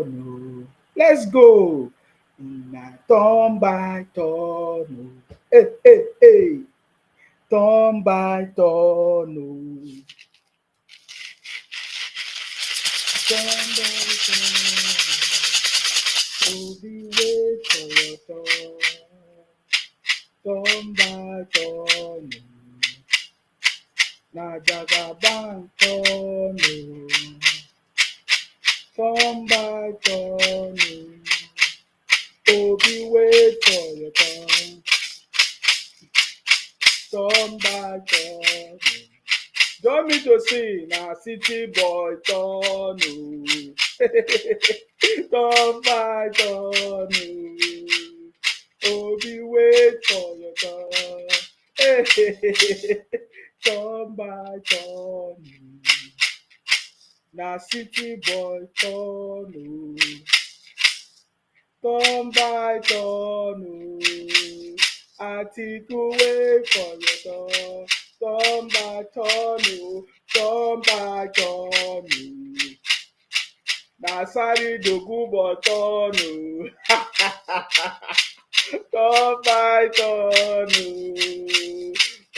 turn. Let's go. Na turn by turn. Hey, hey, hey. Turn by turn. Turn by turn. Obi wait for your turn. Turn by turn. Na jagaban turn. Turn by turn. Obi wait for your turn. Turn by turn. Join me to sing na city boy turn. Turn by turn. Obi wait for your turn. Turn by turn. Na city boy turn. Turn by turn. Atiku wait for your turn. Turn by turn. Turn by turn. Na sáré dògúnbọ̀ turn. Turn by turn.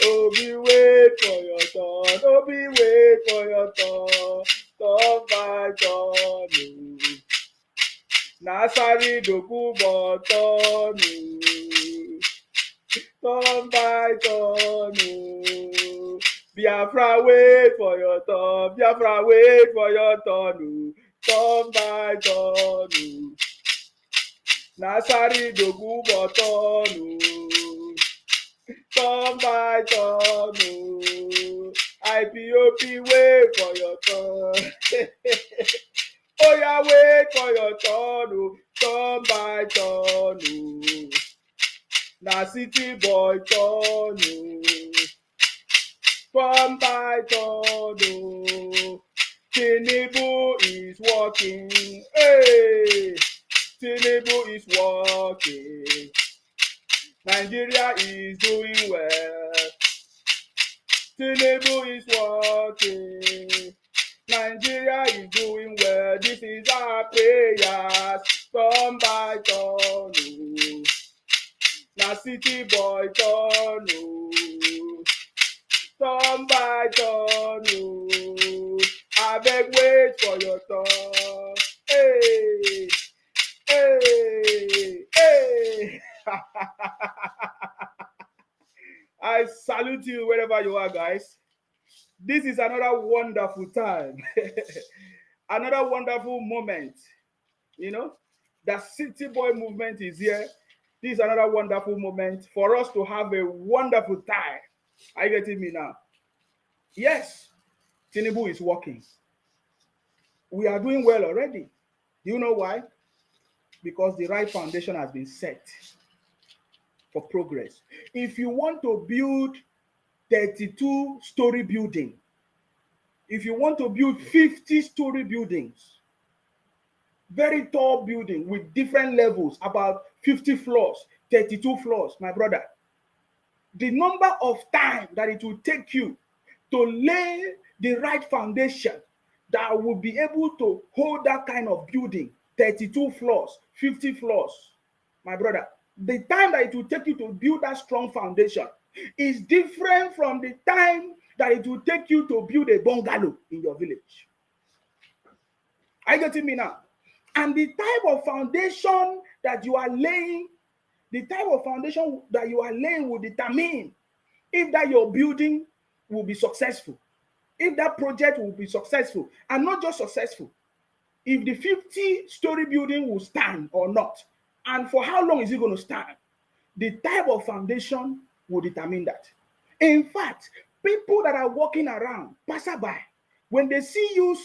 Obi wait for your turn. Obi wait for your turn. Turn by turn. Na sáré dògúnbọ̀ turn. Turn by turn. Biafra wait for your turn. Biafra wait for your turn. Turn by turn. Na sáré dògúnbọ̀ turn. Turn by turn. IPOB wait for your turn. Oh yeah, wait for your turn. Turn by turn. Na city boy turn. Turn by turn. Tinubu is working. Hey, Tinubu is working. Nigeria is doing well. Tinubu is working. Nigeria is doing well. This is our prayers. Turn by turn. Na city boy turn. Turn by turn. Abeg wait for your turn. Hey, hey, hey. I salute you wherever you are, guys. This is another wonderful time. Another wonderful moment. You know, the city boy movement is here. This is another wonderful moment for us to have a wonderful time. Are you getting me now? Yes, Tinubu is working. We are doing well already. Do you know why? Because the right foundation has been set for progress. If you want to build 32-story building, if you want to build 50-story buildings, very tall building with different levels, about 50 floors, 32 floors, my brother, the number of time that it will take you to lay the right foundation that will be able to hold that kind of building, 32 floors, 50 floors, my brother, the time that it will take you to build that strong foundation is different from the time that it will take you to build a bungalow in your village. Are you getting me now? And the type of foundation that you are laying, the type of foundation that you are laying will determine if that your building will be successful, if that project will be successful, and not just successful, if the 50-story building will stand or not, and for how long is it going to stand. The type of foundation will determine that. In fact, people that are walking around, passerby, when they see you,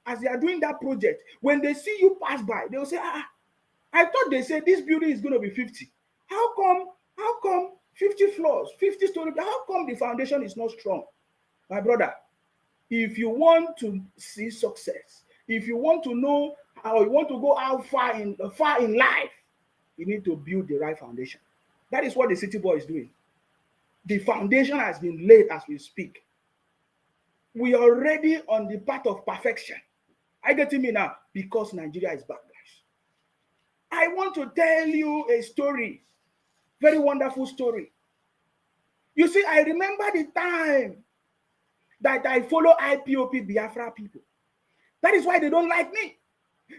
as they are doing that project, when they see you pass by, they will say, I thought they said this building is going to be 50. How come 50 floors, 50 stories, how come the foundation is not strong? My brother, if you want to see success, if you want to know how you want to go out far in life, you need to build the right foundation. That is what the city boy is doing. The foundation has been laid as we speak. We are already on the path of perfection. I get me now? Because Nigeria is back, guys. I want to tell you a story. Very wonderful story. You see, I remember the time that I follow IPOB Biafra people. That is why they don't like me.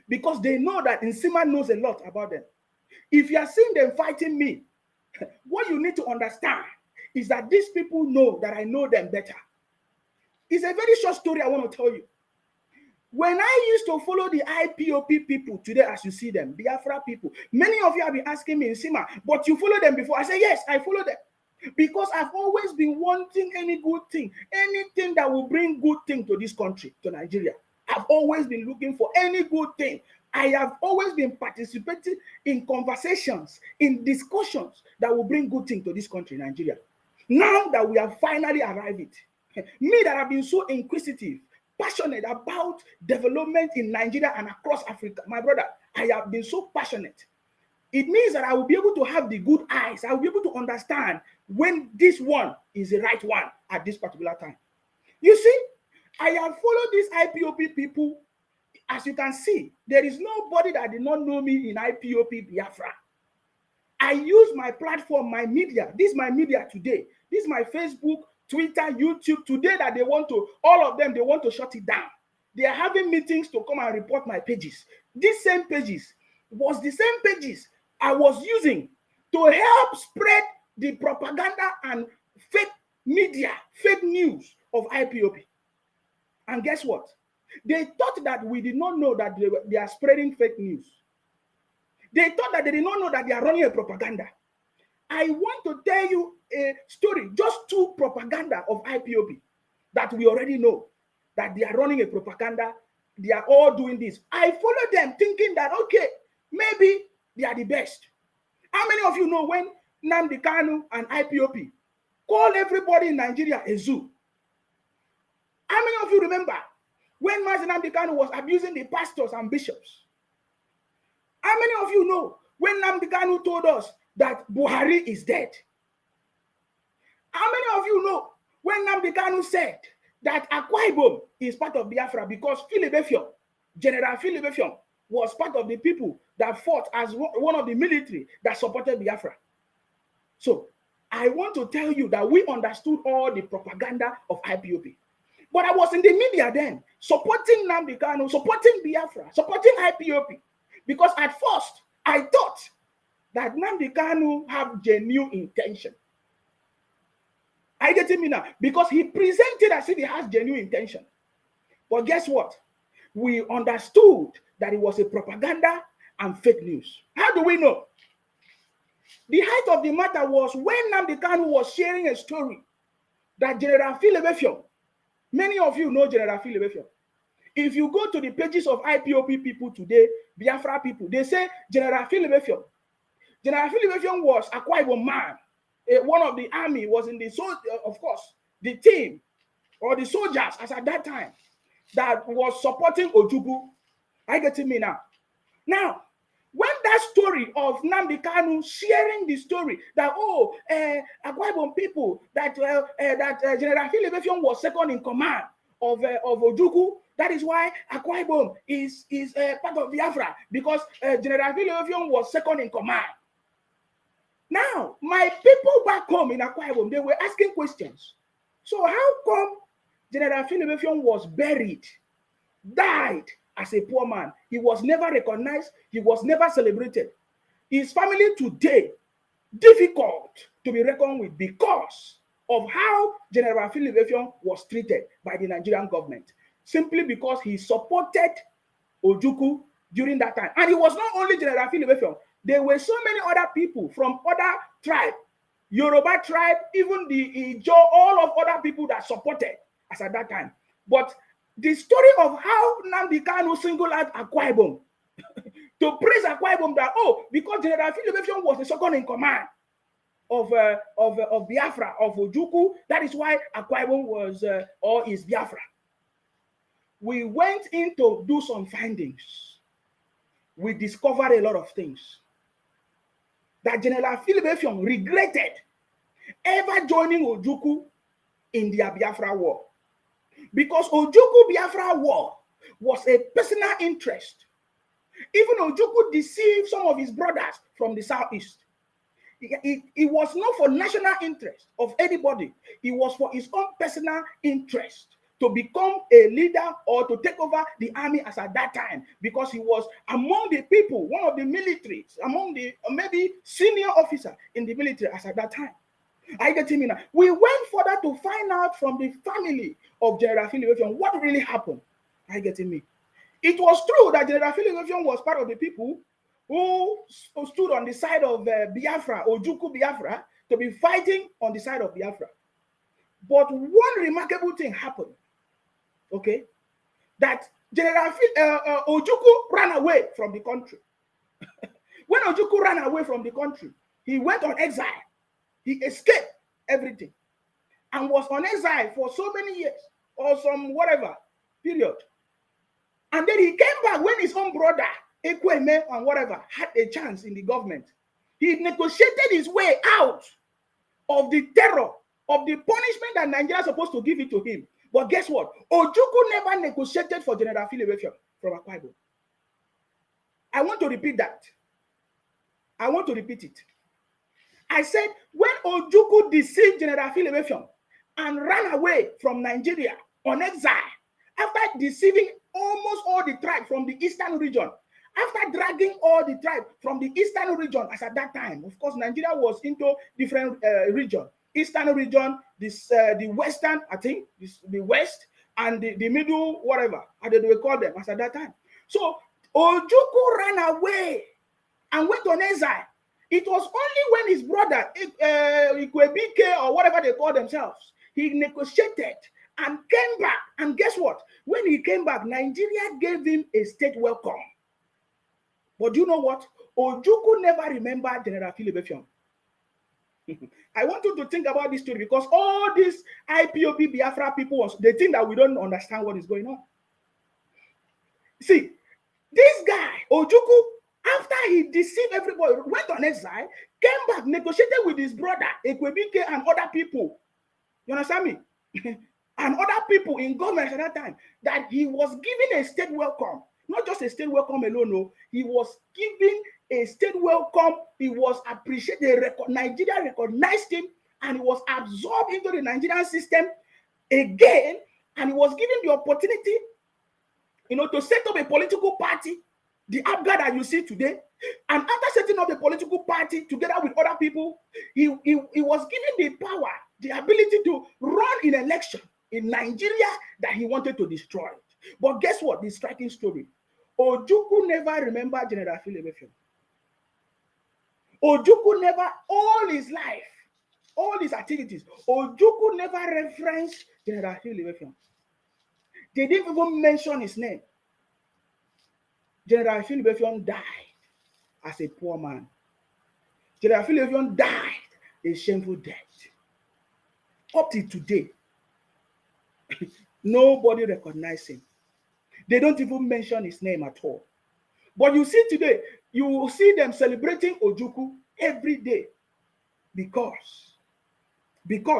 Because they know that Nsima knows a lot about them. If you are seeing them fighting me, what you need to understand is that these people know that I know them better. It's a very short story I want to tell you. When I used to follow the IPOB people today, as you see them, Biafra people, many of you have been asking me, Nsima, but you follow them before? I say, yes, I follow them. Because I've always been wanting any good thing, anything that will bring good thing to this country, to Nigeria. I've always been looking for any good thing. I have always been participating in conversations, in discussions that will bring good thing to this country, Nigeria. Now that we have finally arrived it, me that have been so inquisitive, passionate about development in Nigeria and across Africa, my brother, I have been so passionate. It means that I will be able to have the good eyes. I will be able to understand when this one is the right one at this particular time. You see, I have followed these IPOB people. As you can see, there is nobody that did not know me in IPOB Biafra. I use my platform, my media. This is my media today. This is my Facebook, Twitter, YouTube. Today that they want to, all of them, they want to shut it down. They are having meetings to come and report my pages. These same pages was the same pages I was using to help spread the propaganda and fake media, fake news of IPOB. And guess what? They thought that we did not know that they are spreading fake news. They thought that they did not know that they are running a propaganda. I want to tell you a story, just two propaganda of IPOB that we already know that they are running a propaganda. They are all doing this. I follow them thinking that, okay, maybe they are the best. How many of you know when Nnamdi Kanu and IPOB call everybody in Nigeria a zoo? How many of you remember when Nnamdi Kanu was abusing the pastors and bishops? How many of you know when Nnamdi Kanu told us that Buhari is dead? How many of you know when Nnamdi Kanu said that Akwa Ibom is part of Biafra because General Philippe was part of the people that fought as one of the military that supported Biafra? So I want to tell you that we understood all the propaganda of IPOB. But I was in the media then, supporting Nnamdi Kanu, supporting Biafra, supporting IPOB. Because at first, I thought that Nnamdi Kanu have genuine intention. Are you getting me now? Because he presented as if he has genuine intention. But guess what? We understood that it was a propaganda and fake news. How do we know? The height of the matter was when Nnamdi Kanu was sharing a story that General Philippe, many of you know General Philippe. If you go to the pages of IPOB people today, Biafra people, they say General Philippe was a Akwa Ibom man. One of the army was in the, of course, the team or the soldiers as at that time that was supporting Ojukwu. Are you getting me now? Now, when that story of Nnamdi Kanu sharing the story that Akwa Ibom people that General Philippe was second in command of Ojukwu, that is why Akwa Ibom is part of Biafra because General Philippe was second in command. Now, my people back home in Akwa Ibom, they were asking questions. So how come General Philippe was buried, died as a poor man? He was never recognized. He was never celebrated. His family today, difficult to be reckoned with because of how General Philippe was treated by the Nigerian government. Simply because he supported Ojukwu during that time. And it was not only General Philippe. There were so many other people from other tribes, Yoruba tribe, even the Ijo, all of other people that supported us at that time. But the story of how Nnamdi Kanu singled out Akwa Ibom to praise Akwa Ibom that, because General Philippe was the second in command of Biafra, of Ojukwu, that is why Akwa Ibom was or is Biafra. We went in to do some findings. We discovered a lot of things that General Philippe regretted ever joining Ojukwu in their Biafra war. Because Ojukwu Biafra war was a personal interest. Even Ojukwu deceived some of his brothers from the southeast. It was not for national interest of anybody. It was for his own personal interest to become a leader or to take over the army as at that time, because he was among the people, one of the militaries, among the maybe senior officer in the military as at that time. I get him now. We went further to find out from the family of General Philip Effiong what really happened. I get me. It was true that General Philip Effiong was part of the people who stood on the side of Biafra, Ojukwu Biafra, to be fighting on the side of Biafra. But one remarkable thing happened, okay, that General Ojukwu ran away from the country. When Ojukwu ran away from the country, he went on exile. He escaped everything and was on exile for so many years or some whatever period. And then he came back when his own brother, Ekweme and whatever, had a chance in the government. He negotiated his way out of the terror, of the punishment that Nigeria is supposed to give it to him. But guess what? Ojukwu never negotiated for General Philip Effiong from Akwa Ibom. I want to repeat that. I want to repeat it. I said, when Ojukwu deceived General Philip Effiong and ran away from Nigeria on exile, after deceiving almost all the tribes from the eastern region, after dragging all the tribes from the eastern region, as at that time, of course, Nigeria was into different regions. Eastern region, the western, I think, the west, and the middle, whatever, how did we call them as at that time. So Ojukwu ran away and went on exile. It was only when his brother, Ikwebike or whatever they call themselves, he negotiated and came back. And guess what? When he came back, Nigeria gave him a state welcome. But you know what? Ojukwu never remembered General Philip Effiong. I want you to think about this story, because all these IPOB Biafra people, they think that we don't understand what is going on. See, this guy, Ojukwu, after he deceived everybody, went on exile, came back, negotiated with his brother, Ekwebike, and other people. You understand me? And other people in government at that time, that he was given a state welcome. Not just a state welcome alone, no. He was given a state welcome. He was appreciated. Nigeria recognized him, and he was absorbed into the Nigerian system again. And he was given the opportunity, to set up a political party, the ABGA that you see today. And after setting up the political party together with other people, he was given the power, the ability to run in election in Nigeria that he wanted to destroy. But guess what? The striking story. Ojukwu never remembered General Philip Effiong. Ojukwu never, all his life, all his activities, Ojukwu never referenced General Philip Effiong. They didn't even mention his name. General Philip Effiong died as a poor man. General Philip Effiong died a shameful death. Up to today, nobody recognizes him. They don't even mention his name at all. But you see today, you will see them celebrating Ojukwu every day. Because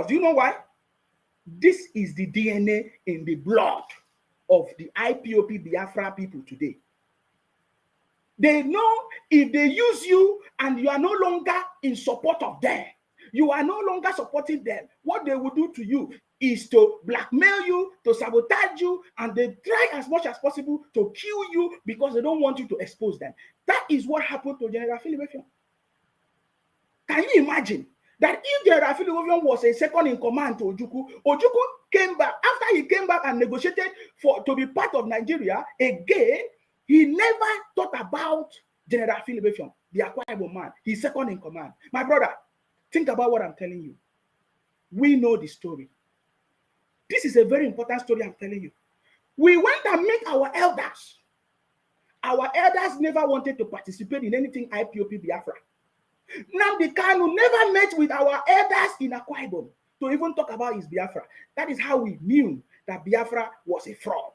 you know why? This is the DNA in the blood of the IPOB Biafra people today. They know if they use you and you are no longer in support of them, you are no longer supporting them, what they will do to you is to blackmail you, to sabotage you, and they try as much as possible to kill you because they don't want you to expose them. That is what happened to General Philip Effiong. Can you imagine that if General Philip Effiong was a second in command to Ojukwu came back, after he came back and negotiated to be part of Nigeria again, he never thought about General Philip Effiong, the Akwa Ibom man, his second in command. My brother, think about what I'm telling you. We know the story. This is a very important story I'm telling you. We went and met our elders. Our elders never wanted to participate in anything IPOB Biafra. Nnamdi Kanu never met with our elders in Akwa Ibom to even talk about his Biafra. That is how we knew that Biafra was a fraud.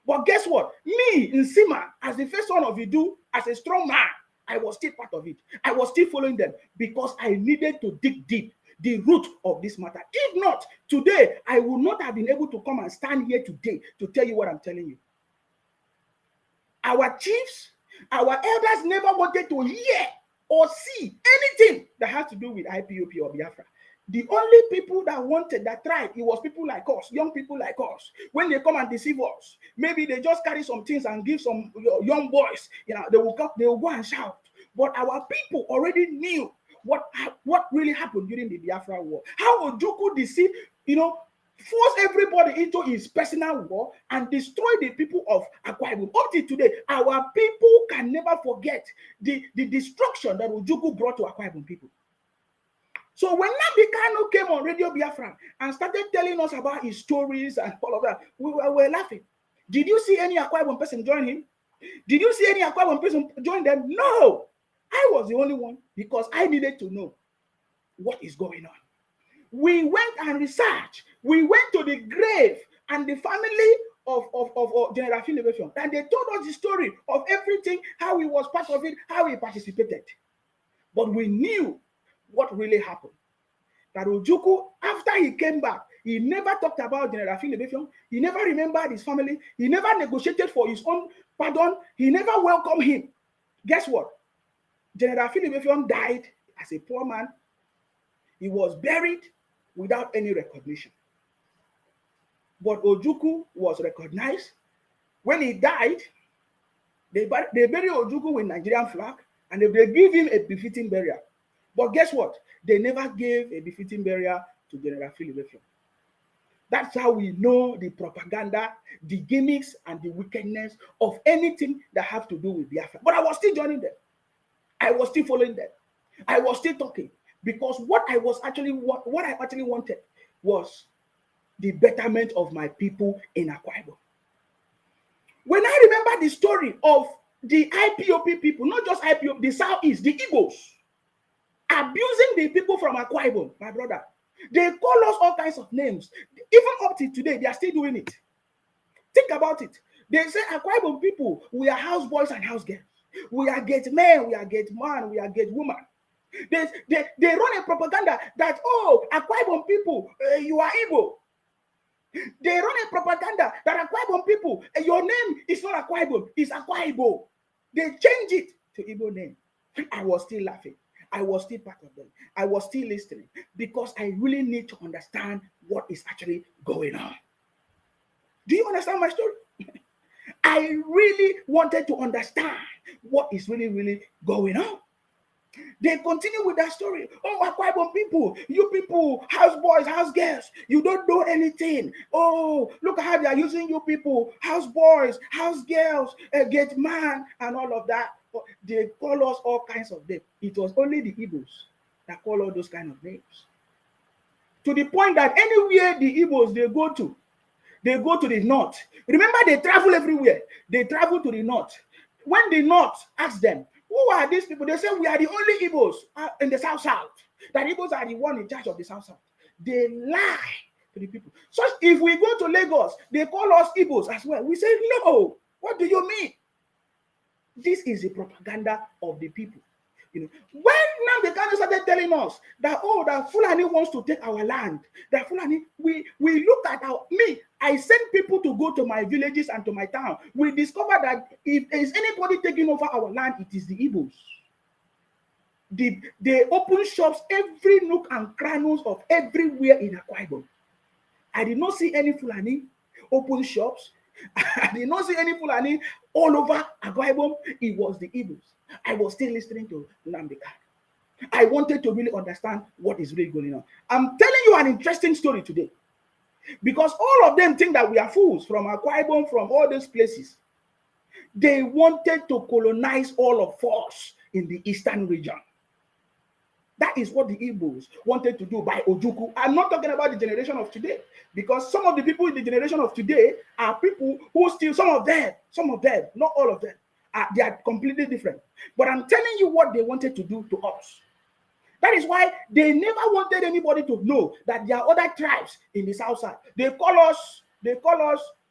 But guess what? Me, Nsima, as the first son of Idu, as a strong man, I was still part of it. I was still following them because I needed to dig deep the root of this matter. If not, today, I would not have been able to come and stand here today to tell you what I'm telling you. Our chiefs, our elders never wanted to hear or see anything that has to do with IPOB or Biafra. The only people that wanted, that tried, it was people like us, young people like us. When they come and deceive us, maybe they just carry some things and give some young boys, they will go and shout. But our people already knew what really happened during the Biafra war. How Ojukwu deceived, force everybody into his personal war and destroy the people of Akwa Ibom. Up to today, our people can never forget the destruction that Ojukwu brought to Akwa Ibom people. So when Nnamdi Kanu came on Radio Biafra and started telling us about his stories and all of that, we were laughing. Did you see any Akwa Ibom person join him? Did you see any Akwa Ibom person join them? No. I was the only one because I needed to know what is going on. We went and researched. We went to the grave and the family of General Philip, and they told us the story of everything, how he was part of it, how he participated. But we knew what really happened. That Ojukwu, after he came back, he never talked about General Philip. He never remembered his family. He never negotiated for his own pardon. He never welcomed him. Guess what? General Philip died as a poor man. He was buried without any recognition. But Ojukwu was recognized. When he died, they buried Ojukwu with Nigerian flag and they gave him a befitting burial. But guess what? They never gave a befitting burial to General Philip. That's how we know the propaganda, the gimmicks, and the wickedness of anything that have to do with Biafra. But I was still joining them. I was still following them. I was still talking because what I actually wanted was the betterment of my people in Akwa Ibom. When I remember the story of the IPOB people, not just IPOB, the Southeast, the Igbos, abusing the people from Akwa Ibom, my brother, they call us all kinds of names. Even up to today, they are still doing it. Think about it. They say Akwa Ibom people, we are house boys and house girls. We are gate men, we are gate man, we are gate woman. They run a propaganda that, Akwa Ibom people, you are Igbo. They run a propaganda that Akwa Ibom people, your name is not Akwa Ibom, it's Akwa Ibo. They change it to Igbo name. I was still laughing. I was still part of them. I was still listening because I really need to understand what is actually going on. Do you understand my story? I really wanted to understand what is really, really going on. They continue with that story. Akwa Ibom people, you people, house boys, house girls, you don't know anything. Oh, look how they are using you people, house boys, house girls, gate man, and all of that. They call us all kinds of names. It was only the Igbos that call all those kind of names. To the point that anywhere the Igbos they go to the north. Remember, they travel everywhere. They travel to the north. When the north asks them, who are these people? They say, we are the only Igbos in the South. That Igbos are the one in charge of the South. They lie to the people. So if we go to Lagos, they call us Igbos as well. We say, no. What do you mean? This is the propaganda of the people. When Nnamdi Kanu started telling us that, that Fulani wants to take our land, that Fulani, we look at I send people to go to my villages and to my town. We discover that if there is anybody taking over our land, it is the Igbos. They open shops every nook and crannies of everywhere in Akwa Ibom. I did not see any Fulani open shops. I did not see any Fulani all over Akwa Ibom. It was the Igbos. I was still listening to Nnamdi Kanu. I wanted to really understand what is really going on. I'm telling you an interesting story today. Because all of them think that we are fools from Akwa Ibom, from all those places. They wanted to colonize all of us in the eastern region. That is what the Igbos wanted to do by Ojukwu. I'm not talking about the generation of today, because some of the people in the generation of today are people who still, some of them, not all of them, they are completely different. But I'm telling you what they wanted to do to us. That is why they never wanted anybody to know that there are other tribes in the south side. They call us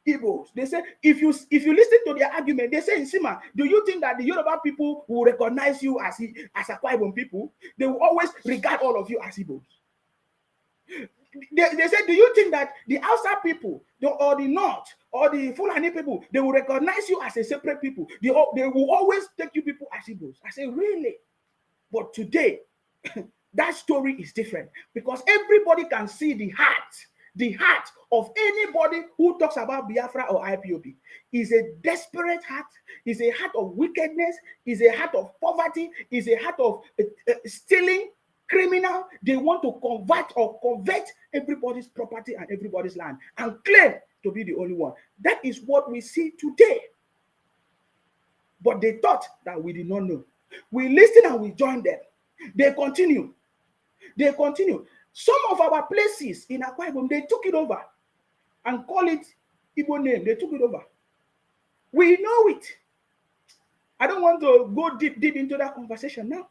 Igbos. They say, if you listen to their argument, they say, Sima, do you think that the Yoruba people will recognize you as Akwa Ibom people? They will always regard all of you as Igbos. They said, do you think that the outside people, or the North, or the Fulani people, they will recognize you as a separate people? They will always take you people as Igbos. I say, really? But today, that story is different, because everybody can see the heart of anybody who talks about Biafra or IPOB. Is a desperate heart, is a heart of wickedness, is a heart of poverty, is a heart of stealing, criminal. They want to convert everybody's property and everybody's land and claim to be the only one. That is what we see today. But they thought that we did not know. We listened and we joined them. They continue. Some of our places in Akwa Ibom, they took it over and call it Igbo name. They took it over. We know it. I don't want to go deep into that conversation now.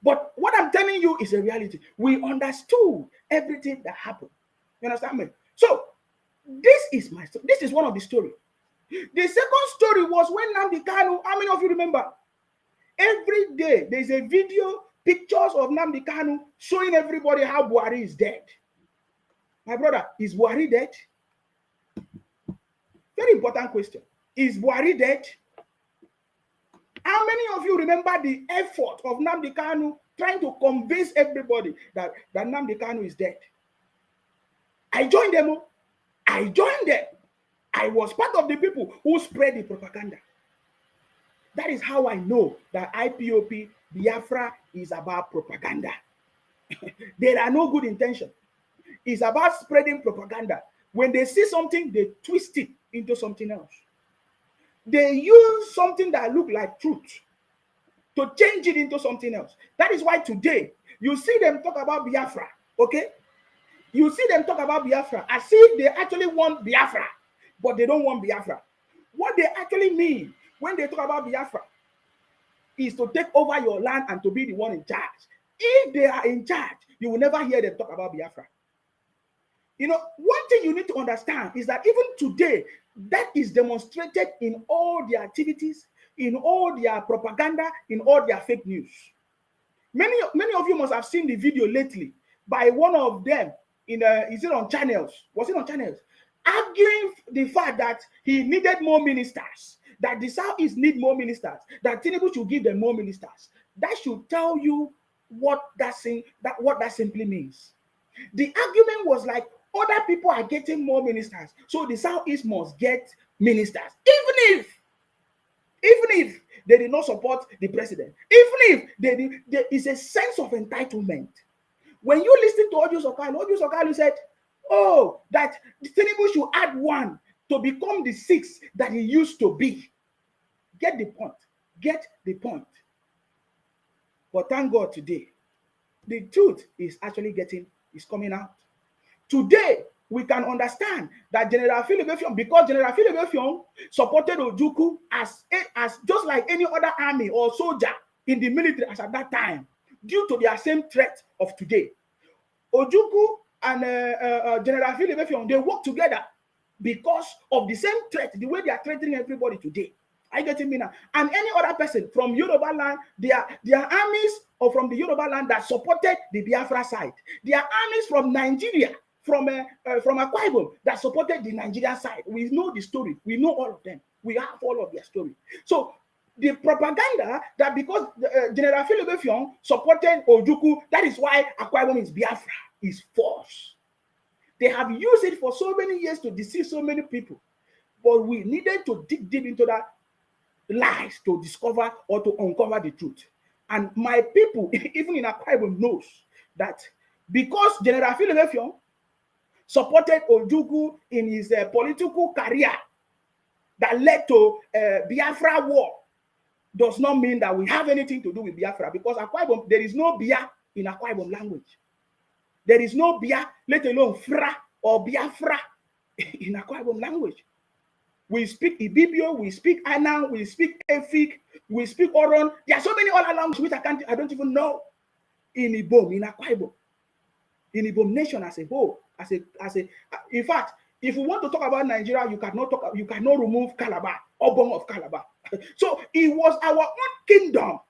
But what I'm telling you is a reality. We understood everything that happened. You understand me? So this is my story. This is one of the stories. The second story was when Nnamdi Kanu, how many of you remember? Every day there's a video, pictures of Nnamdi Kanu showing everybody how Buhari is dead. My brother, is Buhari dead? Very important question. Is Buhari dead? How many of you remember the effort of Nnamdi Kanu trying to convince everybody that Nnamdi Kanu is dead? I joined them. I was part of the people who spread the propaganda. That is how I know that IPOB Biafra is about propaganda. There are no good intentions. It's about spreading propaganda. When they see something, they twist it into something else. They use something that looks like truth to change it into something else. That is why today you see them talk about Biafra, okay? You see them talk about Biafra as if they actually want Biafra, but they don't want Biafra. What they actually mean when they talk about Biafra is to take over your land and to be the one in charge. If they are in charge, you will never hear them talk about Biafra. You know, one thing you need to understand is that even today, that is demonstrated in all their activities, in all their propaganda, in all their fake news. Many of you must have seen the video lately by one of them is it on channels? Was it on channels? Arguing the fact that he needed more ministers, that the Southeast need more ministers, that Tinubu should give them more ministers. That should tell you what that simply means. The argument was like, other people are getting more ministers, so the Southeast must get ministers, even if they did not support the president, even if there is a sense of entitlement. When you listen to Ojukwu Sokalu said, oh, that Tinubu should add one to become the 6 that he used to be. Get the point. But thank God today, the truth is actually coming out. Today, we can understand that General Philip Effiong, because General Philip Effiong supported Ojukwu as just like any other army or soldier in the military as at that time, due to their same threat of today. Ojukwu and General Philip Effiong, they work together because of the same threat, the way they are threatening everybody today. Are you getting me now? And any other person from Yoruba land, their armies or from the Yoruba land that supported the Biafra side. Their armies from Nigeria, from Akwa Ibom that supported the Nigerian side. We know the story. We know all of them. We have all of their story. So the propaganda that because General Philip Effiong supported Ojukwu, that is why Akwa Ibom is Biafra, is false. They have used it for so many years to deceive so many people. But we needed to dig deep into that lies to discover or to uncover the truth. And my people, even in Akwa Ibom, knows that because General Philip Effiong supported Ojukwu in his political career that led to Biafra war, does not mean that we have anything to do with Biafra, because Akwa Ibom, there is no Bia in Akwa Ibom language. There is no Bia, let alone Fra or Biafra in Akwa Ibom language. We speak Ibibio, we speak Anang, we speak Efik, we speak Oron. There are so many other languages which I don't even know in Ibom, in Akwa Ibom, in Ibom nation as a whole, in fact, if we want to talk about Nigeria, you cannot remove Calabar, Obong of Calabar. So it was our own kingdom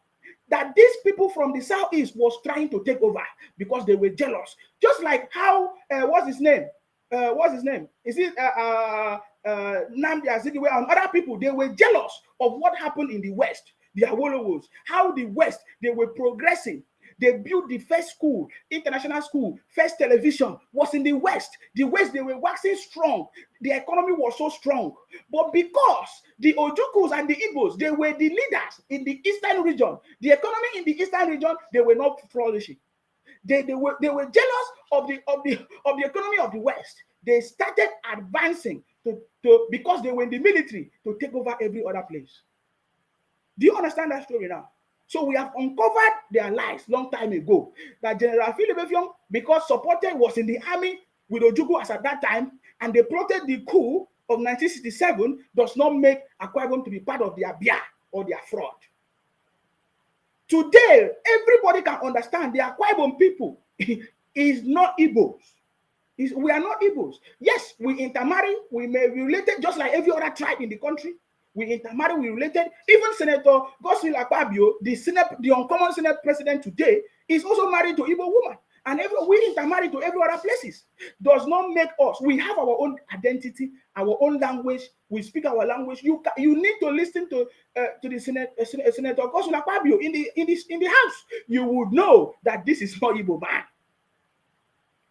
that these people from the southeast was trying to take over because they were jealous. Just like how what's his name? Is it Nnamdi Azikiwe and other people? They were jealous of what happened in the West. The Awolowos, how the West, they were progressing. They built the first school, international school, first television was in the West. The West, they were waxing strong. The economy was so strong. But because the Ojukwus and the Igbos, they were the leaders in the eastern region, the economy in the eastern region, they were not flourishing. They were jealous of the economy of the West. They started advancing because they were in the military to take over every other place. Do you understand that story now? So we have uncovered their lies long time ago. That General Philip Effiong, because supported, was in the army with Ojukwu as at that time, and they plotted the coup of 1967, does not make Akwa Ibom to be part of their bia or their fraud. Today, everybody can understand the Akwa Ibom people is not Igbos. We are not Igbos. Yes, we intermarry, we may be related just like every other tribe in the country. We intermarry, we related. Even Senator Godswill Akpabio, the uncommon Senate president today, is also married to Igbo woman. And we intermarry to every other places. Does not make us. We have our own identity, our own language. We speak our language. You need to listen to the Senator Godswill Akpabio in the house. You would know that this is not Igbo man.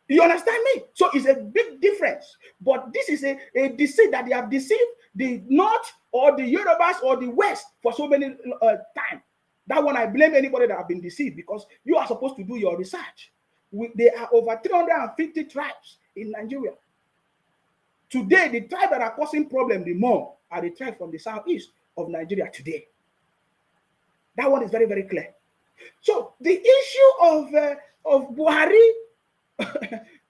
You understand me? So it's a big difference. But this is a deceit that they have deceived the North or the Yorubas or the West for so many time. That one, I blame anybody that have been deceived, because you are supposed to do your research. There are over 350 tribes in Nigeria. Today, the tribes that are causing problem the more are the tribes from the southeast of Nigeria today. That one is very, very clear. So the issue of Buhari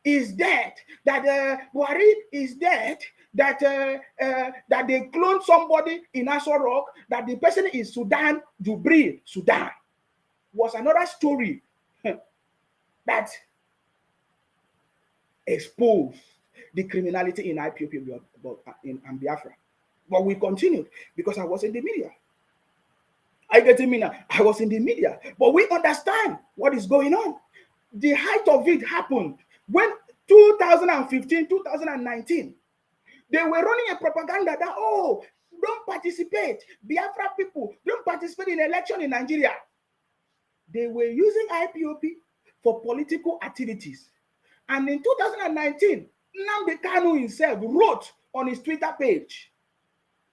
is dead. That Buhari is dead. That they cloned somebody in Aso Rock. That the person is Sudan, Jubril, Sudan, was another story that exposed the criminality in IPOB and Biafra. But we continued because I was in the media. I get me now. I was in the media, but we understand what is going on. The height of it happened when 2015, 2019, they were running a propaganda that, oh, don't participate. Biafra people, don't participate in election in Nigeria. They were using IPOB for political activities. And in 2019, Nnamdi Kanu himself wrote on his Twitter page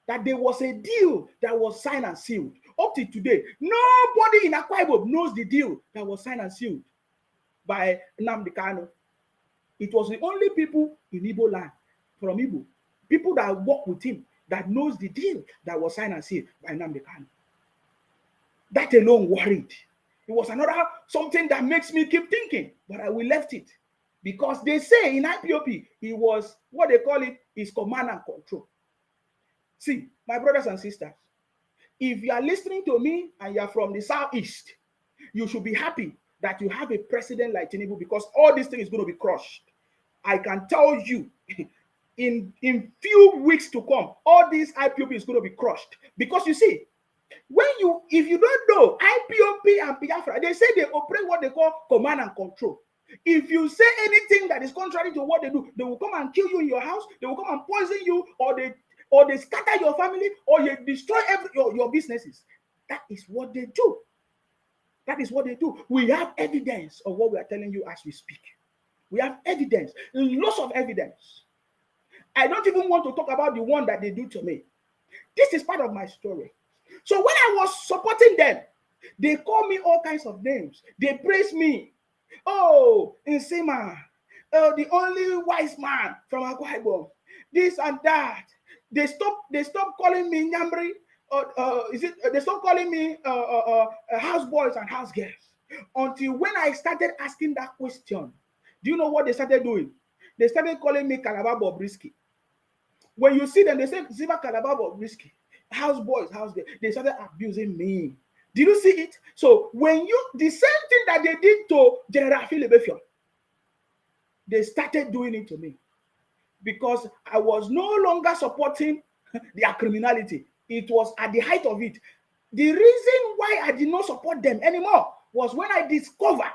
that there was a deal that was signed and sealed. Up to today, nobody in Akwa Ibom knows the deal that was signed and sealed by Nnamdi Kanu. It was the only people in Igbo land, from Igbo, people that work with him, that knows the deal that was signed and sealed by Nnamdi Kanu. That alone worried. It was another something that makes me keep thinking, but we left it. Because they say in IPOB, it was what they call it is command and control. See, my brothers and sisters, if you are listening to me and you are from the southeast, you should be happy that you have a president like Tinubu, because all this thing is going to be crushed. I can tell you, in few weeks to come, all this IPOB is going to be crushed. Because you see, if you don't know, IPOB and Biafra, they say they operate what they call command and control. If you say anything that is contrary to what they do, they will come and kill you in your house, they will come and poison you, or they scatter your family, or they destroy your businesses. That is what they do. That is what they do. We have evidence of what we are telling you as we speak. We have evidence, lots of evidence. I don't even want to talk about the one that they do to me. This is part of my story. So when I was supporting them, they call me all kinds of names. They praise me. Oh, Nsima, the only wise man from Akwa Ibom, this and that. They stop calling me Nyambri. They stop calling me house boys and house girls. Until when I started asking that question, do you know what they started doing? They started calling me Calabar Bobrisky. When you see them, they say Ziba Calabar Bobrisky, house boys, house girls. They started abusing me. Did you see it? So the same thing that they did to General Philip Effiong, they started doing it to me, because I was no longer supporting their criminality. It was at the height of it. The reason why I did not support them anymore was when I discovered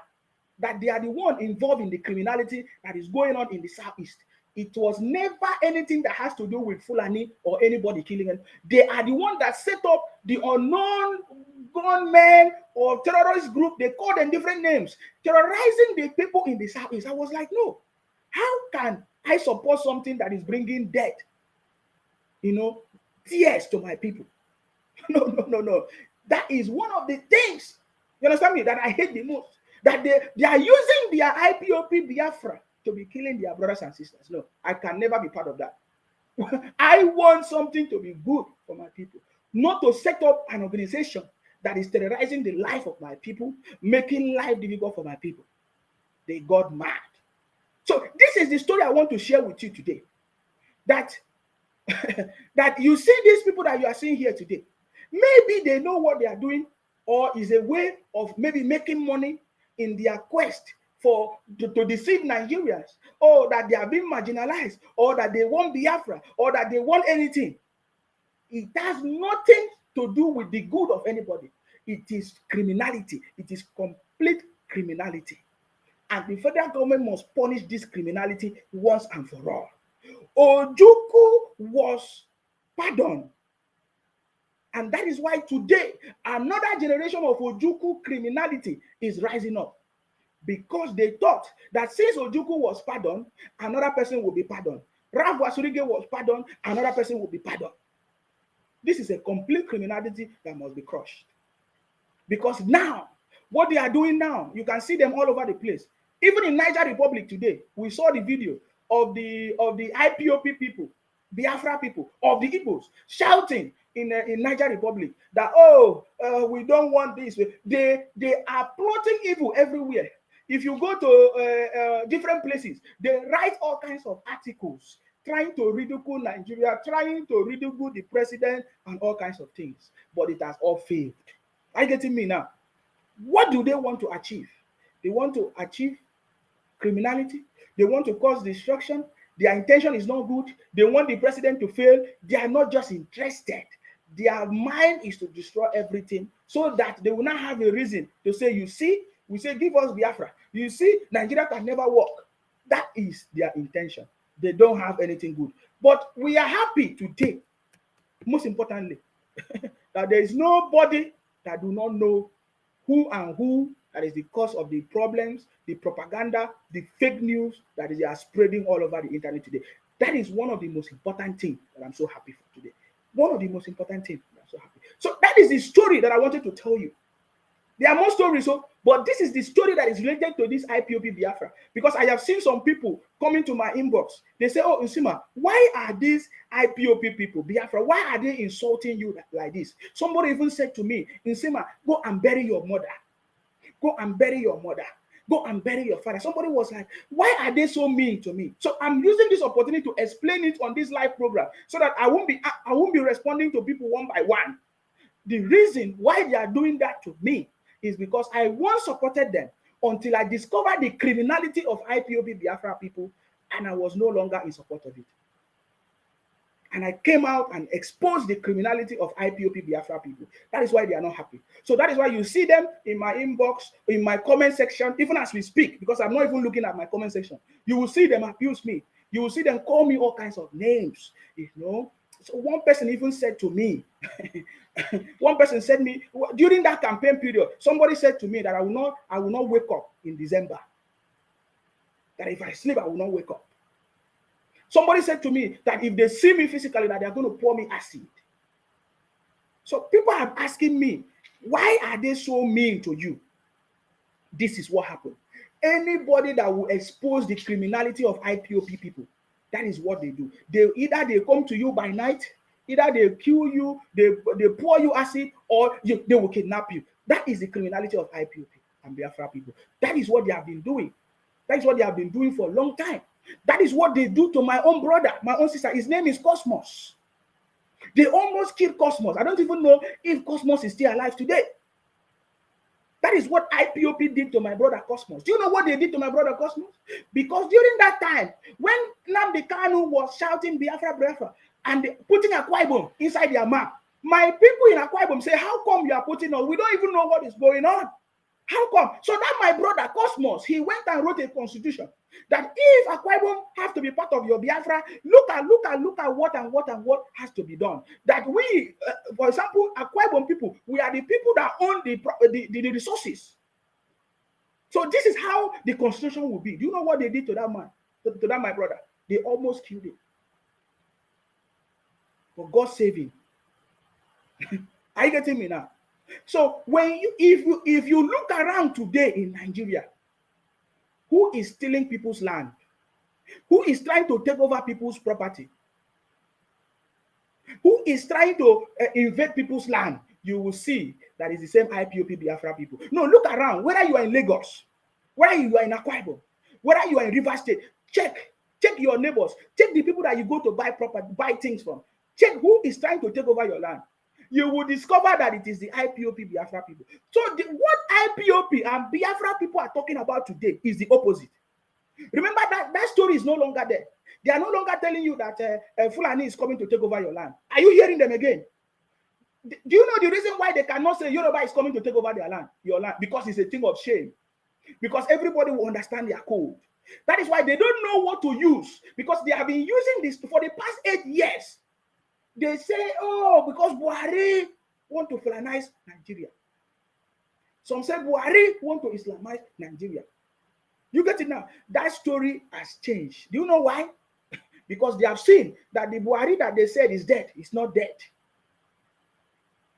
that they are the one involved in the criminality that is going on in the southeast. It was never anything that has to do with Fulani or anybody killing them. They are the one that set up the unknown gunmen or terrorist group. They call them different names, terrorizing the people in the southeast. I was like, no, how can I support something that is bringing death, tears to my people? No. That is one of the things, you understand me, that I hate the most. That they are using their IPOB Biafra to be killing their brothers and sisters. No, I can never be part of that. I want something to be good for my people, not to set up an organization that is terrorizing the life of my people, making life difficult for my people. They got mad. So this is the story I want to share with you today. That, that you see these people that you are seeing here today, maybe they know what they are doing, or is a way of maybe making money in their quest to deceive Nigerians, or that they are being marginalized, or that they want Biafra, or that they want anything. It has nothing to do with the good of anybody. It is criminality. It is complete criminality. And the federal government must punish this criminality once and for all. Ojukwu was pardoned. And that is why today, another generation of Ojukwu criminality is rising up. Because they thought that since Ojukwu was pardoned, another person will be pardoned. Ralph Wasurige was pardoned, another person will be pardoned. This is a complete criminality that must be crushed. Because now, what they are doing now, you can see them all over the place. Even in Niger Republic today, we saw the video of the IPOB people, Biafra people, of the Igbos shouting in Niger Republic that, we don't want this. They are plotting evil everywhere. If you go to different places, they write all kinds of articles trying to ridicule Nigeria, trying to ridicule the president and all kinds of things. But it has all failed. Are you getting me now? What do they want to achieve? They want to achieve criminality. They want to cause destruction. Their intention is not good. They want the president to fail. They are not just interested. Their mind is to destroy everything so that they will not have a reason to say, you see, we say, give us Biafra. You see, Nigeria can never work. That is their intention. They don't have anything good. But we are happy today, most importantly, that there is nobody that do not know who that is the cause of the problems, the propaganda, the fake news that they are spreading all over the internet today. That is one of the most important things that I'm so happy for today. One of the most important things that I'm so happy. So that is the story that I wanted to tell you. There are more stories, but this is the story that is related to this IPOB Biafra. Because I have seen some people coming to my inbox. They say, oh, Nsima, why are these IPOB people, Biafra, why are they insulting you like this? Somebody even said to me, Nsima, go and bury your mother. Go and bury your mother. Go and bury your father. Somebody was like, why are they so mean to me? So I'm using this opportunity to explain it on this live program so that I won't be responding to people one by one. The reason why they are doing that to me is because I once supported them until I discovered the criminality of IPOB Biafra people, and I was no longer in support of it. And I came out and exposed the criminality of IPOB Biafra people. That is why they are not happy. So that is why you see them in my inbox, in my comment section, even as we speak, because I'm not even looking at my comment section. You will see them abuse me. You will see them call me all kinds of names, So one person even said to me, during that campaign period, somebody said to me that I will not wake up in December. That if I sleep, I will not wake up. Somebody said to me that if they see me physically, that they are going to pour me acid. So people are asking me, why are they so mean to you? This is what happened. Anybody that will expose the criminality of IPOB people, that is what they do. They come to you by night, either they kill you, they pour you acid, or they will kidnap you. That is the criminality of IPOB and Biafra people. That is what they have been doing. That is what they have been doing for a long time. That is what they do to my own brother, my own sister. His name is Cosmos. They almost killed Cosmos. I don't even know if Cosmos is still alive today. That is what IPOB did to my brother Cosmos. Do you know what they did to my brother Cosmos? Because during that time, when Nnamdi Kanu was shouting Biafra, Biafra, and putting a Akwa Ibom inside their map, My people in Akwa Ibom say, how come you are putting on? We don't even know what is going on. How come? So that my brother Cosmos, he went and wrote a constitution that if Akwa Ibom have to be part of your Biafra, look at what and what has to be done. That we, for example, Akwa Ibom people, we are the people that own the resources. So this is how the constitution will be. Do you know what they did to that man, to that my brother? They almost killed him. But God saved him. Are you getting me now? So if you look around today in Nigeria, who is stealing people's land? Who is trying to take over people's property? Who is trying to invade people's land? You will see that it's the same IPOB Biafra people. No, look around. Whether you are in Lagos, whether you are in Akwa Ibom, whether you are in River State, check your neighbors, check the people that you go to buy things from. Check who is trying to take over your land. You will discover that it is the IPOB Biafra people. So what IPOB and Biafra people are talking about today is the opposite. Remember that story is no longer there. They are no longer telling you that Fulani is coming to take over your land. Are you hearing them again? Do you know the reason why they cannot say Yoruba is coming to take over your land? Because it's a thing of shame. Because everybody will understand their code. That is why they don't know what to use. Because they have been using this for the past 8 years. They say, oh, because Buhari want to Fulanize Nigeria. Some say Buhari want to Islamize Nigeria. You get it now? That story has changed. Do you know why? Because they have seen that the Buhari that they said is dead is not dead.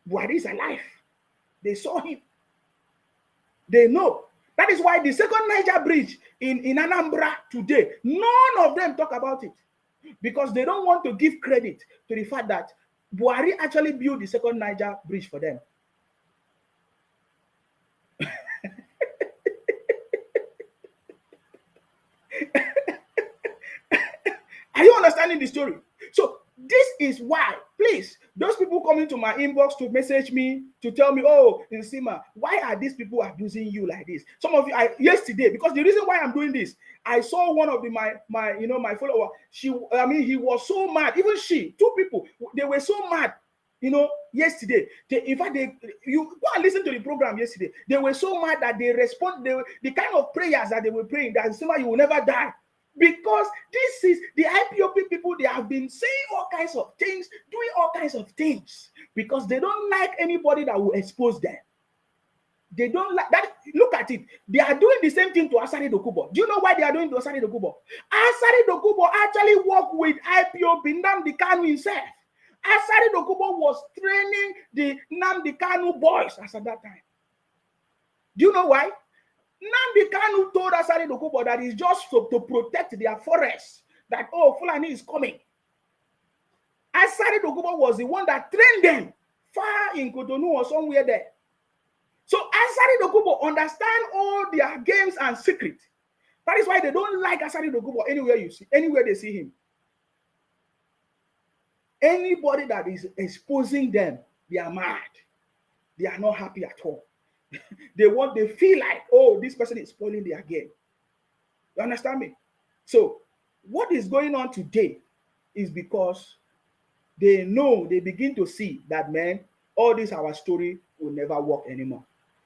Buhari is alive. They saw him. They know. That is why the second Niger bridge in Anambra today, none of them talk about it. Because they don't want to give credit to the fact that Buhari actually built the second Niger bridge for them. Are you understanding the story? So this is why, please, those people coming to my inbox to message me, to tell me, oh, Nsima, why are these people abusing you like this? Some of you, yesterday, because the reason why I'm doing this, I saw one of my follower. He was so mad. Even two people, they were so mad. Yesterday, in fact, you go and listen to the program yesterday. They were so mad that they the kind of prayers that they were praying, that Nsima, you will never die. Because this is the IPOB people, they have been saying all kinds of things, doing all kinds of things, because they don't like anybody that will expose them. They don't like that. Look at it. They are doing the same thing to Asari Dokubo. Do you know why they are doing to Asari Dokubo? Asari Dokubo actually worked with IPOB Nnamdi Kanu himself. Asari Dokubo was training the Nnamdi Kanu boys as at that time. Do you know why? Nnamdi Kanu told Asari Dokubo that it's just to protect their forests, that, oh, Fulani is coming. Asari Dokubo was the one that trained them far in Cotonou or somewhere there. So Asari Dokubo understand all their games and secrets. That is why they don't like Asari Dokubo anywhere they see him. Anybody that is exposing them, they are mad. They are not happy at all. They feel like, oh, this person is spoiling their game. You understand me? So what is going on today is because they begin to see that, man, all this our story will never work anymore.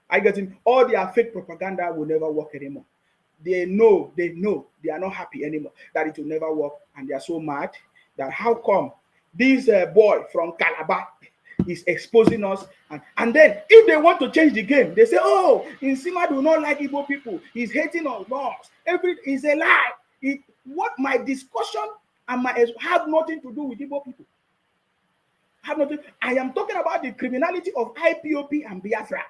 I get it. All their fake propaganda will never work anymore. They know they are not happy anymore, that it will never work, and they are so mad that how come this boy from Calabar is exposing us, and then if they want to change the game, they say, oh, Nsima do not like Igbo people, he's hating on us. It's a lie. What my discussion and have nothing to do with Igbo people. I am talking about the criminality of IPOB and Biafra,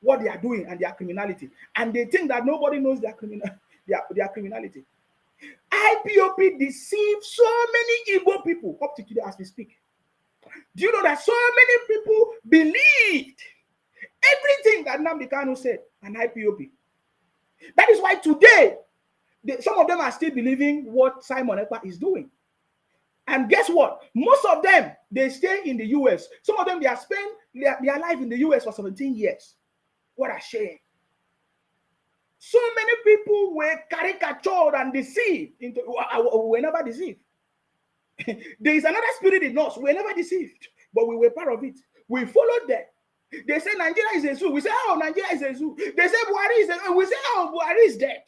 what they are doing and their criminality, and they think that nobody knows their criminality. IPOB deceived so many Igbo people up to today as we speak. Do you know that so many people believed everything that Nnamdi Kanu said and IPOB? That is why today, some of them are still believing what Simon Ekpa is doing. And guess what? Most of them, they stay in the US. Some of them, they have spent their life in the US for 17 years. What a shame. So many people were caricatured and deceived. We were never deceived. There is another spirit in us. We were never deceived. but we were part of it. We followed them. They say Nigeria is a zoo. We say, oh, Nigeria is a zoo. They say Buhari is a zoo. We say, oh, Buhari is dead.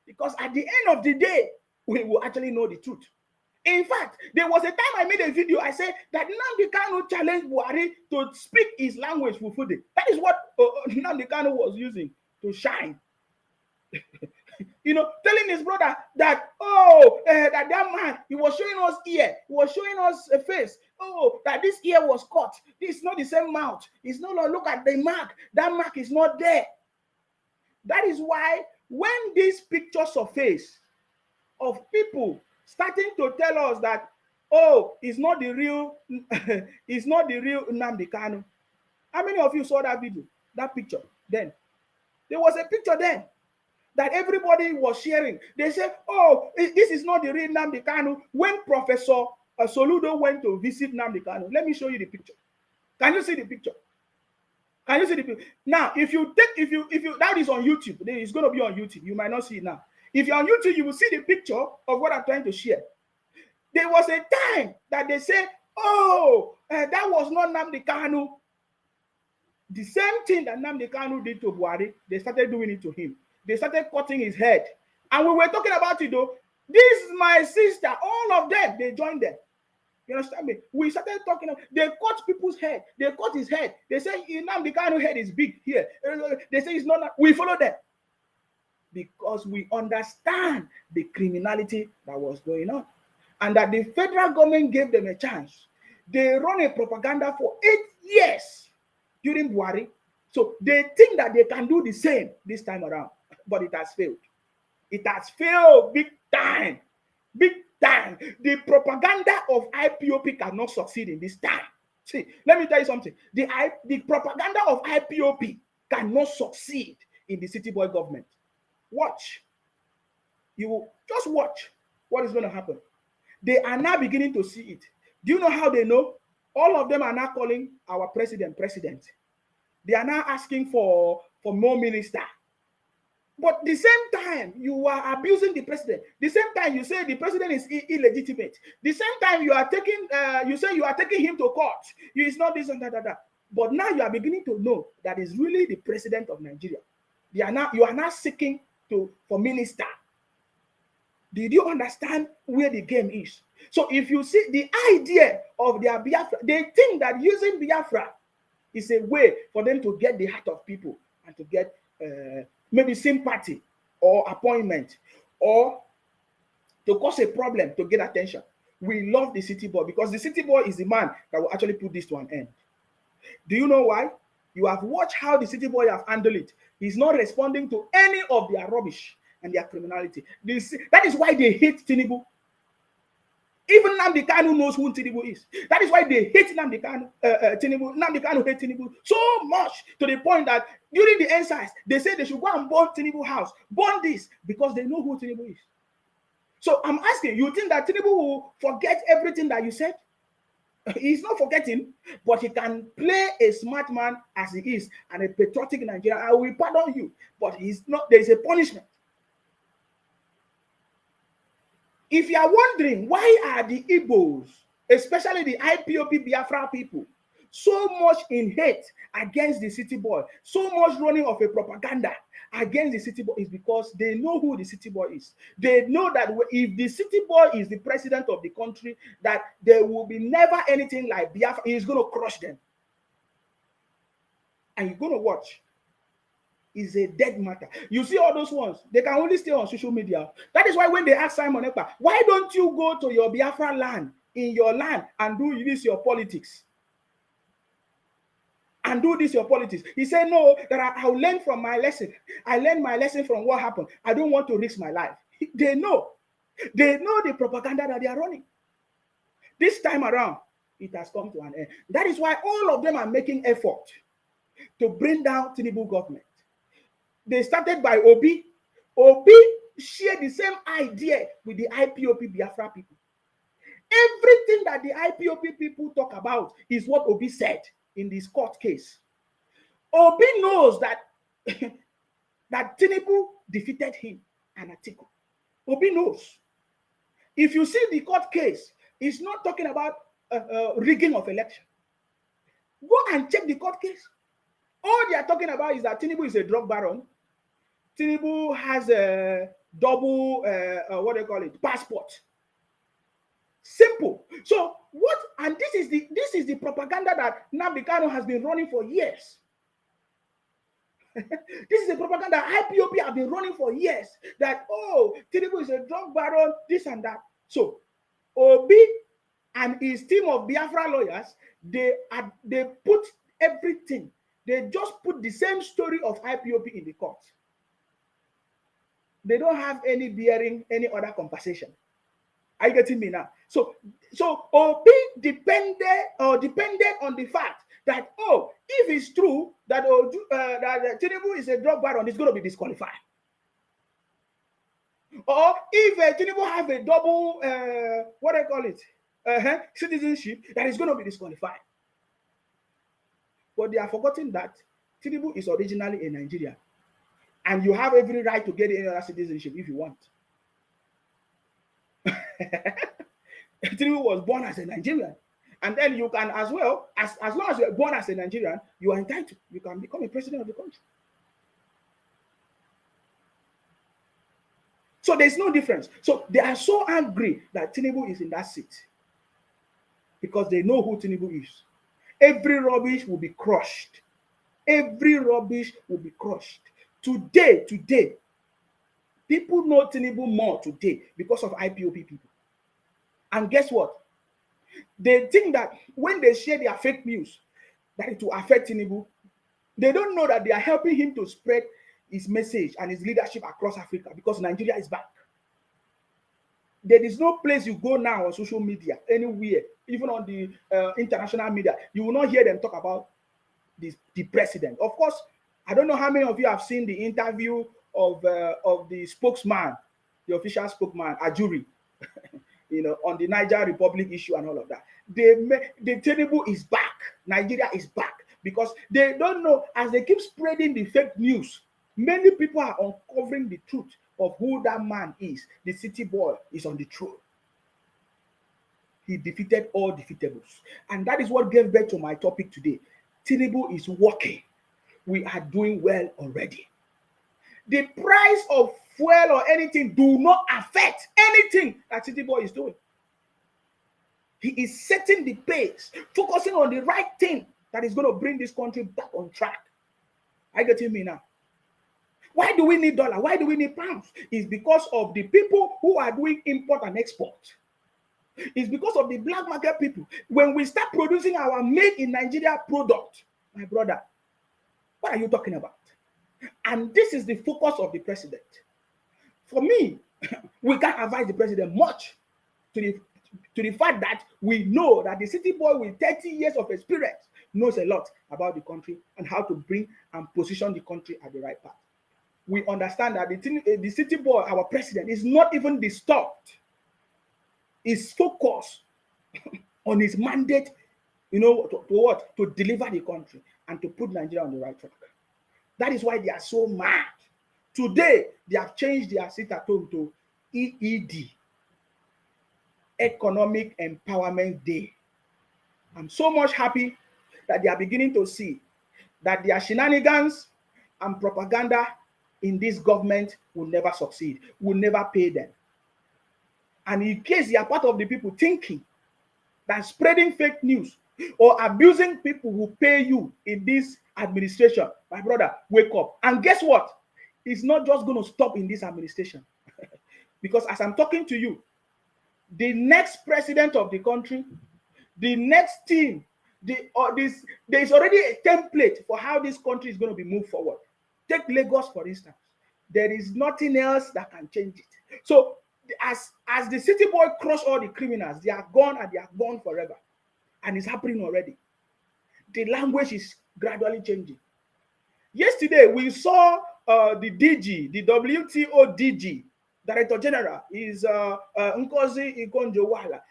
Because at the end of the day, we will actually know the truth. In fact, there was a time I made a video. I said that Nnamdi Kanu challenged Buhari to speak his language for food. That is what Nnamdi Kanu was using to shine. Telling his brother that, that man, he was showing us ear, he was showing us a face. Oh, that this ear was cut. This is not the same mouth. It's no longer, look at the mark. That mark is not there. That is why when these pictures surface of people starting to tell us that, oh, it's not the real, it's not the real Nnamdi Kanu. How many of you saw that video, that picture then? There was a picture then that everybody was sharing. They said, oh, this is not the real Nnamdi Kanu. When Professor Soludo went to visit Nnamdi Kanu, let me show you the picture. Can you see the picture? Can you see the picture? Now, if you that is on YouTube, it's going to be on YouTube. You might not see it now. If you're on YouTube, you will see the picture of what I'm trying to share. There was a time that they said, oh, that was not Nnamdi Kanu. The same thing that Nnamdi Kanu did to Buhari, they started doing it to him. They started cutting his head. And we were talking about it though. This is my sister. All of them, they joined them. You understand me? We started talking. They cut people's head. They cut his head. They say Nnamdi Kanu head is big here. They say it's not. We follow them. Because we understand the criminality that was going on. And that the federal government gave them a chance. They run a propaganda for 8 years during Buhari. So they think that they can do the same this time around. But it has failed. It has failed big time. Big time. The propaganda of IPOB cannot succeed in this time. See, let me tell you something. The propaganda of IPOB cannot succeed in the city boy government. Watch. You will just watch what is going to happen. They are now beginning to see it. Do you know how they know? All of them are now calling our president. They are now asking for more minister. But the same time, you are abusing the president. The same time, you say the president is illegitimate. The same time, you are taking, you say you are taking him to court. He is not this and that. But now you are beginning to know that is really the president of Nigeria. You are now seeking for minister. Did you understand where the game is? So if you see the idea of their Biafra, they think that using Biafra is a way for them to get the heart of people and to get maybe sympathy or appointment or to cause a problem to get attention. We love the city boy because the city boy is the man that will actually put this to an end. Do you know why? You have watched how the city boy have handled it. He's not responding to any of their rubbish and their criminality. That is why they hate Tinubu. Even Nnamdi Kanu knows who Tinubu is. That is why they hate Nnamdi Kanu. Nnamdi Kanu hates Tinubu so much to the point that during the exercise, they say they should go and burn Tinubu house, burn this, because they know who Tinubu is. So I'm asking, you think that Tinubu will forget everything that you said? He's not forgetting, but he can play a smart man as he is and a patriotic Nigerian. I will pardon you, but he's not. There is a punishment. If you are wondering why are the Igbos, especially the IPOB Biafra people, so much in hate against the city boy, so much running of a propaganda against the city boy, is because they know who the city boy is. They know that if the city boy is the president of the country, that there will be never anything like Biafra. He's going to crush them. And you're going to watch. Is a dead matter. You see all those ones, they can only stay on social media. That is why when they ask Simon Ekpa, why don't you go to your Biafra land, in your land, and do this your politics? And do this your politics. He said, no, that I'll learn from my lesson. I learned my lesson from what happened. I don't want to risk my life. They know. They know the propaganda that they are running. This time around, it has come to an end. That is why all of them are making effort to bring down Tinubu government. They started by Obi. Obi shared the same idea with the IPOB Biafra people. Everything that the IPOB people talk about is what Obi said in this court case. Obi knows that, that Tinubu defeated him and Atiku. Obi knows. If you see the court case, it's not talking about rigging of election. Go and check the court case. All they are talking about is that Tinubu is a drug baron. Tinubu has a double, what do you call it, passport. Simple. So what? And this is the propaganda that Nnamdi Kanu has been running for years. This is the propaganda IPOB have been running for years. That Tinubu is a drug baron, this and that. So Obi and his team of Biafra lawyers, they put everything. They just put the same story of IPOB in the court. They don't have any bearing, any other compensation. Are you getting me now? So Obi depended on the fact that if it's true that that Tinubu is a drug baron, it's going to be disqualified. Or if Tinubu have a double what do I call it citizenship, that is going to be disqualified. But they are forgetting that Tinubu is originally a Nigerian, and you have every right to get any other citizenship if you want. Tinubu was born as a Nigerian, and then you can as well, as long as you are born as a Nigerian, you are entitled. You can become a president of the country. So there's no difference. So they are so angry that Tinubu is in that seat because they know who Tinubu is. Every rubbish will be crushed. Every rubbish will be crushed. Today, people know Tinubu more today because of IPOB people. And guess what? They think that when they share their fake news, that it will affect Tinubu. They don't know that they are helping him to spread his message and his leadership across Africa because Nigeria is back. There is no place you go now on social media, anywhere, even on the international media, you will not hear them talk about the president. Of course, I don't know how many of you have seen the interview of the spokesman, the official spokesman, Ajuri, on the Niger Republic issue and all of that. The Tinubu is back. Nigeria is back because they don't know, as they keep spreading the fake news, many people are uncovering the truth of who that man is. The city boy is on the throne. He defeated all defeatables. And that is what gave birth to my topic today. Tinubu is working. We are doing well already. The price of fuel or anything do not affect anything that city boy is doing. He is setting the pace, focusing on the right thing that is going to bring this country back on track. Are you getting me now? Why do we need dollar? Why do we need pounds? It's because of the people who are doing import and export. It's because of the black market people. When we start producing our made in Nigeria product, my brother, what are you talking about? And this is the focus of the president. For me, we can't advise the president much to the fact that we know that the city boy with 30 years of experience knows a lot about the country and how to bring and position the country at the right path. We understand that the city boy, our president, is not even disturbed. His focus on his mandate, to what? To deliver the country and to put Nigeria on the right track. That is why they are so mad. Today, they have changed their sit at home to EED, Economic Empowerment Day. I'm so much happy that they are beginning to see that their shenanigans and propaganda in this government will never succeed, will never pay them. And in case they are part of the people thinking that spreading fake news or abusing people will pay you in this administration, my brother, wake up. And guess what? It's not just going to stop in this administration. Because as I'm talking to you, the next president of the country, the next team, there is already a template for how this country is going to be moved forward. Take Lagos, for instance. There is nothing else that can change it. So as the city boy crush all the criminals, they are gone and they are gone forever. And it's happening already. The language is gradually changing. Yesterday, we saw the DG, the WTO DG, Director General, is Nkosi Ikonjo-Iweala,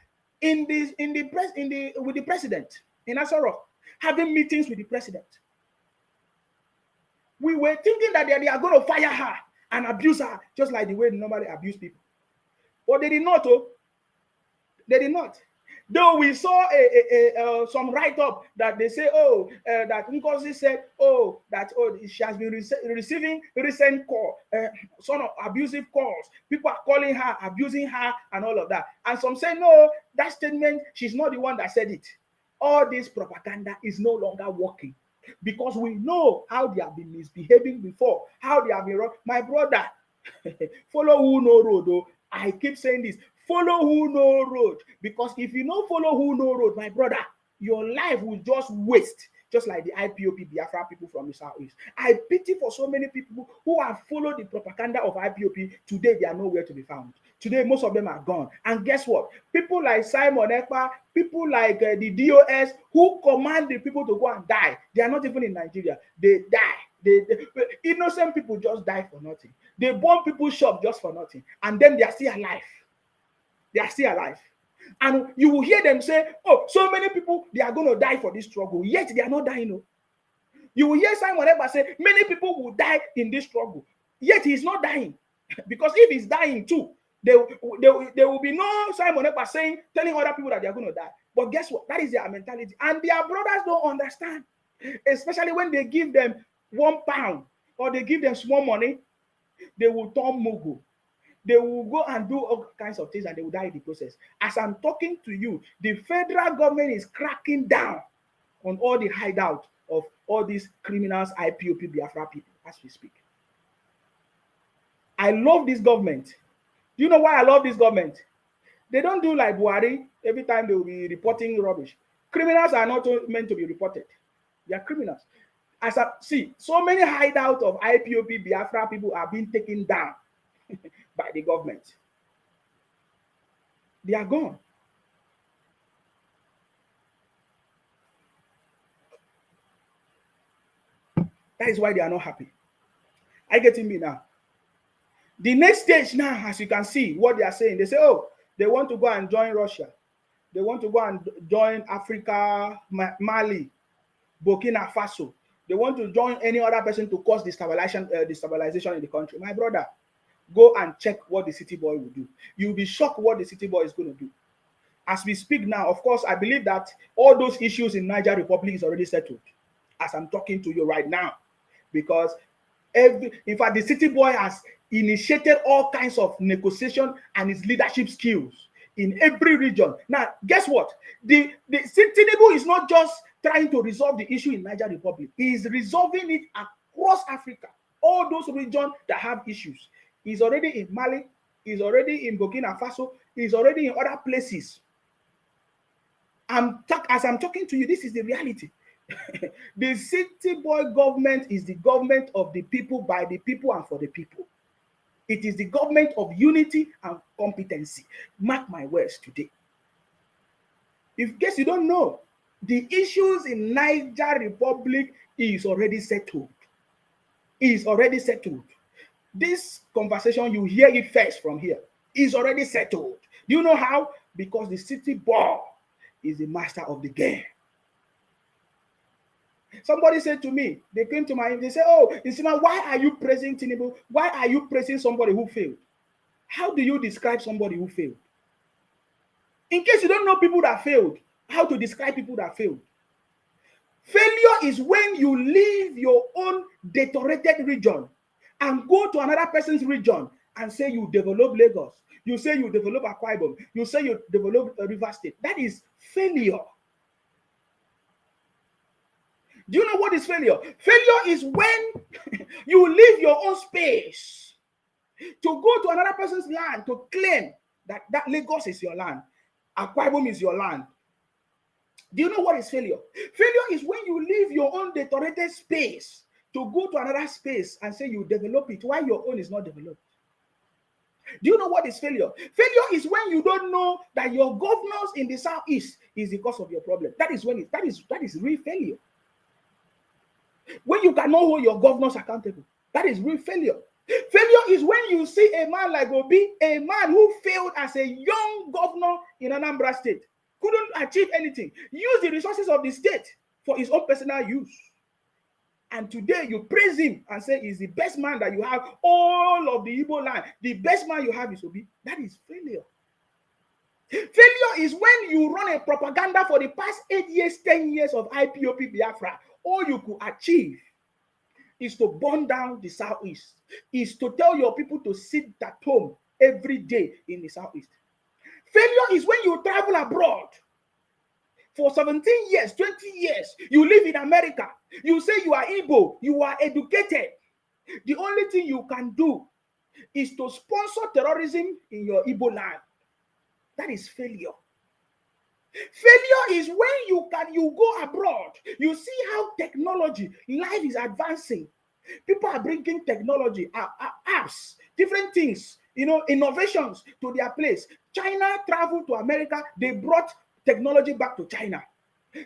with the president in Asoro, having meetings with the president. We were thinking that they are going to fire her and abuse her, just like the way they normally abuse people. But they did not. They did not. Though we saw some write-up that they say, oh, that Ngozi said, oh, that she has been receiving recent call, some abusive calls. People are calling her, abusing her, and all of that. And some say, no, that statement, she's not the one that said it. All this propaganda is no longer working because we know how they have been misbehaving before, how they have been wrong. My brother, follow who no road. Oh, I keep saying this. Follow who no road, because if you don't follow who no road, my brother, your life will just waste, just like the IPOB Biafra people from the southeast. I pity for so many people who have followed the propaganda of IPOB. Today they are nowhere to be found. Today most of them are gone. And guess what? People like Simon Ekpa, people like the DOS, who command the people to go and die, they are not even in Nigeria. They die. Innocent people just die for nothing. They burn people's shop just for nothing, and then they are still alive. They are still alive. And you will hear them say, oh, so many people, they are going to die for this struggle. Yet they are not dying. No. You will hear Simon Ekpa say, many people will die in this struggle. Yet he is not dying. Because if he's dying too, there will be no Simon Ekpa telling other people that they are going to die. But guess what? That is their mentality. And their brothers don't understand. Especially when they give them £1 or they give them small money, they will turn mogul. They will go and do all kinds of things and they will die in the process. As I'm talking to you, the federal government is cracking down on all the hideout of all these criminals, IPOB Biafra people, as we speak. I love this government. Do you know why I love this government? They don't do like Buhari. Every time they will be reporting rubbish. Criminals are not meant to be reported. They are criminals. As I see, so many hideout of IPOB Biafra people are being taken down by the government. They are gone. That is why they are not happy. Are you getting me now? The next stage now, as you can see, what they are saying, they say, oh, they want to go and join Russia. They want to go and join Africa, Mali, Burkina Faso. They want to join any other person to cause destabilization in the country. My brother, go and check what the city boy will do. You'll be shocked what the city boy is going to do. As we speak now, of course, I believe that all those issues in Niger Republic is already settled as I'm talking to you right now. Because, in fact, the city boy has initiated all kinds of negotiation and his leadership skills in every region. Now, guess what? The Tinubu is not just trying to resolve the issue in Niger Republic. He is resolving it across Africa. All those regions that have issues. He's already in Mali. He's already in Burkina Faso. He's already in other places. As I'm talking to you, this is the reality. The city boy government is the government of the people, by the people, and for the people. It is the government of unity and competency. Mark my words today. In case you don't know, the issues in Niger Republic is already settled. Is already settled. This conversation, you hear it first from here, is already settled. Do you know how? Because the city boy is the master of the game. Somebody said to me, they came to my, they said, oh, Nsima, why are you praising Tinubu? Why are you praising somebody who failed? How do you describe somebody who failed? In case you don't know people that failed, how to describe people that failed? Failure is when you leave your own deteriorated region and go to another person's region and say you develop Lagos. You say you develop Akwa Ibom. You say you develop River State. That is failure. Do you know what is failure? Failure is when you leave your own space to go to another person's land to claim that Lagos is your land, Akwa Ibom is your land. Do you know what is failure? Failure is when you leave your own deteriorated space to go to another space and say you develop it while your own is not developed. Do you know what is failure? Failure is when you don't know that your governors in the southeast is the cause of your problem. That is when that is real failure. When you cannot hold your governors accountable, that is real failure. Failure is when you see a man like Obi, a man who failed as a young governor in Anambra State, couldn't achieve anything, use the resources of the state for his own personal use. And today you praise him and say he's the best man that you have, all of the Igbo land. The best man you have is Obi. That is failure. Failure is when you run a propaganda for the past 8 years, 10 years of IPOB Biafra. All you could achieve is to burn down the Southeast, is to tell your people to sit at home every day in the Southeast. Failure is when you travel abroad for 17 years, 20 years, you live in America, you say you are Igbo, you are educated. The only thing you can do is to sponsor terrorism in your Igbo land. That is failure. Failure is when you go abroad, you see how technology, life is advancing. People are bringing technology, apps, different things, innovations to their place. China traveled to America, they brought technology back to China.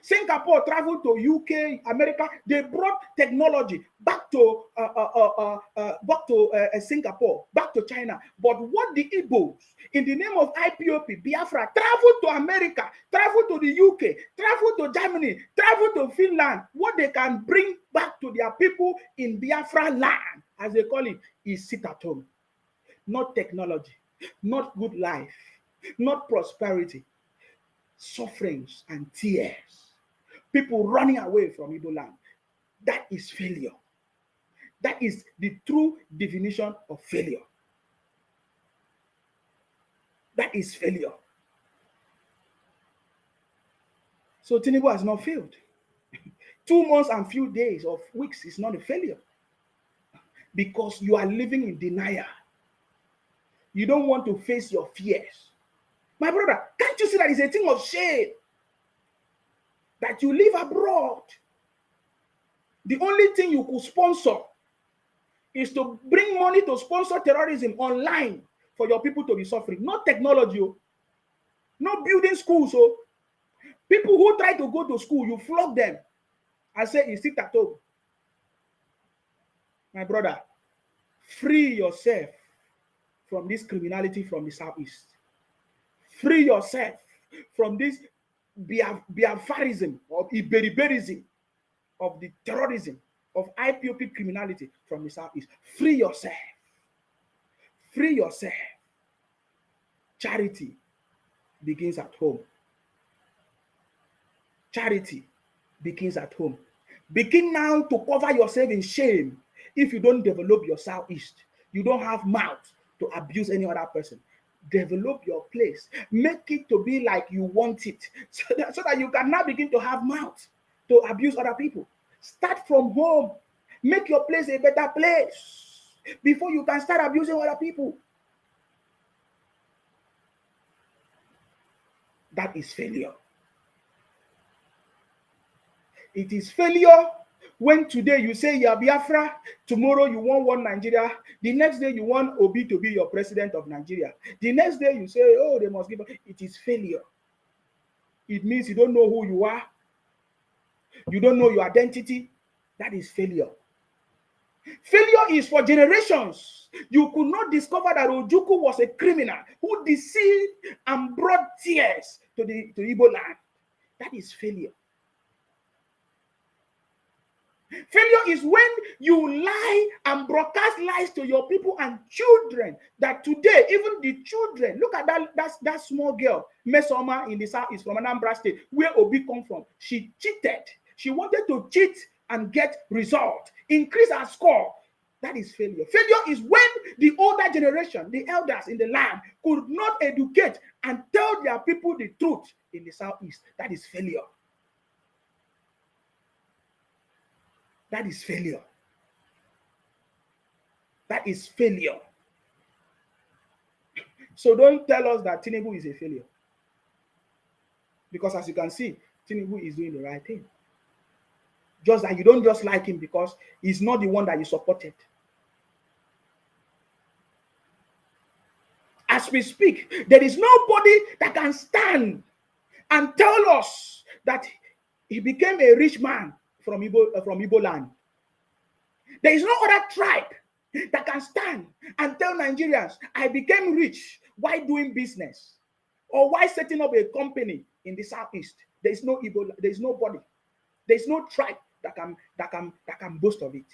Singapore traveled to UK, America, they brought technology back to Singapore, back to China. But what the Igbos, in the name of IPOB, Biafra, traveled to America, traveled to the UK, traveled to Germany, traveled to Finland, what they can bring back to their people in Biafra land, as they call it, is sit at home. Not technology, not good life, not prosperity, sufferings and tears. People running away from Igbo land. That is failure. That is the true definition of failure. That is failure. So Tinubu has not failed. 2 months and few days or weeks is not a failure. Because you are living in denial. You don't want to face your fears. My brother, can't you see that it's a thing of shame that you live abroad? The only thing you could sponsor is to bring money to sponsor terrorism online for your people to be suffering. Not technology, not building schools. So people who try to go to school, you flog them and say, you sit at home. My brother, free yourself from this criminality from the Southeast. Free yourself from this Biafraism or Iberiberism of the terrorism of IPOB criminality from the Southeast. Free yourself. Free yourself. Charity begins at home. Charity begins at home. Begin now to cover yourself in shame if you don't develop your Southeast. You don't have mouth to abuse any other person. Develop your place. Make it to be like you want it so that you can now begin to have mouth to abuse other people. Start from home. Make your place a better place before you can start abusing other people. That is failure. It is failure when today you say you are Biafra, tomorrow you want one Nigeria, the next day you want Obi to be your president of Nigeria. The next day you say, oh, they must give up. It is failure. It means you don't know who you are. You don't know your identity. That is failure. Failure is for generations. You could not discover that Ojukwu was a criminal who deceived and brought tears to Igbo land. That is failure. Failure is when you lie and broadcast lies to your people and children. That today, even the children, look at that small girl, Mesoma in the south is from Anambra State, where Obi come from. She cheated. She wanted to cheat and get result, increase her score. That is failure. Failure is when the older generation, the elders in the land, could not educate and tell their people the truth in the southeast. That is failure. That is failure. That is failure. So don't tell us that Tinubu is a failure. Because as you can see, Tinubu is doing the right thing. Just that you don't just like him because he's not the one that you supported. As we speak, there is nobody that can stand and tell us that he became a rich man from Igbo land. There is no other tribe that can stand and tell Nigerians, I became rich while doing business or while setting up a company in the southeast. There is no Igbo, there is nobody. There is no tribe that can boast of it.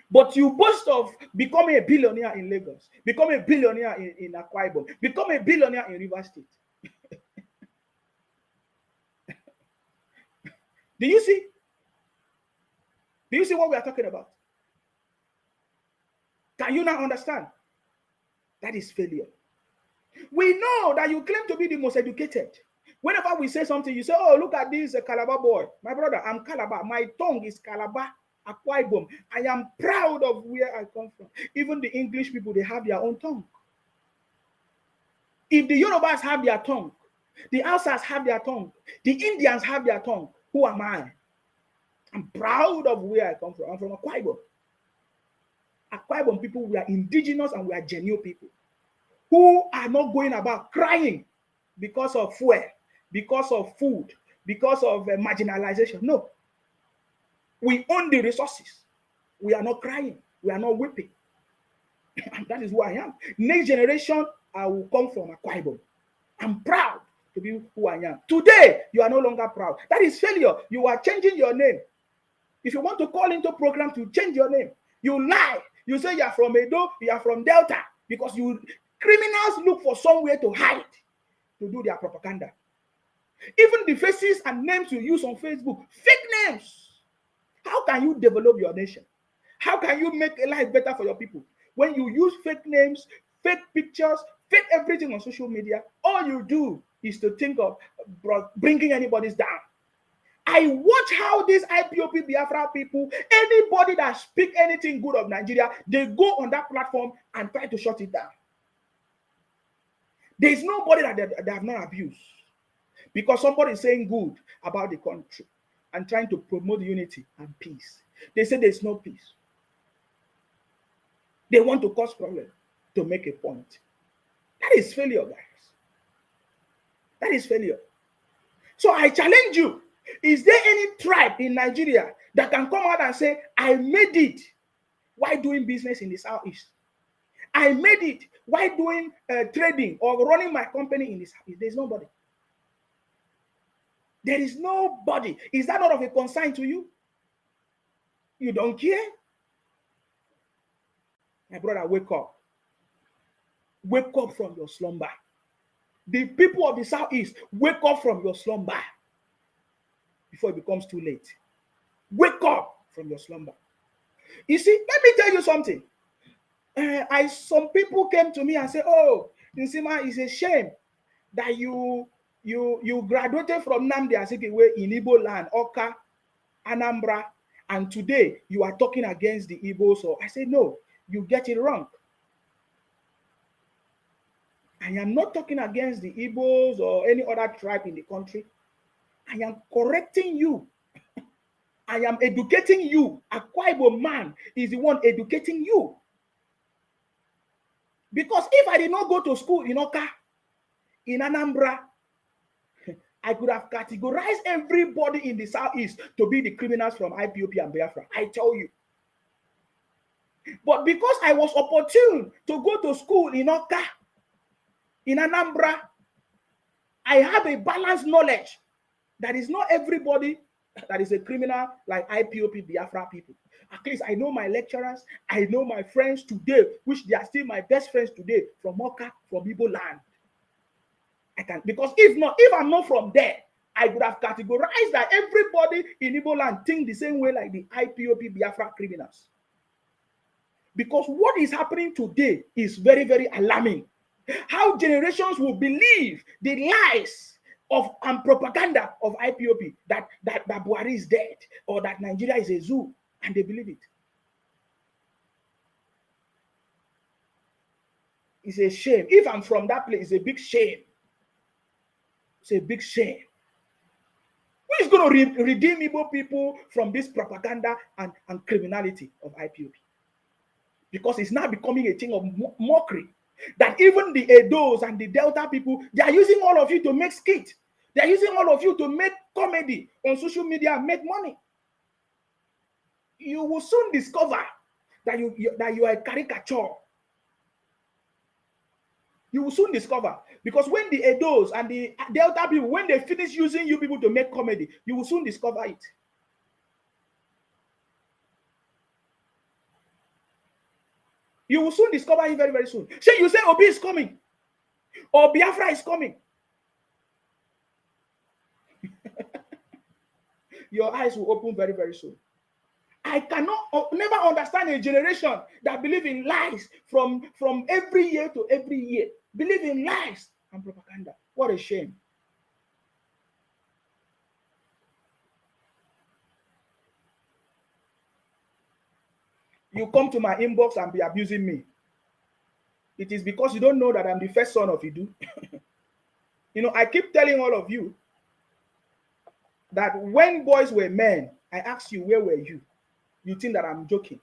But you boast of becoming a billionaire in Lagos, become a billionaire in Akwa Ibom, become a billionaire in River State. Do you see? Do you see what we are talking about? Can you now understand? That is failure. We know that you claim to be the most educated. Whenever we say something, you say, oh, look at this Calabar boy. My brother, I'm Calabar. My tongue is Calabar, Akwa Ibom. I am proud of where I come from. Even the English people, they have their own tongue. If the Yorubas have their tongue, the Hausas have their tongue, the Indians have their tongue, who am I? I'm proud of where I come from. I'm from Akwa Ibom. Akwa Ibom people, we are indigenous and we are genuine people who are not going about crying because of fuel, because of food, because of marginalization. No. We own the resources. We are not crying. We are not weeping. And that is who I am. Next generation, I will come from Akwa Ibom. I'm proud to be who I am. Today, you are no longer proud. That is failure. You are changing your name. If you want to call into program to change your name, you lie. You say you are from Edo, you are from Delta, because criminals look for somewhere to hide to do their propaganda. Even the faces and names you use on Facebook, fake names. How can you develop your nation? How can you make a life better for your people? When you use fake names, fake pictures, fake everything on social media, all you do is to think of bringing anybody's down. I watch how these IPOB Biafra people, anybody that speak anything good of Nigeria, they go on that platform and try to shut it down. There is nobody that they have not abused. Because somebody is saying good about the country and trying to promote unity and peace. They say there's no peace. They want to cause problems to make a point. That is failure, guys. That is failure. So I challenge you. Is there any tribe in Nigeria that can come out and say, I made it while doing business in the Southeast? I made it while doing trading or running my company in the Southeast? There's nobody. There is nobody. Is that not of a concern to you? You don't care? My brother, wake up. Wake up from your slumber. The people of the Southeast, wake up from your slumber before it becomes too late. Wake up from your slumber. You see, let me tell you something. Some people came to me and said, oh, Nsima, it's a shame that you graduated from Nnamdi Azikiwe in Igbo land, Oka, Anambra, and today you are talking against the Igbos. So I said, no, you get it wrong. I am not talking against the Igbos or any other tribe in the country. I am correcting you. I am educating you. Akwa Ibom man is the one educating you. Because if I did not go to school in Oka, in Anambra, I could have categorized everybody in the Southeast to be the criminals from IPOB and Biafra. I tell you. But because I was opportune to go to school in Oka, in Anambra, I have a balanced knowledge that is not everybody that is a criminal like IPOB Biafra people. At least I know my lecturers, I know my friends today, which they are still my best friends today from Oka, from Igbo land. I can, because if I'm not from there, I would have categorized that everybody in Igbo land think the same way like the IPOB Biafra criminals. Because what is happening today is very, very alarming. How generations will believe the lies of and propaganda of IPOB that Buhari is dead or that Nigeria is a zoo, and they believe it. It's a shame. If I'm from that place, it's a big shame. It's a big shame. Who is going to redeem Igbo people from this propaganda and criminality of IPOB? Because it's now becoming a thing of mockery. That even the Edos and the Delta people, they are using all of you to make skit. They are using all of you to make comedy on social media and make money. You will soon discover that you are a caricature. You will soon discover. Because when the Edos and the Delta people, when they finish using you people to make comedy, you will soon discover it. You will soon discover it very, very soon. Say you say Obi is coming, or Biafra is coming. Your eyes will open very, very soon. I cannot never understand a generation that believe in lies from every year to every year. Believe in lies and propaganda. What a shame. You come to my inbox and be abusing me. It is because you don't know that I'm the first son of Idu. You know, I keep telling all of you that when boys were men, I asked you, where were you? You think that I'm joking.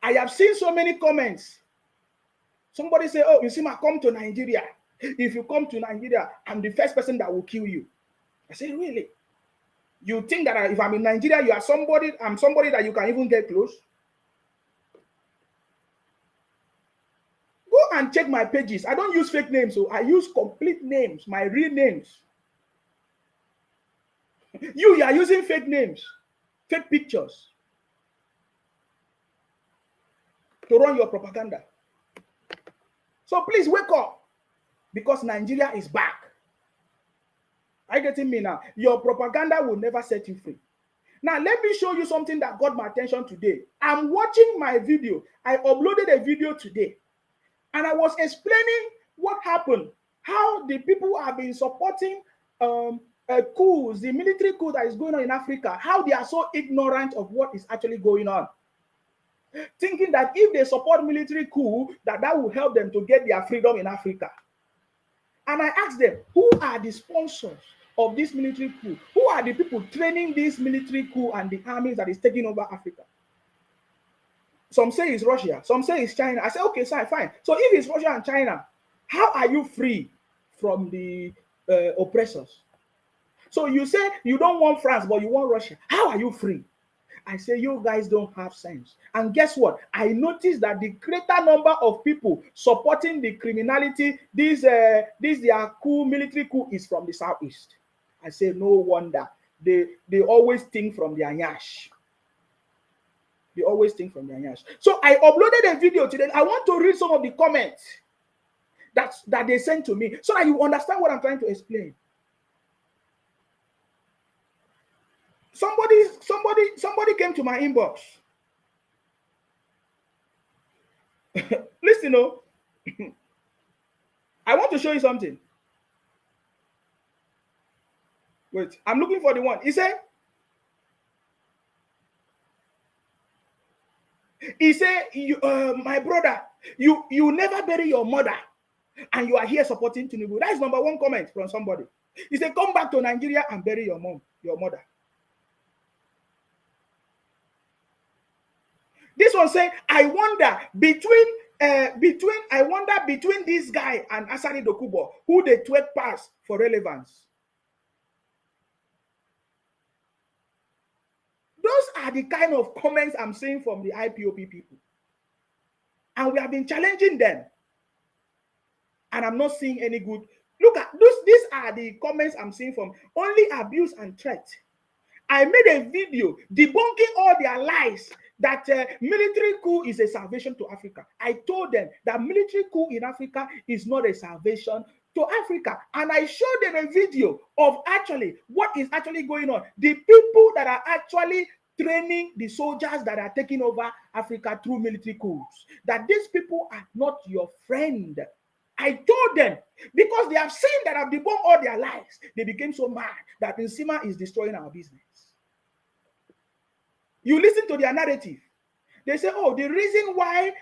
I have seen so many comments. Somebody say, oh, you see, I come to Nigeria. If you come to Nigeria, I'm the first person that will kill you. I say, really? You think that if I'm in Nigeria, you are somebody, I'm somebody that you can even get close? Go and check my pages. I don't use fake names, so I use complete names, my real names. You are using fake names, fake pictures to run your propaganda. So please wake up, because Nigeria is back. Are you getting me now? Your propaganda will never set you free. Now, let me show you something that got my attention today. I'm watching my video. I uploaded a video today, and I was explaining what happened, how the people have been supporting coups, the military coup that is going on in Africa, how they are so ignorant of what is actually going on, thinking that if they support military coup, that will help them to get their freedom in Africa. And I asked them, who are the sponsors of this military coup? Who are the people training this military coup and the armies that is taking over Africa? Some say it's Russia, some say it's China. I said, okay, fine. So if it's Russia and China, how are you free from the oppressors? So you say you don't want France, but you want Russia. How are you free? I say, you guys don't have sense. And guess what? I noticed that the greater number of people supporting the criminality, this their coup, military coup, is from the southeast. I say, no wonder. They always think from their nyash. They always think from their nyash. So I uploaded a video today. I want to read some of the comments that they sent to me, so that you understand what I'm trying to explain. Somebody came to my inbox. Listen, I want to show you something. Wait, I'm looking for the one. He said, my brother, you never bury your mother, and you are here supporting Tinubu. That is number one comment from somebody. He said, come back to Nigeria and bury your mother. This one say, I wonder between this guy and Asani Dokubo, who they twerk pass for relevance. Those are the kind of comments I'm seeing from the IPOB people. And we have been challenging them. And I'm not seeing any good. Look at those. These are the comments I'm seeing from only abuse and threat. I made a video debunking all their lies that military coup is a salvation to Africa. I told them that military coup in Africa is not a salvation to Africa. And I showed them a video of actually what is actually going on. The people that are actually training the soldiers that are taking over Africa through military coups, that these people are not your friend. I told them, because they have seen that I've debunked all their lies, they became so mad that Nsima is destroying our business. You listen to their narrative. They say, oh, the reason why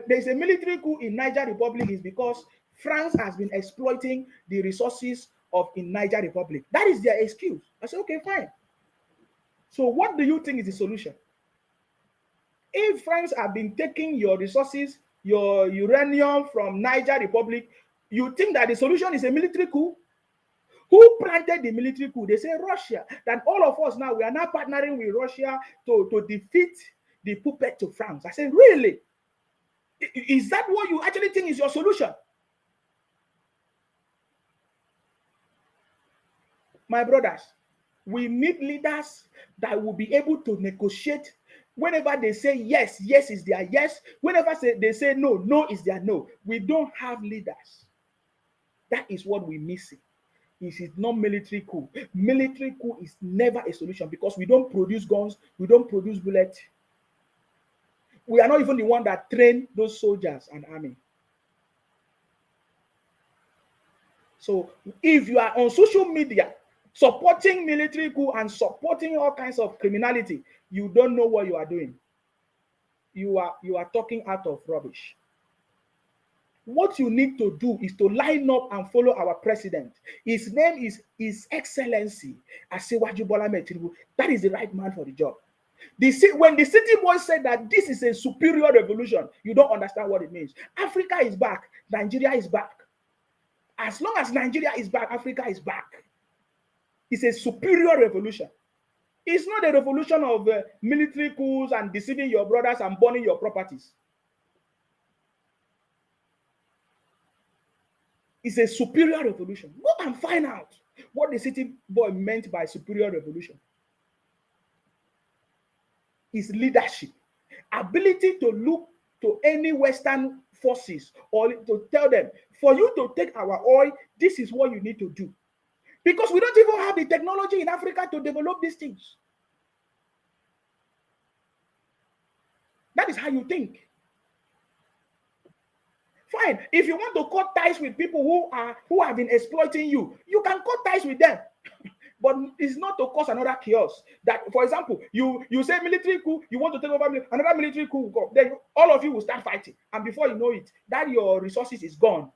there's a military coup in Niger Republic is because France has been exploiting the resources in Niger Republic. That is their excuse. I said, okay, fine. So what do you think is the solution? If France have been taking your resources, your uranium from Niger Republic, you think that the solution is a military coup? Who planted the military coup? They say Russia. That all of us now, we are now partnering with Russia to defeat the puppet to France. I said, really? Is that what you actually think is your solution? My brothers, we need leaders that will be able to negotiate. Whenever they say yes, yes is their yes. Whenever they say no, no is their no. We don't have leaders. That is what we're missing. It is not military coup. Military coup is never a solution because we don't produce guns, we don't produce bullets. We are not even the one that train those soldiers and army. So if you are on social media supporting military coup and supporting all kinds of criminality, you don't know what you are doing. You are talking out of rubbish. What you need to do is to line up and follow our president. His name is His Excellency Asiwaju Bola Ahmed Tinubu. That is the right man for the job. When the city boys said that this is a superior revolution, you don't understand what it means. Africa is back. Nigeria is back. As long as Nigeria is back, Africa is back. It's a superior revolution. It's not a revolution of military coups and deceiving your brothers and burning your properties. It's a superior revolution. Go and find out what the city boy meant by superior revolution. It's leadership, ability to look to any Western forces or to tell them, for you to take our oil, this is what you need to do. Because we don't even have the technology in Africa to develop these things. That is how you think. Fine. If you want to cut ties with people who have been exploiting you, you can cut ties with them. But it's not to cause another chaos. That, for example, you say military coup, you want to take over another military coup will come. Then all of you will start fighting. And before you know it, that your resources is gone.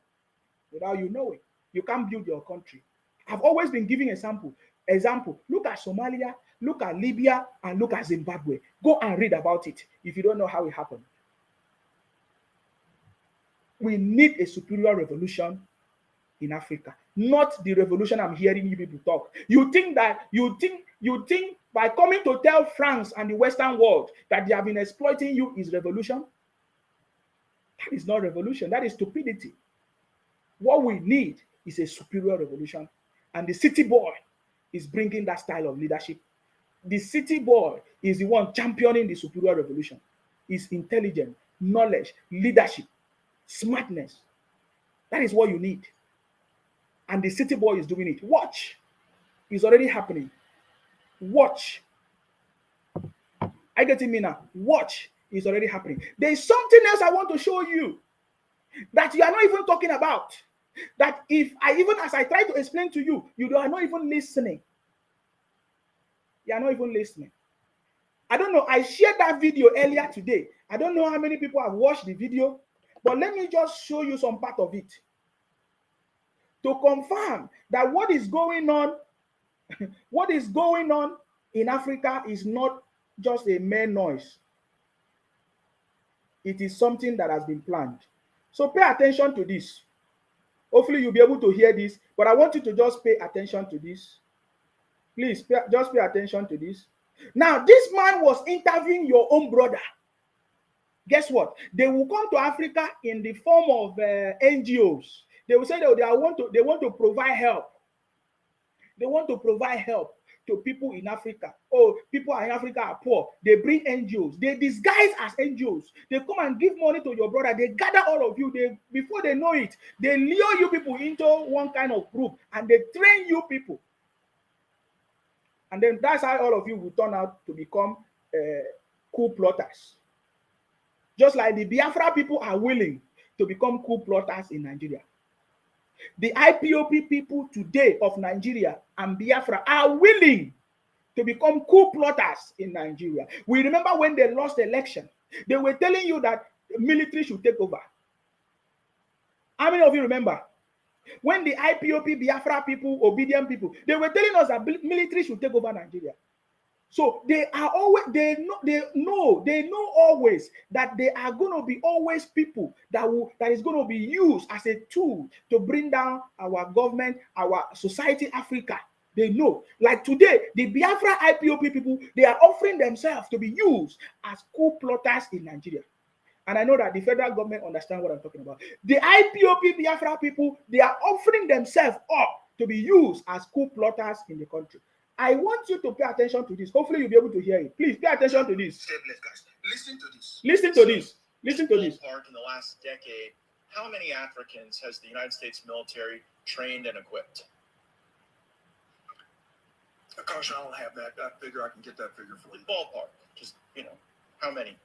Without you knowing. You can't build your country. I've always been giving example. Look at Somalia, look at Libya, and look at Zimbabwe. Go and read about it if you don't know how it happened. We need a superior revolution in Africa, not the revolution I'm hearing you people talk. You think by coming to tell France and the Western world that they have been exploiting you is revolution? That is not revolution. That is stupidity. What we need is a superior revolution, and the city boy is bringing that style of leadership. The city boy is the one championing the superior revolution. It's intelligence, knowledge, leadership, smartness. That is what you need. And the city boy is doing it. Watch. It's already happening. Watch. I get it, Mina. Watch. It's already happening. There is something else I want to show you that you are not even talking about. That as I try to explain to you, you are not even listening. You are not even listening. I don't know. I shared that video earlier today. I don't know how many people have watched the video, but let me just show you some part of it to confirm that what is going on in Africa is not just a mere noise. It is something that has been planned. So pay attention to this. Hopefully you'll be able to hear this, but I want you to just pay attention to this. Please, just pay attention to this. Now, this man was interviewing your own brother. Guess what? They will come to Africa in the form of NGOs. They will say they want to provide help. They want to provide help to people in Africa. Oh, people in Africa are poor. They bring NGOs. They disguise as NGOs. They come and give money to your brother. They gather all of you. Before they know it, they lure you people into one kind of group and they train you people. And then that's how all of you will turn out to become coup plotters. Just like the Biafra people are willing to become coup plotters in Nigeria. The IPOB people today of Nigeria and Biafra are willing to become coup plotters in Nigeria. We remember when they lost the election, they were telling you that the military should take over. How many of you remember? When the IPOB, Biafra people, obedient people, they were telling us that military should take over Nigeria. So they know always that they are going to be always people that is going to be used as a tool to bring down our government, our society, Africa. They know. Like today, the Biafra IPOB people, they are offering themselves to be used as coup plotters in Nigeria. And I know that the federal government understands what I'm talking about. The IPOB Biafra people, they are offering themselves up to be used as coup plotters in the country. I want you to pay attention to this. Hopefully, you'll be able to hear it. Please pay attention to this. Listen to this. Listen to this. Listen to this. In the last decade, how many Africans has the United States military trained and equipped? Gosh, I don't have that figure. I can get that figure for you. Ballpark. Just, how many?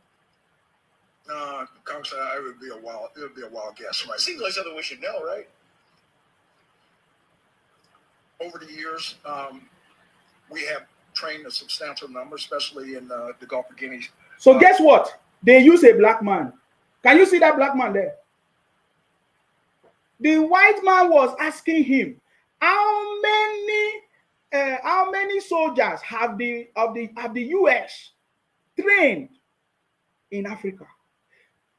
Gosh, it would be a wild guess. It seems like something we should know, right? Over the years, we have trained a substantial number, especially in the Gulf of Guinea. So guess what? They use a black man. Can you see that black man there? The white man was asking him, how many soldiers have the US trained in Africa?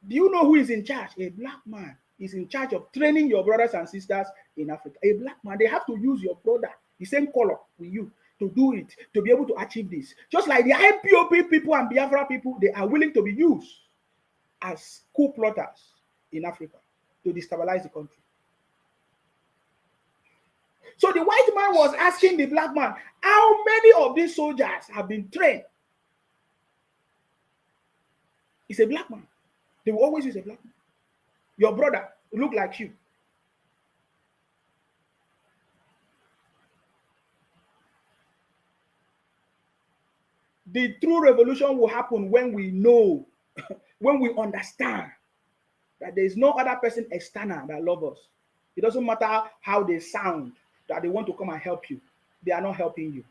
Do you know who is in charge? A black man is in charge of training your brothers and sisters in Africa. A black man, they have to use your brother, the same color with you, to do it, to be able to achieve this. Just like the IPOB people and Biafra people, they are willing to be used as coup plotters in Africa to destabilize the country. So the white man was asking the black man, how many of these soldiers have been trained? It's a black man. They will always use a black man. Your brother look like you. The true revolution will happen when we know, when we understand that there is no other person external that loves us. It doesn't matter how they sound, that they want to come and help you. They are not helping you.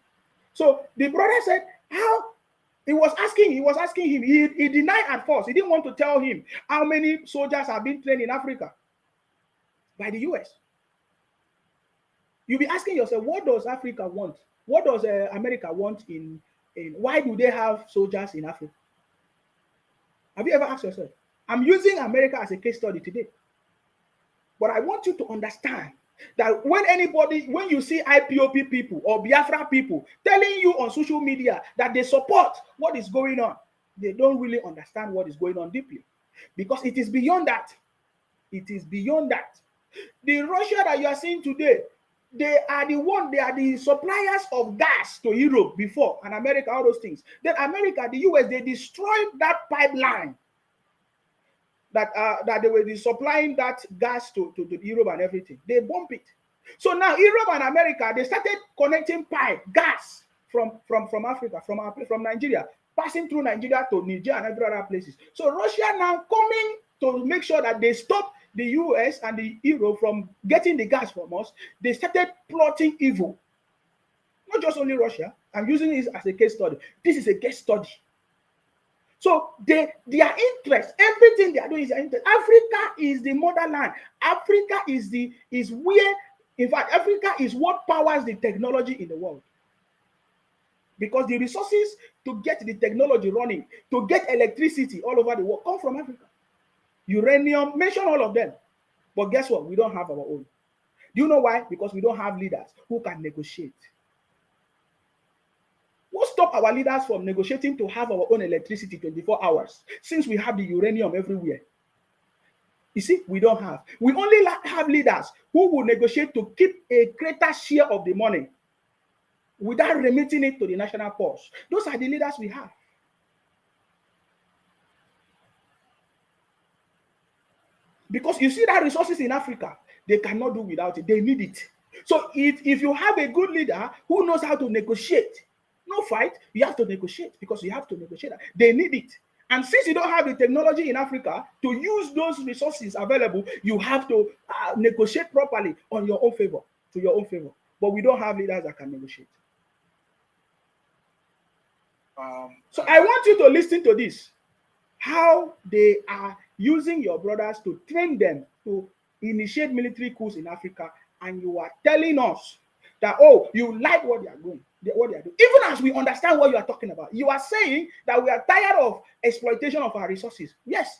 So the brother said, how? He was asking him. He denied at first. He didn't want to tell him how many soldiers have been trained in Africa by the US. You'll be asking yourself, what does Africa want? What does America want in why do they have soldiers in Africa? Have you ever asked yourself? I'm using America as a case study today. But I want you to understand that when you see IPOB people or Biafra people telling you on social media that they support what is going on, they don't really understand what is going on deeply. Because it is beyond that. It is beyond that. The Russia that you are seeing today, they are the suppliers of gas to Europe before, and America, all those things. Then America, the US, they destroyed that pipeline that they were supplying that gas to Europe and everything. They bump it. So now Europe and America, they started connecting gas from Africa, from Nigeria, passing through Nigeria to Niger and every other places. So Russia now coming to make sure that they stop the US and the Europe from getting the gas from us. They started plotting evil. Not just only Russia. I'm using this as a case study. This is a case study. So their interest, everything they are doing is their interest. Africa is the motherland. Africa is where, in fact, Africa is what powers the technology in the world. Because the resources to get the technology running, to get electricity all over the world, come from Africa. Uranium, mention all of them. But guess what? We don't have our own. Do you know why? Because we don't have leaders who can negotiate. What stop our leaders from negotiating to have our own electricity 24 hours since we have the uranium everywhere? You see, we don't have. We only have leaders who will negotiate to keep a greater share of the money without remitting it to the national purse. Those are the leaders we have. Because you see that resources in Africa, they cannot do without it. They need it. So if you have a good leader who knows how to negotiate, no fight, you have to negotiate because you have to negotiate. They need it. And since you don't have the technology in Africa to use those resources available, you have to negotiate properly on your own favor, to your own favor. But we don't have leaders that can negotiate. So I want you to listen to this. How they are using your brothers to train them to initiate military coups in Africa, and you are telling us that, oh, you like what they are doing. What they are doing. Even as we understand what you are talking about, you are saying that we are tired of exploitation of our resources. Yes,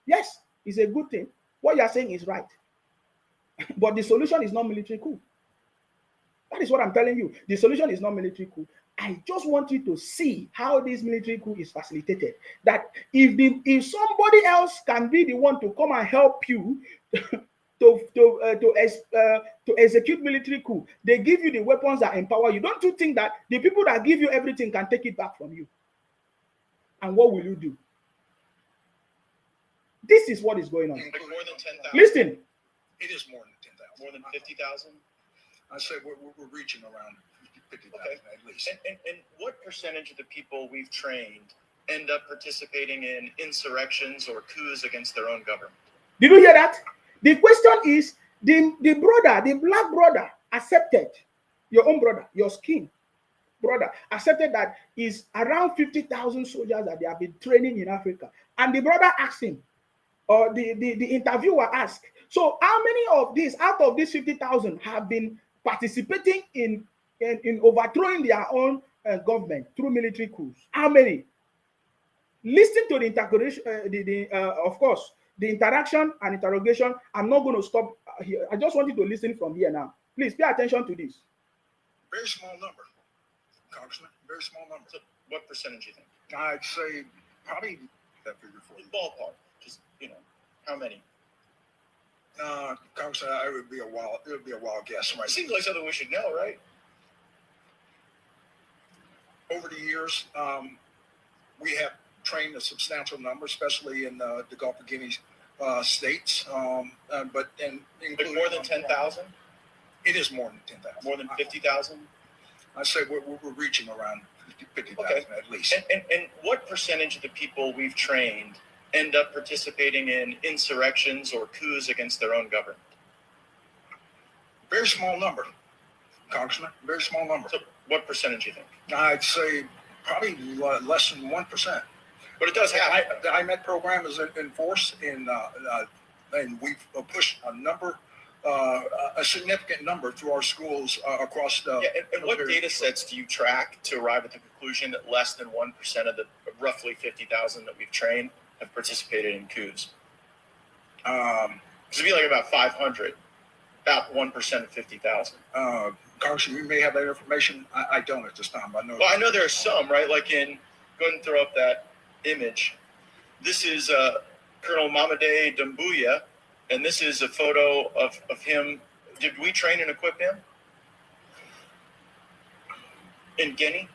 it's a good thing. What you are saying is right. But the solution is not military coup. That is what I'm telling you. The solution is not military coup. I just want you to see how this military coup is facilitated. That if somebody else can be the one to come and help you to execute military coup, they give you the weapons that empower you. Don't you think that the people that give you everything can take it back from you? And what will you do? This is what is going on. Like more than 10,000. Listen. It is more than 10,000. More than 50,000. I say we're reaching around 50,000 at least. And what percentage of the people we've trained end up participating in insurrections or coups against their own government? Did you hear that? The question is, the brother, the black brother accepted, your own brother, your skin brother, accepted that is around 50,000 soldiers that they have been training in Africa. And the brother asked him, or the interviewer asked, so how many of these, out of these 50,000, have been participating in overthrowing their own government through military coups? How many? Listen to the interrogation, of course, the interaction and interrogation. I'm not going to stop here. I just want you to listen from here now. Please pay attention to this. Very small number, Congressman. Very small number. So what percentage do you think? I'd say probably that figure for you. Ballpark. Just, how many? Congressman, it would be a wild guess. It seems like something we should know, right? Over the years, we have trained a substantial number, especially in the Gulf of Guinea states. But Like more than 10,000? It is more than 10,000. More than 50,000? I say we're reaching around 50,000 at least. And what percentage of the people we've trained end up participating in insurrections or coups against their own government? Very small number, Congressman. Very small number. So what percentage do you think? I'd say probably less than 1%. But it does happen. The IMET program is in force, and we've pushed a significant number through our schools across the. Yeah, and what data sets do you track to arrive at the conclusion that less than 1% of the roughly 50,000 that we've trained have participated in coups? It'd be like about 500, about 1% of 50,000. Congressman, you may have that information. I don't at this time. I know. Well, I know there are some, right? Like go ahead and throw up that image. This is Colonel Mamade Doumbouya, and this is a photo of him. Did we train and equip him in Guinea?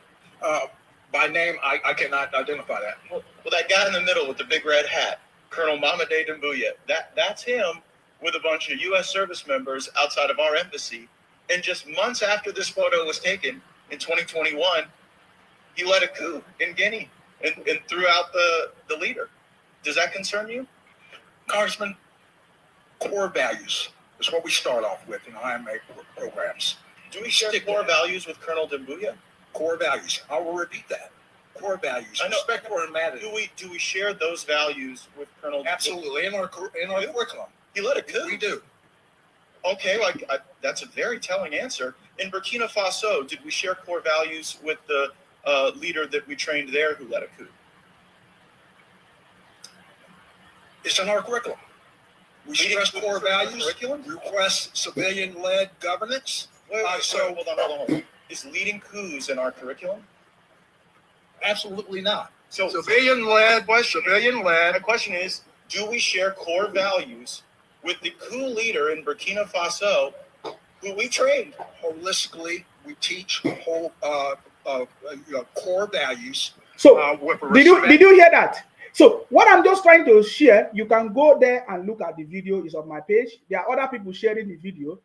By name, I cannot identify that. Well, that guy in the middle with the big red hat, Colonel Mamade Doumbouya, that's him with a bunch of U.S. service members outside of our embassy. And just months after this photo was taken in 2021, he led a coup in Guinea and threw out the leader. Does that concern you? Congressman, core values is what we start off with in IMA programs. Do we share core values with Colonel Doumbouya? Core values. I will repeat that. Core values. I know. Respect for humanity. Do we share those values with Colonel Doumbouya? Absolutely. In our curriculum. He led a coup. We do. Okay, that's a very telling answer. In Burkina Faso, did we share core values with the leader that we trained there who led a coup? It's in our curriculum. We stress core values. Request civilian-led governance. Wait, hold on. Is leading coups in our curriculum? Absolutely not. So civilian-led. My question is, do we share core values with the coup leader in Burkina Faso, who we trained? Holistically, we teach core values. So, did you hear that? So, what I'm just trying to share, you can go there and look at the video. It's on my page. There are other people sharing the video,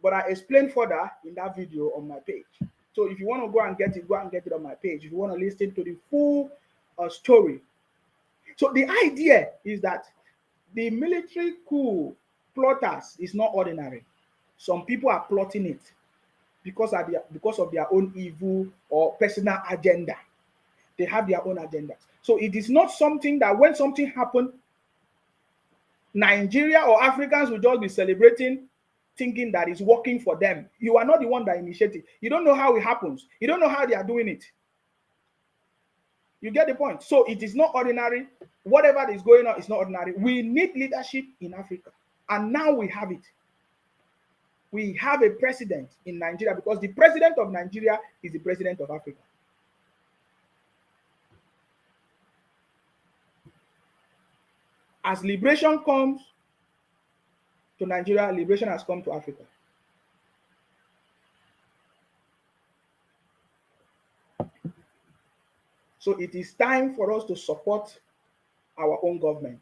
but I explain further in that video on my page. So, if you want to go and get it on my page. If you want to listen to the full story. So, the idea is that the military coup plotters is not ordinary. Some people are plotting it because of their own evil or personal agenda. They have their own agendas. So it is not something that when something happens, Nigeria or Africans will just be celebrating, thinking that it's working for them. You are not the one that initiated. You don't know how it happens. You don't know how they are doing it. You get the point? So it is not ordinary. Whatever is going on is not ordinary. We need leadership in Africa. And now we have it. We have a president in Nigeria because the president of Nigeria is the president of Africa. As liberation comes to Nigeria, liberation has come to Africa. So it is time for us to support our own government.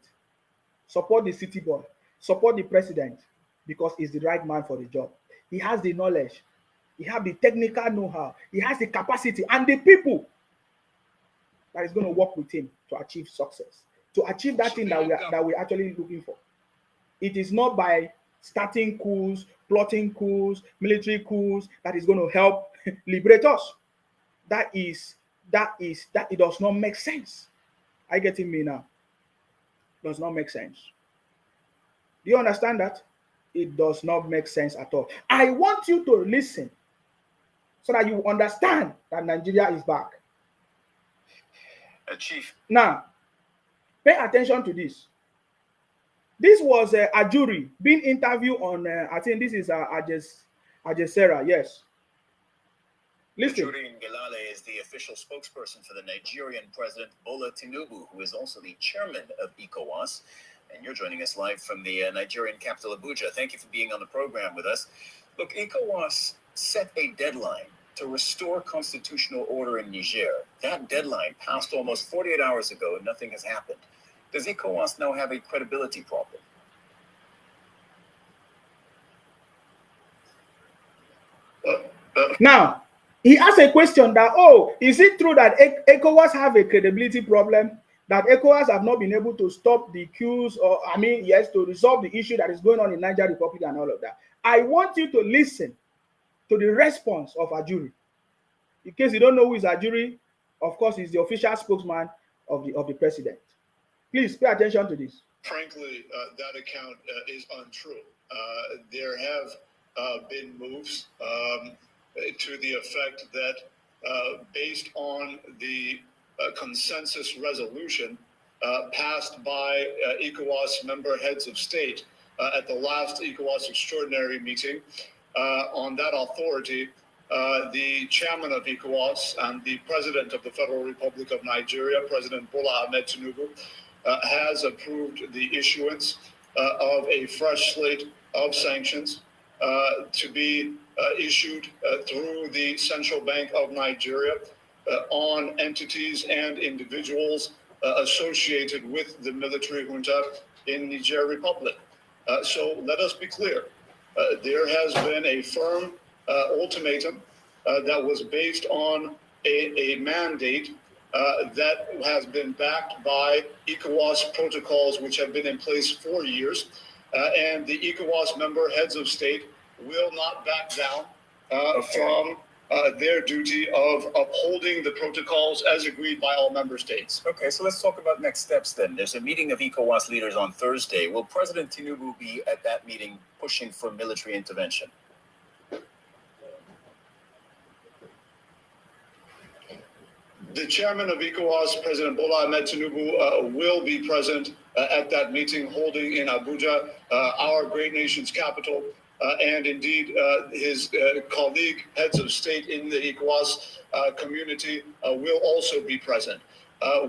support the city boy, support the president, because he's the right man for the job. He has the knowledge, he has the technical know-how, he has the capacity and the people that is going to work with him to achieve success, to achieve that thing that we're actually looking for. It is not by starting coups, plotting coups, military coups that is going to help liberate us. That it does not make sense. Are you getting me now? Does not make sense. Do you understand that? It does not make sense at all. I want you to listen so that you understand that Nigeria is back. Chief. Now, pay attention to this. This was a jury being interviewed on, I think this is Ajasera, yes. Listen. Judy Ngelale is the official spokesperson for the Nigerian President Bola Tinubu, who is also the chairman of ECOWAS. And you're joining us live from the Nigerian capital, Abuja. Thank you for being on the program with us. Look, ECOWAS set a deadline to restore constitutional order in Niger. That deadline passed almost 48 hours ago and nothing has happened. Does ECOWAS now have a credibility problem? Now, he asked a question that, oh, is it true that ECOWAS have a credibility problem? That ECOWAS have not been able to stop the coups, or, I mean, yes, to resolve the issue that is going on in Niger Republic and all of that. I want you to listen to the response of Ajuri. In case you don't know who is Ajuri, of course, he's the official spokesman of the president. Please pay attention to this. Frankly, that account is untrue. There have been moves to the effect that based on the consensus resolution passed by ECOWAS member heads of state at the last ECOWAS extraordinary meeting, on that authority, the chairman of ECOWAS and the president of the Federal Republic of Nigeria, President Bola Ahmed Tinubu, has approved the issuance of a fresh slate of sanctions to be issued through the Central Bank of Nigeria on entities and individuals associated with the military junta in Niger Republic. So let us be clear. There has been a firm ultimatum that was based on a mandate that has been backed by ECOWAS protocols, which have been in place for years. And the ECOWAS member heads of state will not back down from their duty of upholding the protocols as agreed by all member states. Okay, so let's talk about next steps then. There's a meeting of ECOWAS leaders on Thursday. Will President Tinubu be at that meeting pushing for military intervention? The chairman of ECOWAS, President Bola Ahmed Tinubu, will be present at that meeting holding in Abuja, our great nation's capital. And indeed, his colleague heads of state in the ECOWAS community will also be present.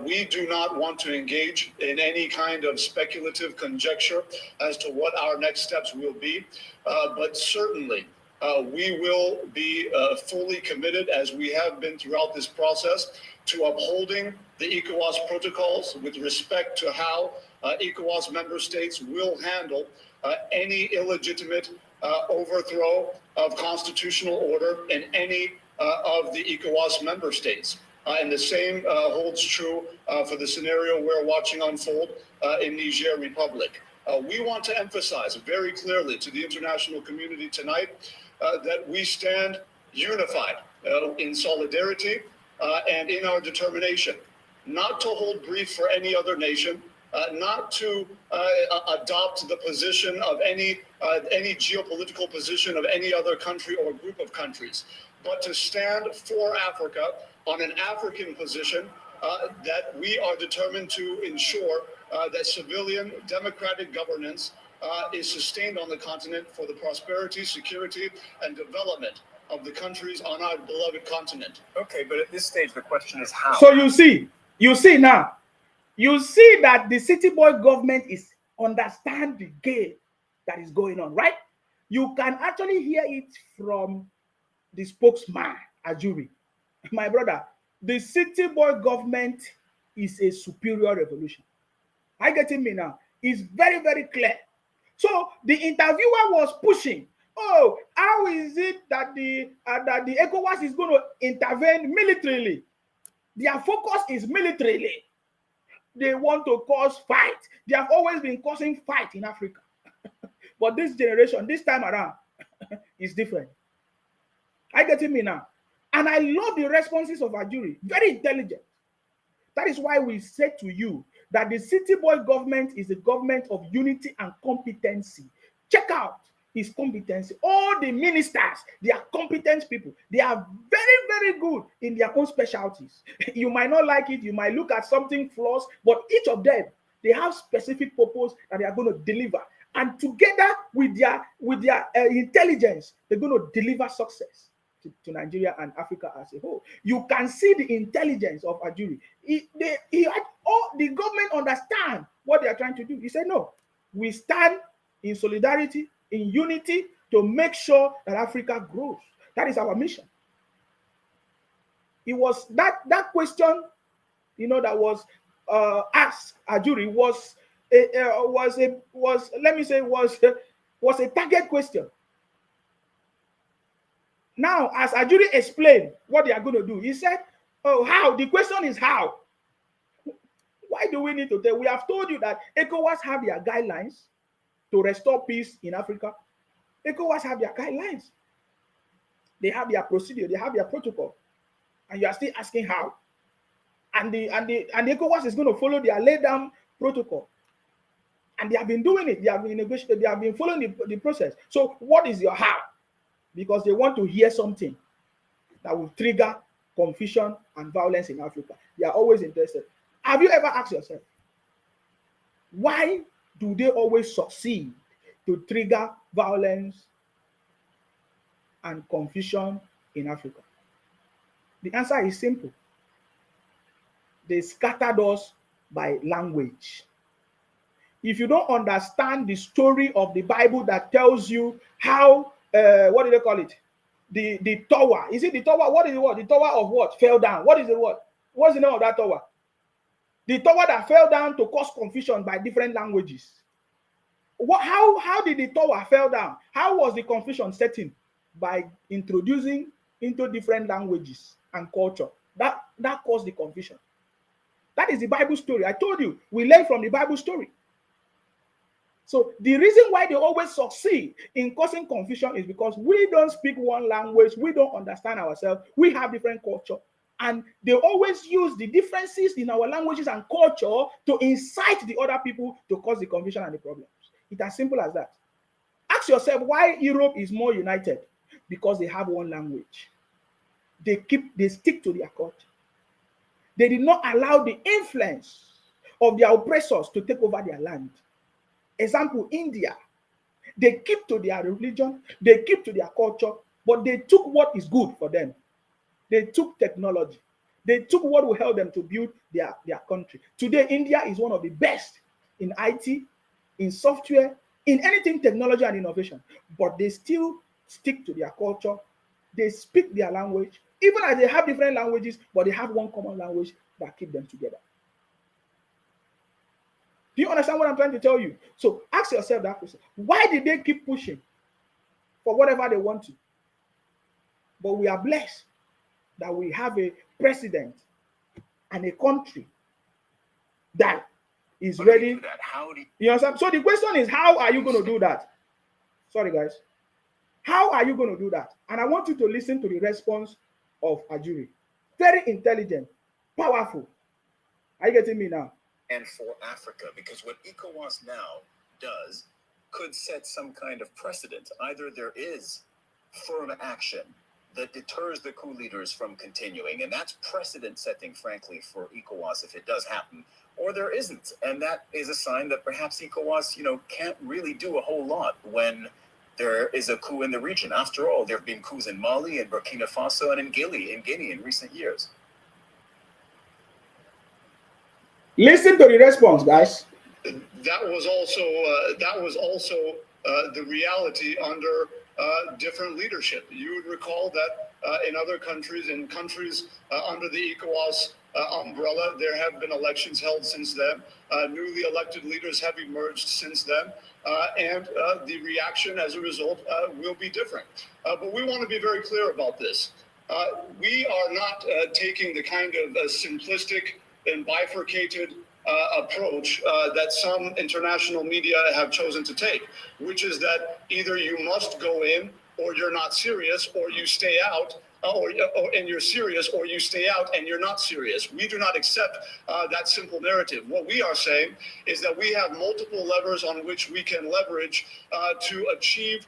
We do not want to engage in any kind of speculative conjecture as to what our next steps will be, but certainly we will be fully committed, as we have been throughout this process, to upholding the ECOWAS protocols with respect to how ECOWAS member states will handle any illegitimate overthrow of constitutional order in any of the ECOWAS member states. And the same holds true for the scenario we're watching unfold in Niger Republic. We want to emphasize very clearly to the international community tonight that we stand unified in solidarity and in our determination not to hold brief for any other nation, not to adopt the position of any geopolitical position of any other country or group of countries, but to stand for Africa on an African position that we are determined to ensure that civilian democratic governance is sustained on the continent for the prosperity, security, and development of the countries on our beloved continent. Okay, but at this stage, the question is how. So you see now, you see that the city boy government is understand the game that is going on, right? You can actually hear it from the spokesman, Ajuri. My brother, the city boy government is a superior revolution. Are you getting me now? It's very, very clear. So the interviewer was pushing, oh, how is it that the ECOWAS is going to intervene militarily? Their focus is militarily. They want to cause fight. They have always been causing fight in Africa. But this generation, this time around, is different. Are you getting me now? And I love the responses of Ajuri. Very intelligent. That is why we said to you that the City Boy government is a government of unity and competency. Check out his competency. All the ministers, they are competent people. They are very, very good in their own specialties. You might not like it. You might look at something flaws, but each of them, they have specific purpose that they are going to deliver. And together with their intelligence, they're going to deliver success to Nigeria and Africa as a whole. You can see the intelligence of Ajuri. The government understand what they are trying to do. He said, no, we stand in solidarity, in unity, to make sure that Africa grows. That is our mission. It was that question, that was asked Ajuri was a target question. Now, as Ajuri explained what they are going to do, he said, oh, how? The question is how? Why do we need to tell? We have told you that ECOWAS have their guidelines to restore peace in Africa. ECOWAS have their guidelines. They have their procedure. They have their protocol. And you are still asking how. And the ECOWAS is going to follow their laid down protocol. And they have been doing it. They have been negotiating. They have been following the process. So what is your how? Because they want to hear something that will trigger confusion and violence in Africa. They are always interested. Have you ever asked yourself, why do they always succeed to trigger violence and confusion in Africa? The answer is simple. They scattered us by language. If you don't understand the story of the Bible that tells you how, what do they call it? The tower. Is it the tower? What is the word? The tower of what? Fell down. What is the word? What's the name of that tower? The tower that fell down to cause confusion by different languages. How did the tower fell down? How was the confusion setting? By introducing into different languages and culture. That caused the confusion. That is the Bible story. I told you, we learn from the Bible story. So the reason why they always succeed in causing confusion is because we don't speak one language, we don't understand ourselves, we have different culture, and they always use the differences in our languages and culture to incite the other people to cause the confusion and the problems. It's as simple as that. Ask yourself why Europe is more united. Because they have one language. They stick to their culture. They did not allow the influence of their oppressors to take over their land. Example, India. They keep to their religion, they keep to their culture, but they took what is good for them. They took technology. They took what will help them to build their country. Today, India is one of the best in IT, in software, in anything technology and innovation. But they still stick to their culture. They speak their language, even as they have different languages, but they have one common language that keep them together. Do you understand what I'm trying to tell you? So ask yourself that question. Why did they keep pushing for whatever they want to? But we are blessed that we have a president and a country that is ready. You understand? So the question is, how are you going to do that? Sorry, guys. How are you going to do that? And I want you to listen to the response of Ajuri. Very intelligent, powerful. Are you getting me now? And for Africa, because what ECOWAS now does could set some kind of precedent. Either there is firm action that deters the coup leaders from continuing, and that's precedent setting, frankly, for ECOWAS if it does happen, or there isn't. And that is a sign that perhaps ECOWAS, can't really do a whole lot when there is a coup in the region. After all, there have been coups in Mali, in Burkina Faso, and in Guinea in recent years. Listen to the response, guys. That was also the reality under different leadership. You would recall that in other countries, under the ECOWAS umbrella. There have been elections held since then. Newly elected leaders have emerged since then. And the reaction as a result will be different. But we want to be very clear about this. We are not taking the kind of simplistic and bifurcated approach that some international media have chosen to take, which is that either you must go in or you're not serious, or you stay out, and you're serious, or you stay out and you're not serious. We do not accept that simple narrative. What we are saying is that we have multiple levers on which we can leverage to achieve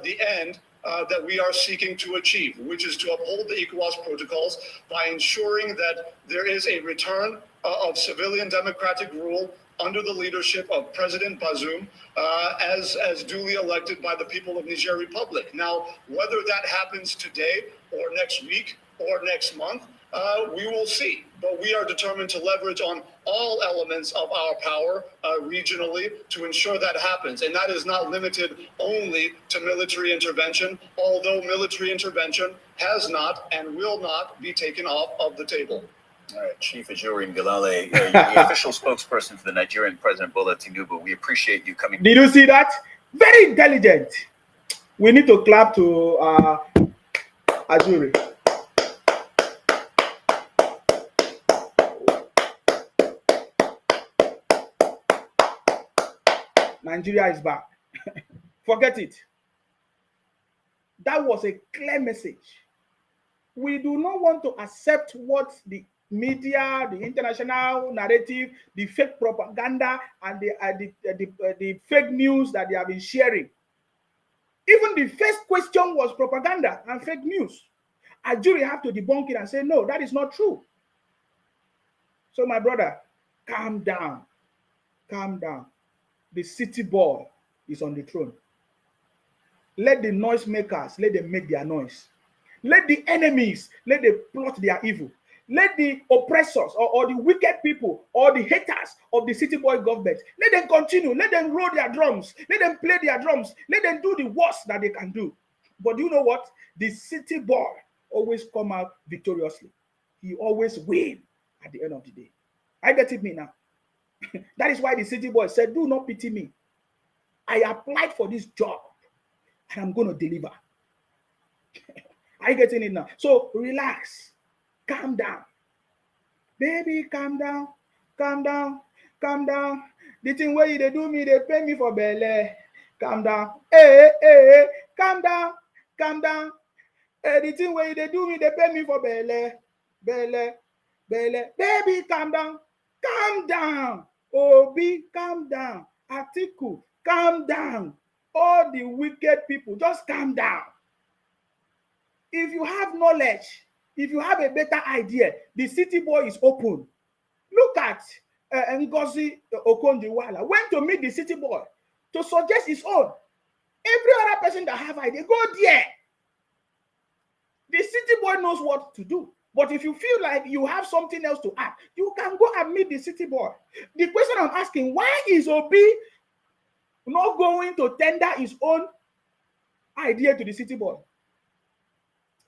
the end that we are seeking to achieve, which is to uphold the ECOWAS protocols by ensuring that there is a return of civilian democratic rule under the leadership of President Bazoum as duly elected by the people of Niger Republic. Now, whether that happens today or next week or next month, we will see. But we are determined to leverage on all elements of our power regionally to ensure that happens. And that is not limited only to military intervention, although military intervention has not and will not be taken off of the table. All right, Chief Ajurin Galale, you're the official spokesperson for the Nigerian President Bola Tinubu. We appreciate you coming. Did you see that? Very intelligent. We need to clap to Ajuri. Nigeria is back. Forget it. That was a clear message. We do not want to accept what the media, the international narrative, the fake propaganda, and the fake news that they have been sharing. Even the first question was propaganda and fake news. A jury have to debunk it and say, no, that is not true. So my brother, calm down. Calm down. The city boy is on the throne. Let the noisemakers, let them make their noise. Let the enemies, let them plot their evil. Let the oppressors or the wicked people or the haters of the city boy government, let them continue. Let them roll their drums. Let them play their drums. Let them do the worst that they can do. But you know what? The city boy always come out victoriously. He always win at the end of the day. I get it me now. That is why the city boy said, do not pity me. I applied for this job and I'm going to deliver. Are you getting it now? So relax. Calm down. Baby, calm down. Calm down. Calm down. The thing where they do me, they pay me for belly. Calm down. Hey, calm down. Calm down. The thing where they do me, they pay me for belly. Baby, calm down. Calm down. Obi, calm down. Atiku, calm down. All the wicked people, just calm down. If you have knowledge, if you have a better idea, the city boy is open. Look at Ngozi Okonjo-Iweala went to meet the city boy to suggest his own. Every other person that have idea, go there. The city boy knows what to do. But if you feel like you have something else to add, you can go and meet the city boy. The question I'm asking, why is Obi not going to tender his own idea to the city boy?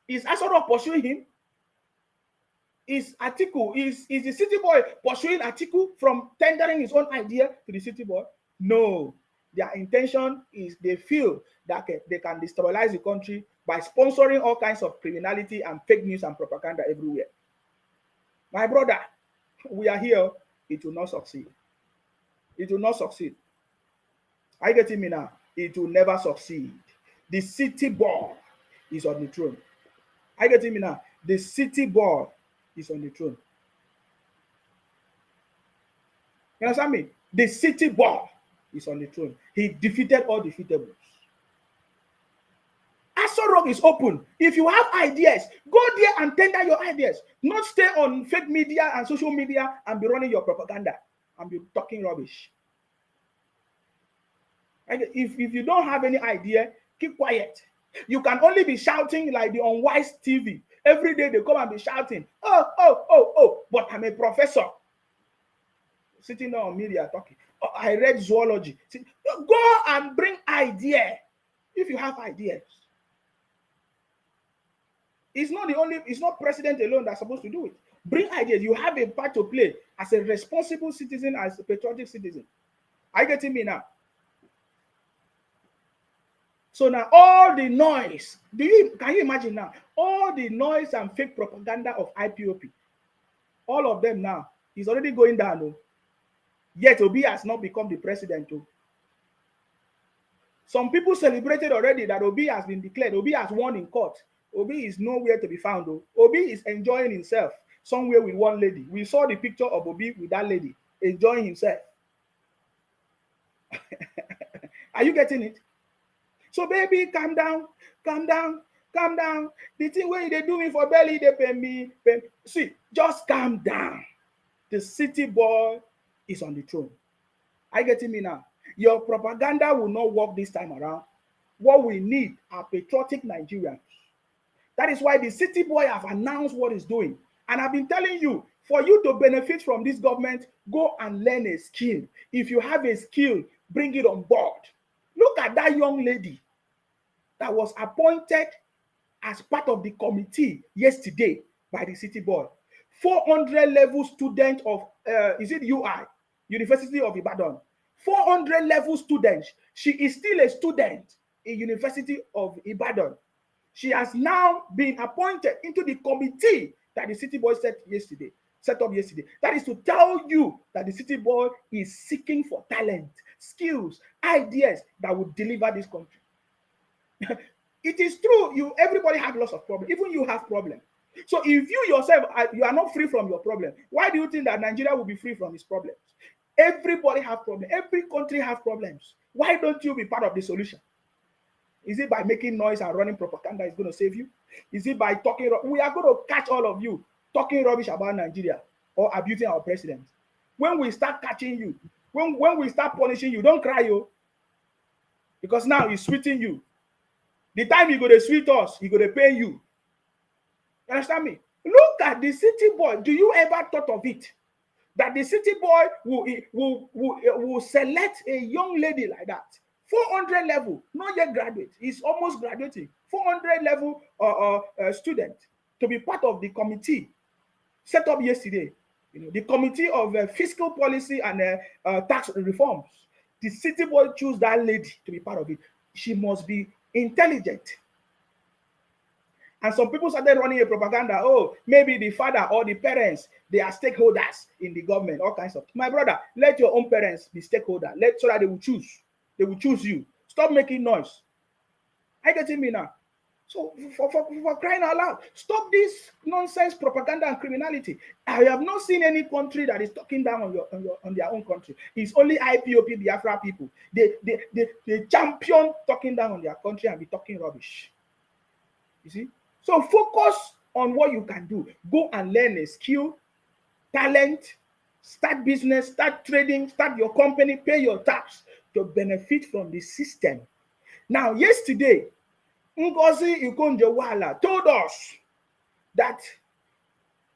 Is Asoro pursuing him? Is Atiku, is the city boy pursuing Atiku from tendering his own idea to the city boy? No. Their intention is they feel that they can destabilize the country by sponsoring all kinds of criminality and fake news and propaganda everywhere. My brother, we are here. It will not succeed. It will not succeed. Are you getting me now? It will never succeed. The city boy is on the throne. Are you getting me now? The city boy is on the throne. You understand me? The city boy is on the throne. He defeated all defeatables. Aso Rock is open. If you have ideas, go there and tender your ideas. Not stay on fake media and social media and be running your propaganda and be talking rubbish. If you don't have any idea, keep quiet. You can only be shouting like the unwise TV. Every day they come and be shouting, oh, but I'm a professor. Sitting there on media talking. Oh, I read zoology. Go and bring idea if you have ideas. It's not president alone that's supposed to do it. Bring ideas. You have a part to play as a responsible citizen, as a patriotic citizen. Are you getting me now? So now all the noise, can you imagine now? All the noise and fake propaganda of IPOB, all of them now is already going down. Oh. Yet Obi has not become the president. Oh. Some people celebrated already that Obi has been declared. Obi has won in court. Obi is nowhere to be found. Oh. Obi is enjoying himself somewhere with one lady. We saw the picture of Obi with that lady enjoying himself. Are you getting it? So baby, calm down, calm down, calm down. The thing where they do me for belly, they pay me. See, just calm down. The city boy is on the throne. Are you getting me now? Your propaganda will not work this time around. What we need are patriotic Nigerians. That is why the city boy have announced what he's doing. And I've been telling you, for you to benefit from this government, go and learn a skill. If you have a skill, bring it on board. Look at that young lady that was appointed as part of the committee yesterday by the city board. 400 level student of, is it UI? University of Ibadan. 400 level students. She is still a student in University of Ibadan. She has now been appointed into the committee that the city boy set up yesterday. That is to tell you that the city boy is seeking for talent, skills, ideas that will deliver this country. It is true. Everybody have lots of problems. Even you have problems. So if you yourself you are not free from your problem, why do you think that Nigeria will be free from its problems? Everybody have problems. Every country have problems. Why don't you be part of the solution? Is it by making noise and running propaganda is going to save you? Is it by talking? We are going to catch all of you talking rubbish about Nigeria or abusing our president. When we start catching you, when we start punishing you, don't cry, yo. Because now he's sweeting you. The time he go to sweet us, he go to pay you. You understand me? Look at the city boy. Do you ever thought of it? That the city boy will select a young lady like that. 400 level, not yet graduate. He's almost graduating. 400 level student to be part of the committee set up yesterday. The committee of fiscal policy and tax reforms. The city boy choose that lady to be part of it. She must be intelligent. And some people started running a propaganda. Oh, maybe the father or the parents, they are stakeholders in the government, all kinds of. My brother, let your own parents be stakeholders. So that they will choose. They will choose you. Stop making noise. Are you getting me now? So for crying out loud, stop this nonsense propaganda and criminality. I have not seen any country that is talking down on their own country. It's only IPOB Biafra people. They champion talking down on their country and be talking rubbish. You see? So focus on what you can do. Go and learn a skill, talent, start business, start trading, start your company, pay your tax to benefit from the system. Now, yesterday, Ngozi Ikonjo-Iweala told us that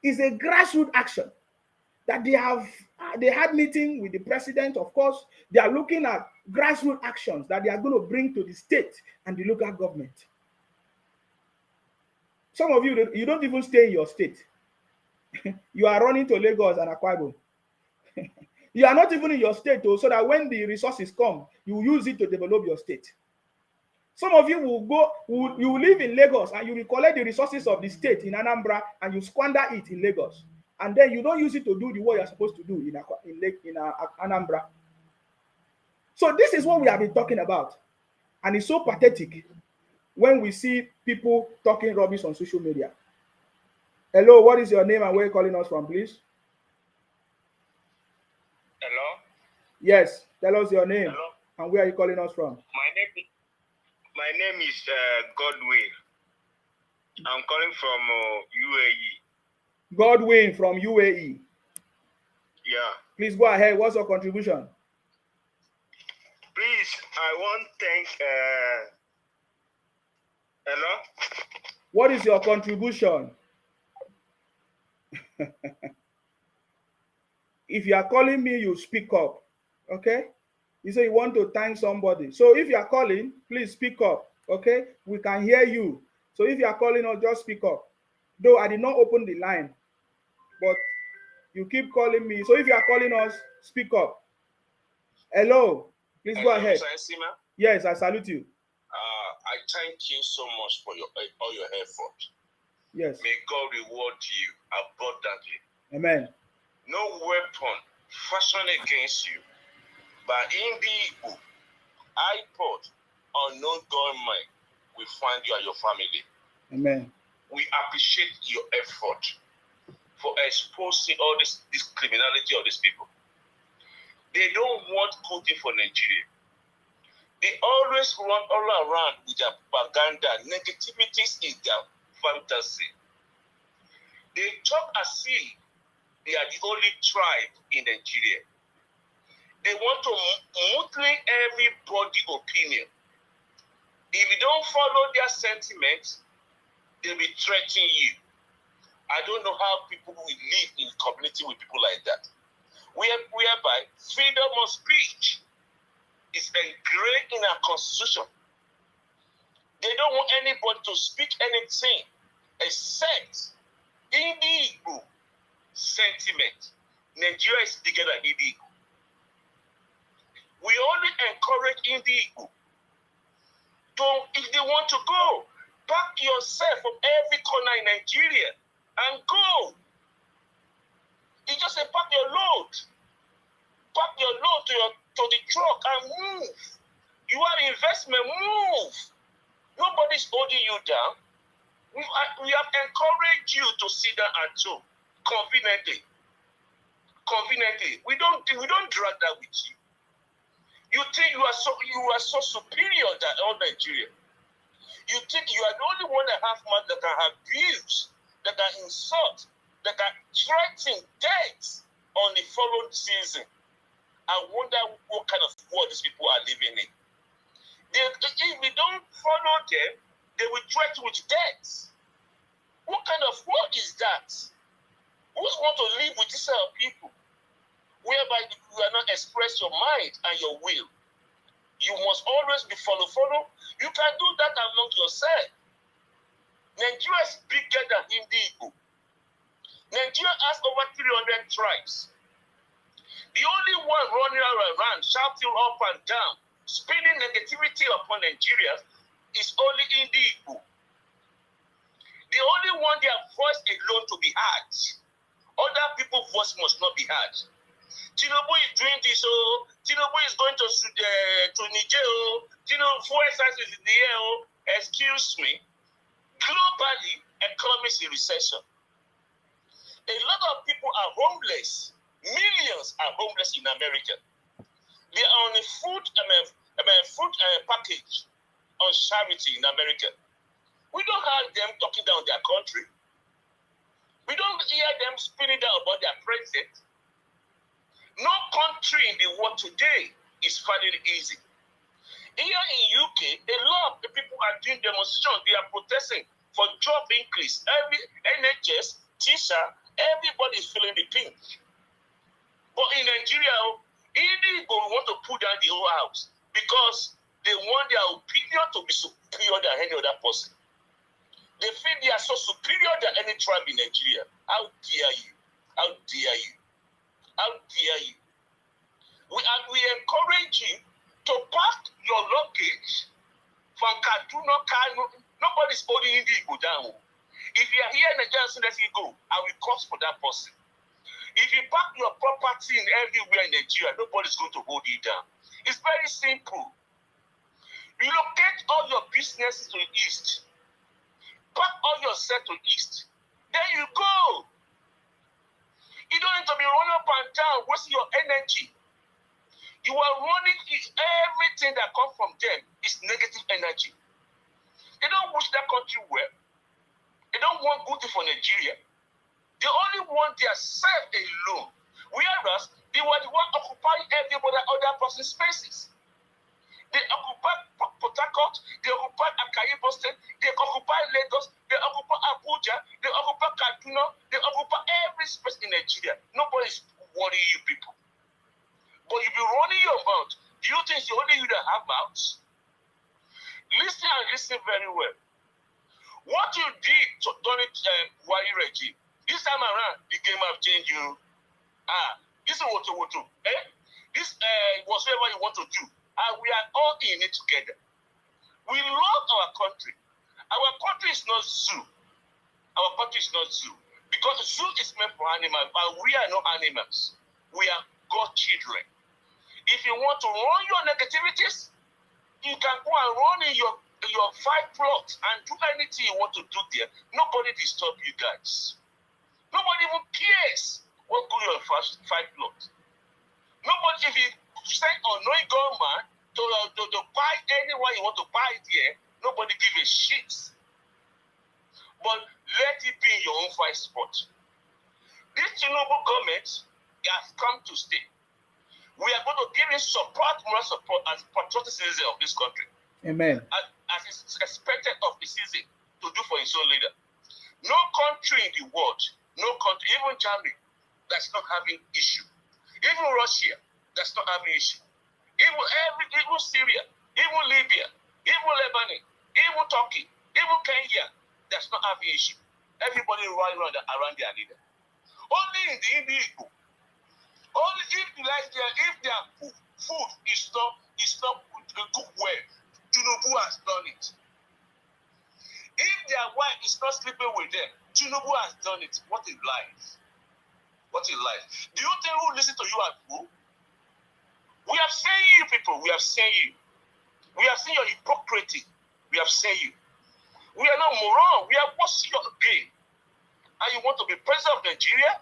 it's a grassroots action, that they had meeting with the president. Of course, they are looking at grassroots actions that they are going to bring to the state and the local government. Some of you, you don't even stay in your state. You are running to Lagos and Akwa Ibom. You are not even in your state, so that when the resources come, you use it to develop your state. Some of you you will live in Lagos and you will collect the resources of the state in Anambra and you squander it in Lagos. And then you don't use it to do the work you're supposed to do in Anambra. So this is what we have been talking about. And it's so pathetic when we see people talking rubbish on social media. Hello, what is your name and where are you calling us from, please? Hello? Yes, tell us your name. Hello? And where are you calling us from? My name is Godwin. I'm calling from UAE. Godwin from UAE. Yeah. Please go ahead. What's your contribution? Please, I want to thank... Hello? What is your contribution? If you are calling me, you speak up. Okay? You say you want to thank somebody. So if you are calling, please speak up. Okay? We can hear you. So if you are calling us, just speak up. Though I did not open the line. but you keep calling me. So if you are calling us, speak up. Hello, please go ahead. Yes, I salute you. I thank you so much for all your effort. Yes. May God reward you abundantly. Amen. No weapon fashioned against you by any IPOB or no government will find you and your family. Amen. We appreciate your effort for exposing all this criminality of these people. They don't want good thing for Nigeria. They always run all around with their propaganda. Negativity is their fantasy. They talk as if they are the only tribe in Nigeria. They want to mutilate everybody's opinion. If you don't follow their sentiments, they'll be threatening you. I don't know how people will live in community with people like that. Whereby freedom of speech is engraved in our constitution. They don't want anybody to speak anything except illegal sentiment. Nigeria is bigger than illegal. We only encourage illegal. If they want to go, pack yourself from every corner in Nigeria and go. It's just a pack your load. Pack your load to the truck and move. You have investment, move. Nobody's holding you down. We have encouraged you to sit down at home conveniently. We don't drag that with you. You think you are so superior than all Nigeria. You think you are the only one that have mouth that can abuse, that can insult, that can threaten death on the following season. I wonder what kind of world these people are living in. If we don't follow them, they will threaten with death. What kind of world is that? Who want to live with these people? Whereby you are not express your mind and your will. You must always be follow. You can do that among yourself. Nigeria is bigger than Indigo. Nigeria has over 300 tribes. The only one running around, shouting up and down, spinning negativity upon Nigeria is only Indigo. The only one their voice alone to be heard. Other people's voice must not be heard. Tinubu is doing this, Tinubu is going to Niger, Tinubu fuel prices is in the air, excuse me. Globally, economy is in recession. A lot of people are homeless. Millions are homeless in America. They are on a food package on charity in America. We don't have them talking down their country. We don't hear them spinning down about their president. No country in the world today is finding it easy. Here in UK, a lot of the people are doing demonstrations. They are protesting for job increase. Every NHS, teacher, everybody is feeling the pinch. But in Nigeria, illegal want to put down the whole house because they want their opinion to be superior than any other person. They feel they are so superior than any tribe in Nigeria. How dare you? How dare you? How dare you? We encourage you to pack your luggage from Kaduna, Kano. Nobody's holding Indigo down. If you are here in Nigeria, so let you go. I will cost for that person. If you pack your property in everywhere in Nigeria, nobody's going to hold you down. It's very simple. Relocate all your businesses to the east. Pack all your set to east. There you go. You don't need to be running up and down, wasting your energy. You are running, everything that comes from them is negative energy. They don't wish that country well. They don't want good for Nigeria. They only want their self alone. Whereas they were the one occupying everybody other person's spaces. They occupy Port Harcourt, they occupy Akayi Boston, they occupy Lagos, they occupy Abuja, they occupy Kaduna, they occupy every space in Nigeria. Nobody's worrying you people. But if you're running your mouth, do you think it's only you that have mouths? Listen and listen very well. What you did during Buhari regime This time around, the game have changed you. This is what. This whatever you want to do. And we are all in it together. We love our country. Our country is not zoo. Our country is not zoo. Because zoo is meant for animals, but we are not animals. We are God's children. If you want to run your negativities, you can go and run in your 5 plots and do anything you want to do there. Nobody disturb you guys. Nobody even cares what go your 5 plots. Nobody, if you send unknowing government to buy anyone you want to buy it here, nobody give a shit. But let it be in your own 5 spot. This Tinubu government has come to stay. We are going to give him support, moral support, as patriotic citizen of this country. Amen. As is expected of the citizen to do for his own leader. No country in the world, no country, even Germany, that's not having issue. Even Russia, that's not having issue. Even Syria, even Libya, even Lebanon, even Turkey, even Kenya, that's not having issue. Everybody running around their leader. Only in the Indigo. Only if their food is not cooked well, Tinubu has done it. If their wife is not sleeping with them, Tinubu has done it. What is life? What is life? Do you think who listen to you at home? We have seen you people. We have seen you. We have seen your hypocrisy. We have seen you. We are not moron. We have watched your game. And you want to be president of Nigeria,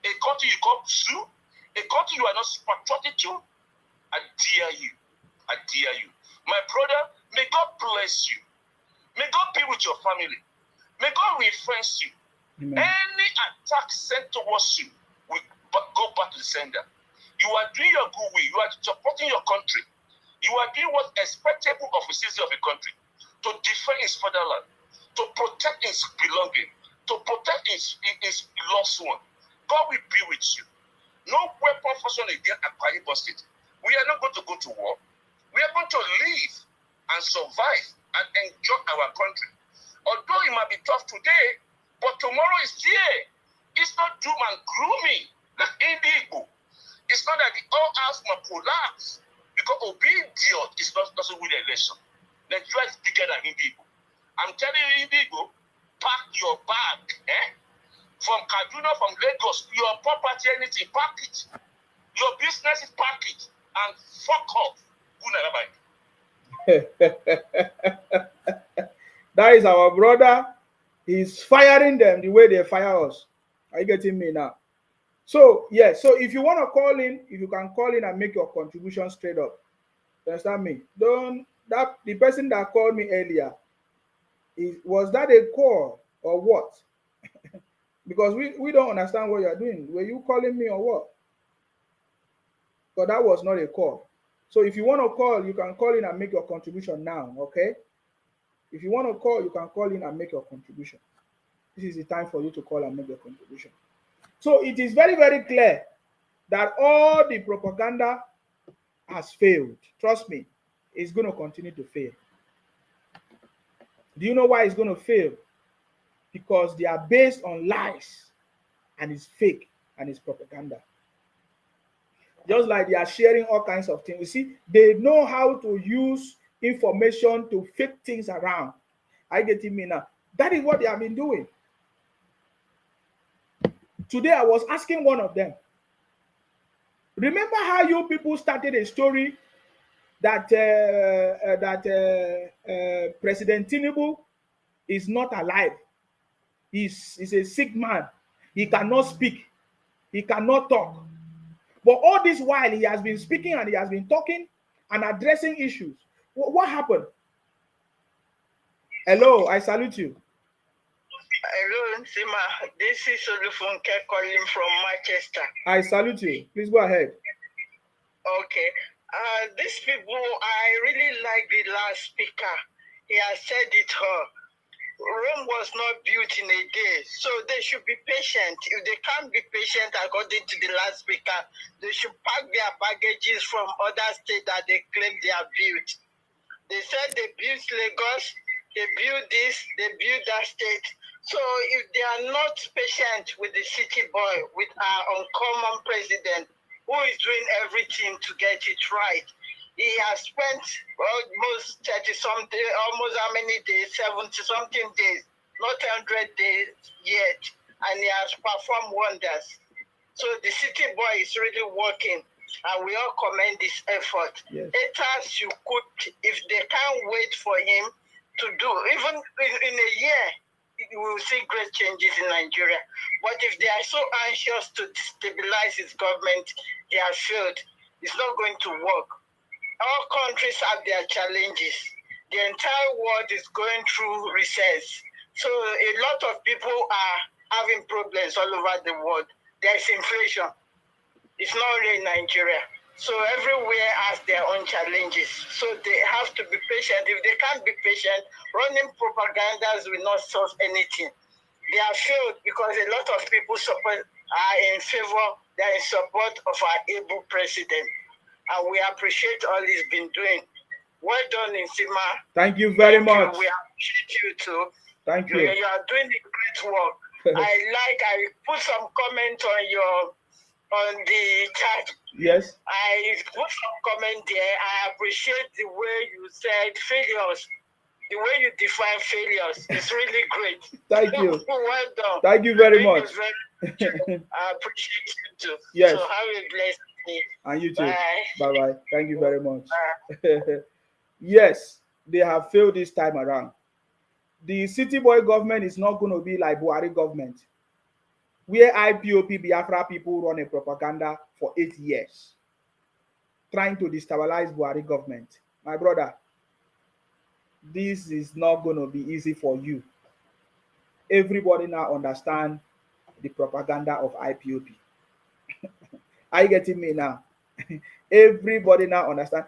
a country you call Sue, a country you are not patriotic to? I dare you. I dare you. My brother, may God bless you. May God be with your family. May God refresh you. Amen. Any attack sent towards you will go back to the sender. You are doing your good will. You are supporting your country. You are doing what is expectable of a citizen of a country. To defend his fatherland. To protect his belonging. To protect his lost one. God will be with you. No weapon fashioned against Akwa Ibom State. We are not going to go to war. We are going to live and survive and enjoy our country. Although it might be tough today, but tomorrow is here. It's not doom and gloomy like Indigo. It's not that the whole house might collapse because obedient doesn't win the election. Nigeria is bigger than Indigo. I'm telling you, Indigo, pack your bag. From Kaduna, from Lagos, your property, anything, pack it. Your business is pack it. And fuck off. That is our brother. He's firing them the way they fire us. Are you getting me now? So, yeah. So, if you want to call in, if you can call in and make your contribution straight up. You understand me? The person that called me earlier, was that a call or what? Because we don't understand what you're doing. Were you calling me or what? But that was not a call. So if you want to call, you can call in and make your contribution now, okay? If you want to call, you can call in and make your contribution. This is the time for you to call and make your contribution. So it is very, very clear that all the propaganda has failed. Trust me, it's going to continue to fail. Do you know why it's going to fail? Because they are based on lies and it's fake and it's propaganda. Just like they are sharing all kinds of things. You see, they know how to use information to fake things around. I get it me now. That is what they have been doing. Today I was asking one of them, remember how you people started a story that President Tinubu is not alive. He's a sick man. He cannot speak. He cannot talk. But all this while, he has been speaking and he has been talking and addressing issues. What happened? Hello, I salute you. Hello, Nsima. This is Olufunke calling from Manchester. I salute you. Please go ahead. Okay. These people, I really like the last speaker. He has said it all. Rome was not built in a day, so they should be patient. If they can't be patient, according to the last speaker, they should pack their baggages from other states that they claim they have built. They said they built Lagos, they built this, they built that state. So if they are not patient with the city boy, with our uncommon president, who is doing everything to get it right, he has spent almost 30 something, almost how many days, 70 something days, not 100 days yet, and he has performed wonders. So the city boy is really working, and we all commend this effort. Yes. Haters, you could, if they can't wait for him to do, even in a year, we will see great changes in Nigeria. But if they are so anxious to destabilize his government, they have failed. It's not going to work. All countries have their challenges. The entire world is going through recess. So a lot of people are having problems all over the world. There's inflation. It's not only in Nigeria. So everywhere has their own challenges. So they have to be patient. If they can't be patient, running propagandas will not solve anything. They are failed because a lot of people are in favor, they are in support of our able president. And we appreciate all he's been doing. Well done, Nsima. Thank you very much. We appreciate you too. Thank you. You are doing a great work. I put some comment on the chat. Yes. I put some comment there. I appreciate the way you said failures. The way you define failures is really great. Thank you. Well done. Thank you very much. I appreciate you too. Yes. So have a blessed day. And you too. Bye. Bye-bye. Thank you very much. Bye. Yes, they have failed this time around. The city boy government is not going to be like Buhari government, where IPOB Biafra people run a propaganda for 8 years, trying to destabilize Buhari government. My brother, this is not going to be easy for you. Everybody now understand the propaganda of IPOB. Are you getting me now? Everybody now understand.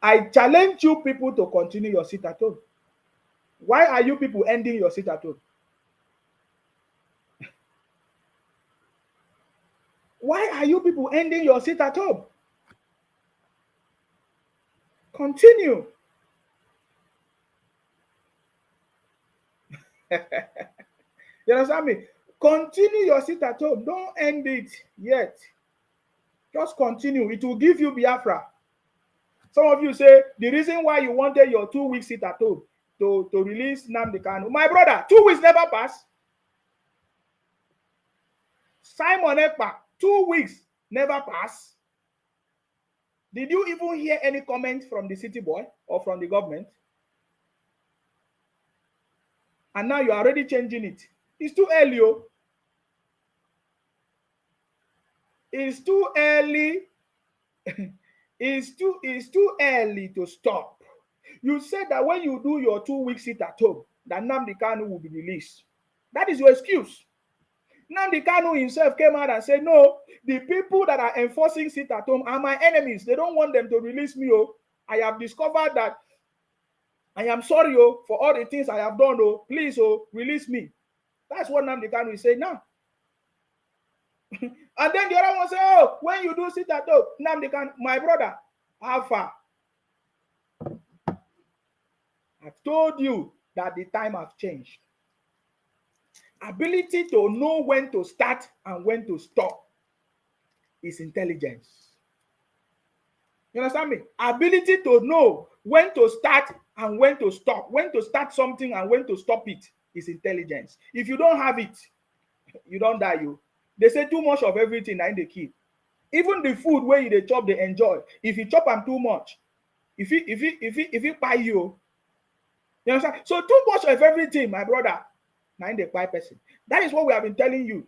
I challenge you people to continue your sit at home. Why are you people ending your sit at home? Why are you people ending your sit at home? Continue. You understand me? Continue your sit at home. Don't end it yet. Just continue. It will give you Biafra. Some of you say the reason why you wanted your 2 weeks sit at home to release Nnamdi Kanu. My brother, 2 weeks never pass. Simon Ekpa, 2 weeks never pass. Did you even hear any comment from the city boy or from the government? And now you are already changing it. It's too early. Oh. It's too early. It's too early to stop. You said that when you do your 2 weeks sit at home, that Nnamdi Kanu will be released. That is your excuse. Nnamdi Kanu himself came out and said, no, the people that are enforcing sit at home are my enemies. They don't want them to release me. Oh. I have discovered that I am sorry for all the things I have done. Oh. Please, release me. That's what Nnamdi Kanu is saying now. And then the other one say, oh, when you do sit at home, Nnamdi Kanu, my brother, how far? I've told you that the time has changed. Ability to know when to start and when to stop is intelligence. You understand me? Ability to know when to start and when to stop, when to start something and when to stop it is intelligence. If you don't have it, you don't die. They say too much of everything and they keep. Even the food where they chop, they enjoy. If you chop them too much, if you buy you understand? So too much of everything, my brother, now in the quiet person. That is what we have been telling you.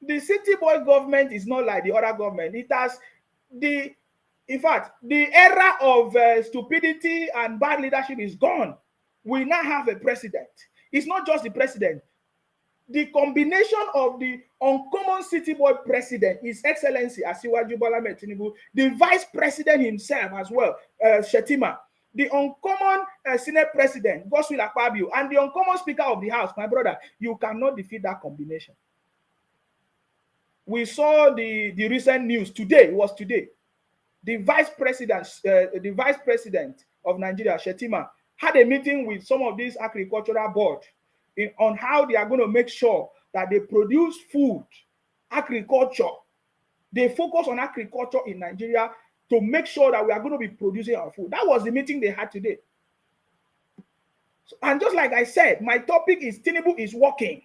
The city boy government is not like the other government. It has in fact, the era of stupidity and bad leadership is gone. We now have a president. It's not just the president. The combination of the uncommon city boy president, His Excellency Asiwaju Bola Ahmed Tinubu, the vice president himself as well, Shetima, the uncommon Senate president, Godswill Akpabio, and the uncommon Speaker of the House, my brother, you cannot defeat that combination. We saw the recent news today. It was today. The vice president of Nigeria, Shetima, had a meeting with some of these agricultural board on how they are going to make sure that they produce food, agriculture. They focus on agriculture in Nigeria to make sure that we are going to be producing our food. That was the meeting they had today. So, and just like I said, my topic is Tinubu is working.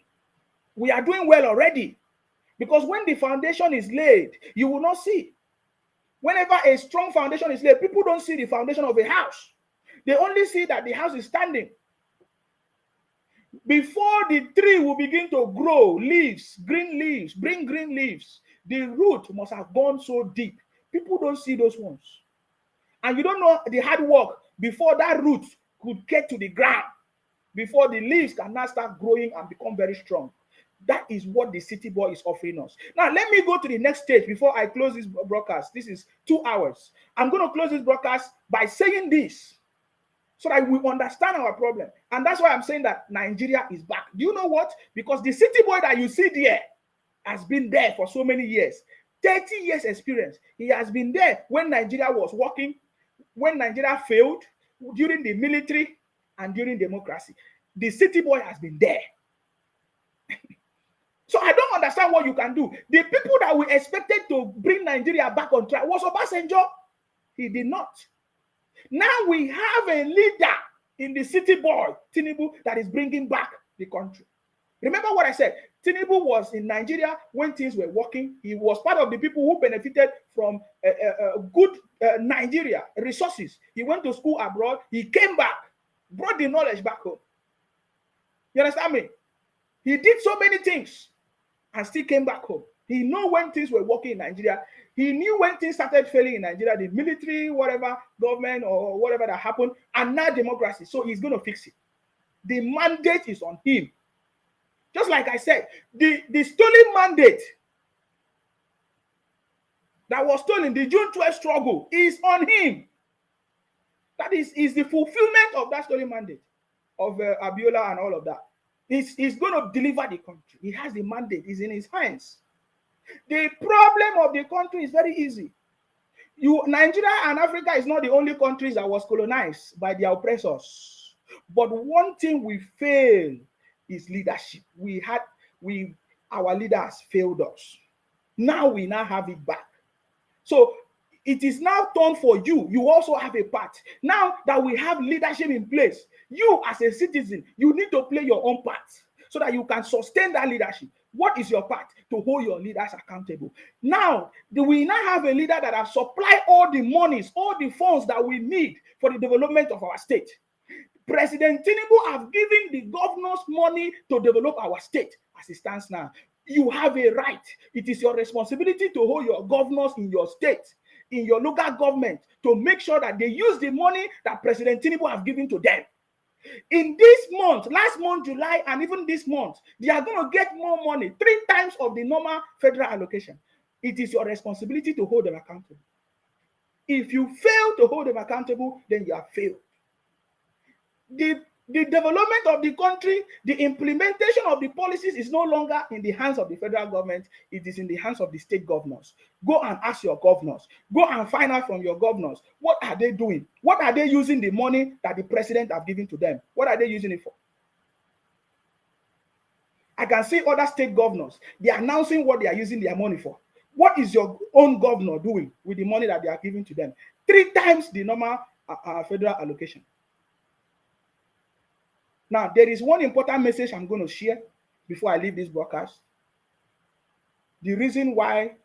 We are doing well already. Because when the foundation is laid, you will not see. Whenever a strong foundation is laid, people don't see the foundation of a house. They only see that the house is standing. Before the tree will begin to grow, leaves, bring green leaves, the root must have gone so deep. People don't see those ones. And you don't know the hard work before that root could get to the ground, before the leaves can now start growing and become very strong. That is what the City Boy is offering us. Now, let me go to the next stage before I close this broadcast. This is 2 hours. I'm going to close this broadcast by saying this so that we understand our problem. And that's why I'm saying that Nigeria is back. Do you know what? Because the City Boy that you see there has been there for so many years. 30 years experience. He has been there when Nigeria was working, when Nigeria failed, during the military and during democracy. The City Boy has been there. So I don't understand what you can do. The people that we expected to bring Nigeria back on track was Obasanjo. He did not. Now we have a leader in the City Boy, Tinubu, that is bringing back the country. Remember what I said? Tinubu was in Nigeria when things were working. He was part of the people who benefited from good Nigeria resources. He went to school abroad. He came back, brought the knowledge back home. You understand me? He did so many things and still came back home. He knew when things were working in Nigeria. He knew when things started failing in Nigeria, the military, whatever, government or whatever that happened, and now democracy. So he's going to fix it. The mandate is on him. Just like I said, the stolen mandate that was stolen, the June 12th struggle, is on him. That is the fulfillment of that stolen mandate of Abiola and all of that. He's going to deliver the country. He has the mandate. It's in his hands. The problem of the country is very easy. Nigeria and Africa is not the only countries that was colonized by their oppressors. But one thing we failed is leadership. Our leaders failed us. Now we have it back. So it is now turn for you. You also have a part. Now that we have leadership in place, you as a citizen, you need to play your own part so that you can sustain that leadership. What is your part? To hold your leaders accountable. Now, we now have a leader that has supplied all the monies, all the funds that we need for the development of our state. President Tinubu have given the governors money to develop our state as it stands now. You have a right. It is your responsibility to hold your governors in your state, in your local government, to make sure that they use the money that President Tinubu have given to them. In this month, last month, July, and even this month, they are going to get more money, 3 times of the normal federal allocation. It is your responsibility to hold them accountable. If you fail to hold them accountable, then you have failed. The development of the country, the implementation of the policies is no longer in the hands of the federal government. It is in the hands of the state governors. Go and ask your governors. Go and find out from your governors. What are they doing? What are they using the money that the president have given to them? What are they using it for? I can see other state governors. They are announcing what they are using their money for. What is your own governor doing with the money that they are giving to them? 3 times the normal federal allocation. Now, there is one important message I'm going to share before I leave this broadcast. The reason why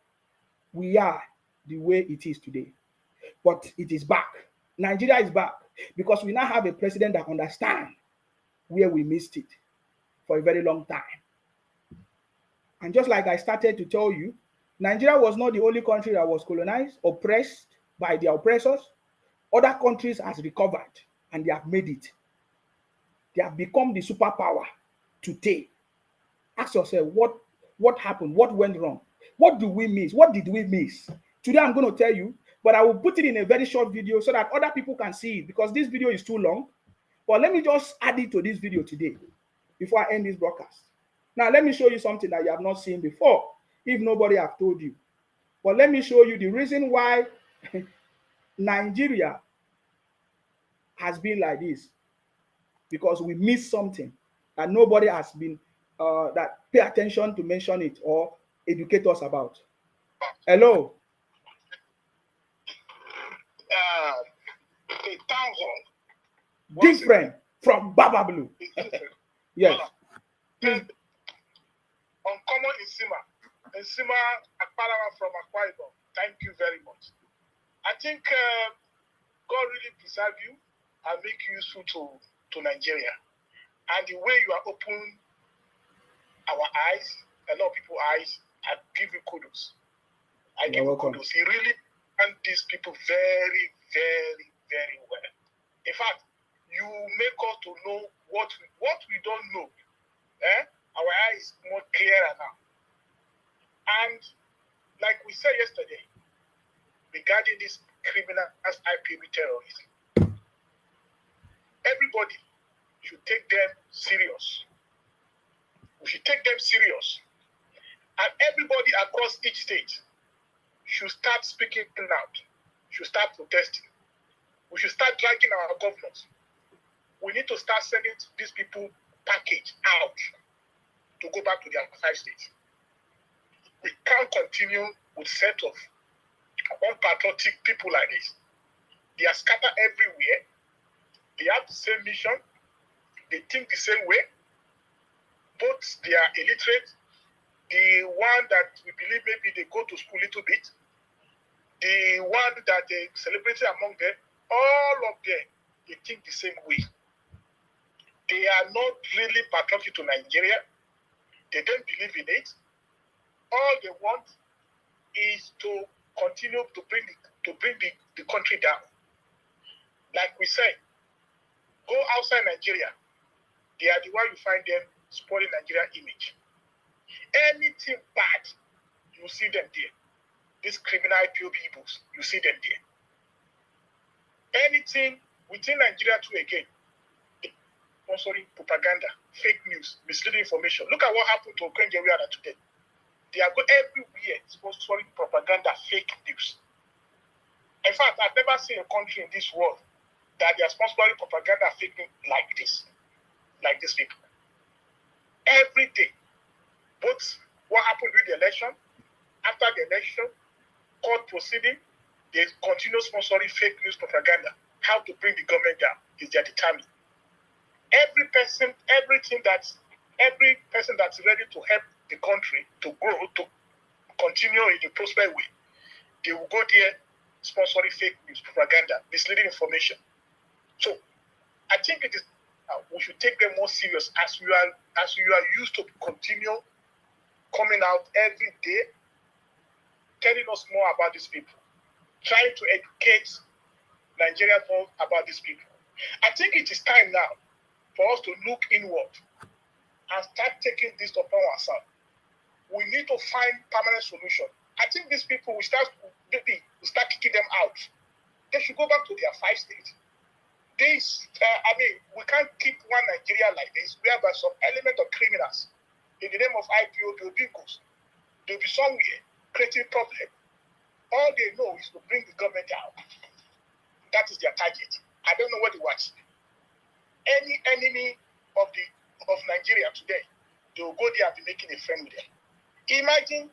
we are the way it is today. But it is back. Nigeria is back because we now have a president that understands where we missed it for a very long time. And just like I started to tell you, Nigeria was not the only country that was colonized, oppressed by their oppressors. Other countries has recovered and they have made it. They have become the superpower today. Ask yourself, what happened? What went wrong? What do we miss? What did we miss? Today I'm going to tell you, but I will put it in a very short video so that other people can see it because this video is too long. But let me just add it to this video today before I end this broadcast. Now, let me show you something that you have not seen before, if nobody have told you. But let me show you the reason why Nigeria has been like this. Because we missed something. and nobody has been that pay attention to mention it or educate us about. Hello. The town hall. Different from Baba Blue. Yes. Uncommon Nsima Akparawa from Akwa Ibom. Thank you very much. I think God really preserve you and make you useful to Nigeria. And the way you are open our eyes, a lot of people's eyes, I give you kudos. I give you kudos. You really and these people very, very, very well. In fact, you make us to know what we don't know. Our eyes more clearer now. And like we said yesterday, regarding this criminal as IPOB terrorism, everybody should take them serious. We should take them serious. And everybody across each state should start speaking out, should start protesting. We should start dragging our government. We need to start sending these people package out to go back to their 5 states. We can't continue with set of unpatriotic people like this. They are scattered everywhere. They have the same mission. They think the same way. Both they are illiterate. The one that we believe maybe they go to school a little bit. The one that they celebrated among them, all of them, they think the same way. They are not really patriotic to Nigeria. They don't believe in it. All they want is to continue to bring the country down. Like we said, go outside Nigeria. They are the one you find them spoiling Nigeria image. Anything bad, you see them there. These criminal IPOB Igbos, you see them there. Anything within Nigeria too again, sponsoring propaganda, fake news, misleading information. Look at what happened to Nigeria today. They are going everywhere sponsoring propaganda, fake news. In fact, I've never seen a country in this world that they are sponsoring propaganda, fake news like this, like these people. Every day, both what happened with the election, after the election, court proceeding, they continue sponsoring fake news propaganda. How to bring the government down is their determined. Every person that's ready to help the country to grow, to continue in a prosperous way, they will go there sponsoring fake news, propaganda, misleading information. So I think it is we should take them more serious as you are used to continue coming out every day, telling us more about these people, trying to educate Nigerians more about these people. I think it is time now for us to look inward and start taking this upon ourselves. We need to find permanent solution. I think these people, we start kicking them out. They should go back to their 5 states. We can't keep one Nigeria like this, whereby some element of criminals, in the name of IPOB or Bigos, they'll be somewhere creating problem. All they know is to bring the government down. That is their target. I don't know what they want. Any enemy of Nigeria today, they will go there and be making a friend with them. Imagine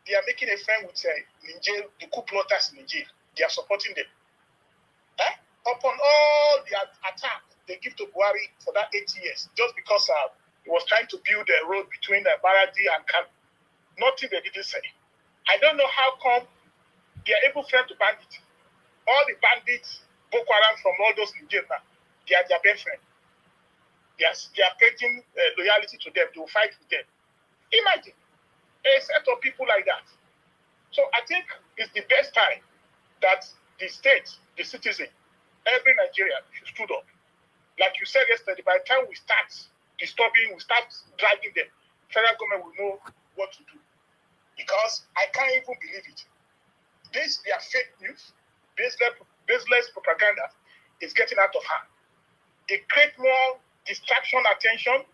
they are making a friend with Niger, the coup plotters in Niger. They are supporting them. Upon all the attack they give to Buhari for that 8 years, just because he was trying to build a road between Baradi and Kano. Nothing they didn't say. I don't know how come they are able friend to bandits. All the bandits, Boko Haram from all those Niger, they are their best friend. They are pledging loyalty to them. They will fight with them. Imagine a set of people like that. So I think it's the best time that the state, the citizen, every Nigerian should stood up. Like you said yesterday, by the time we start disturbing, we start dragging them, federal government will know what to do. Because I can't even believe it. Their fake news, baseless propaganda is getting out of hand. They create more distraction, attention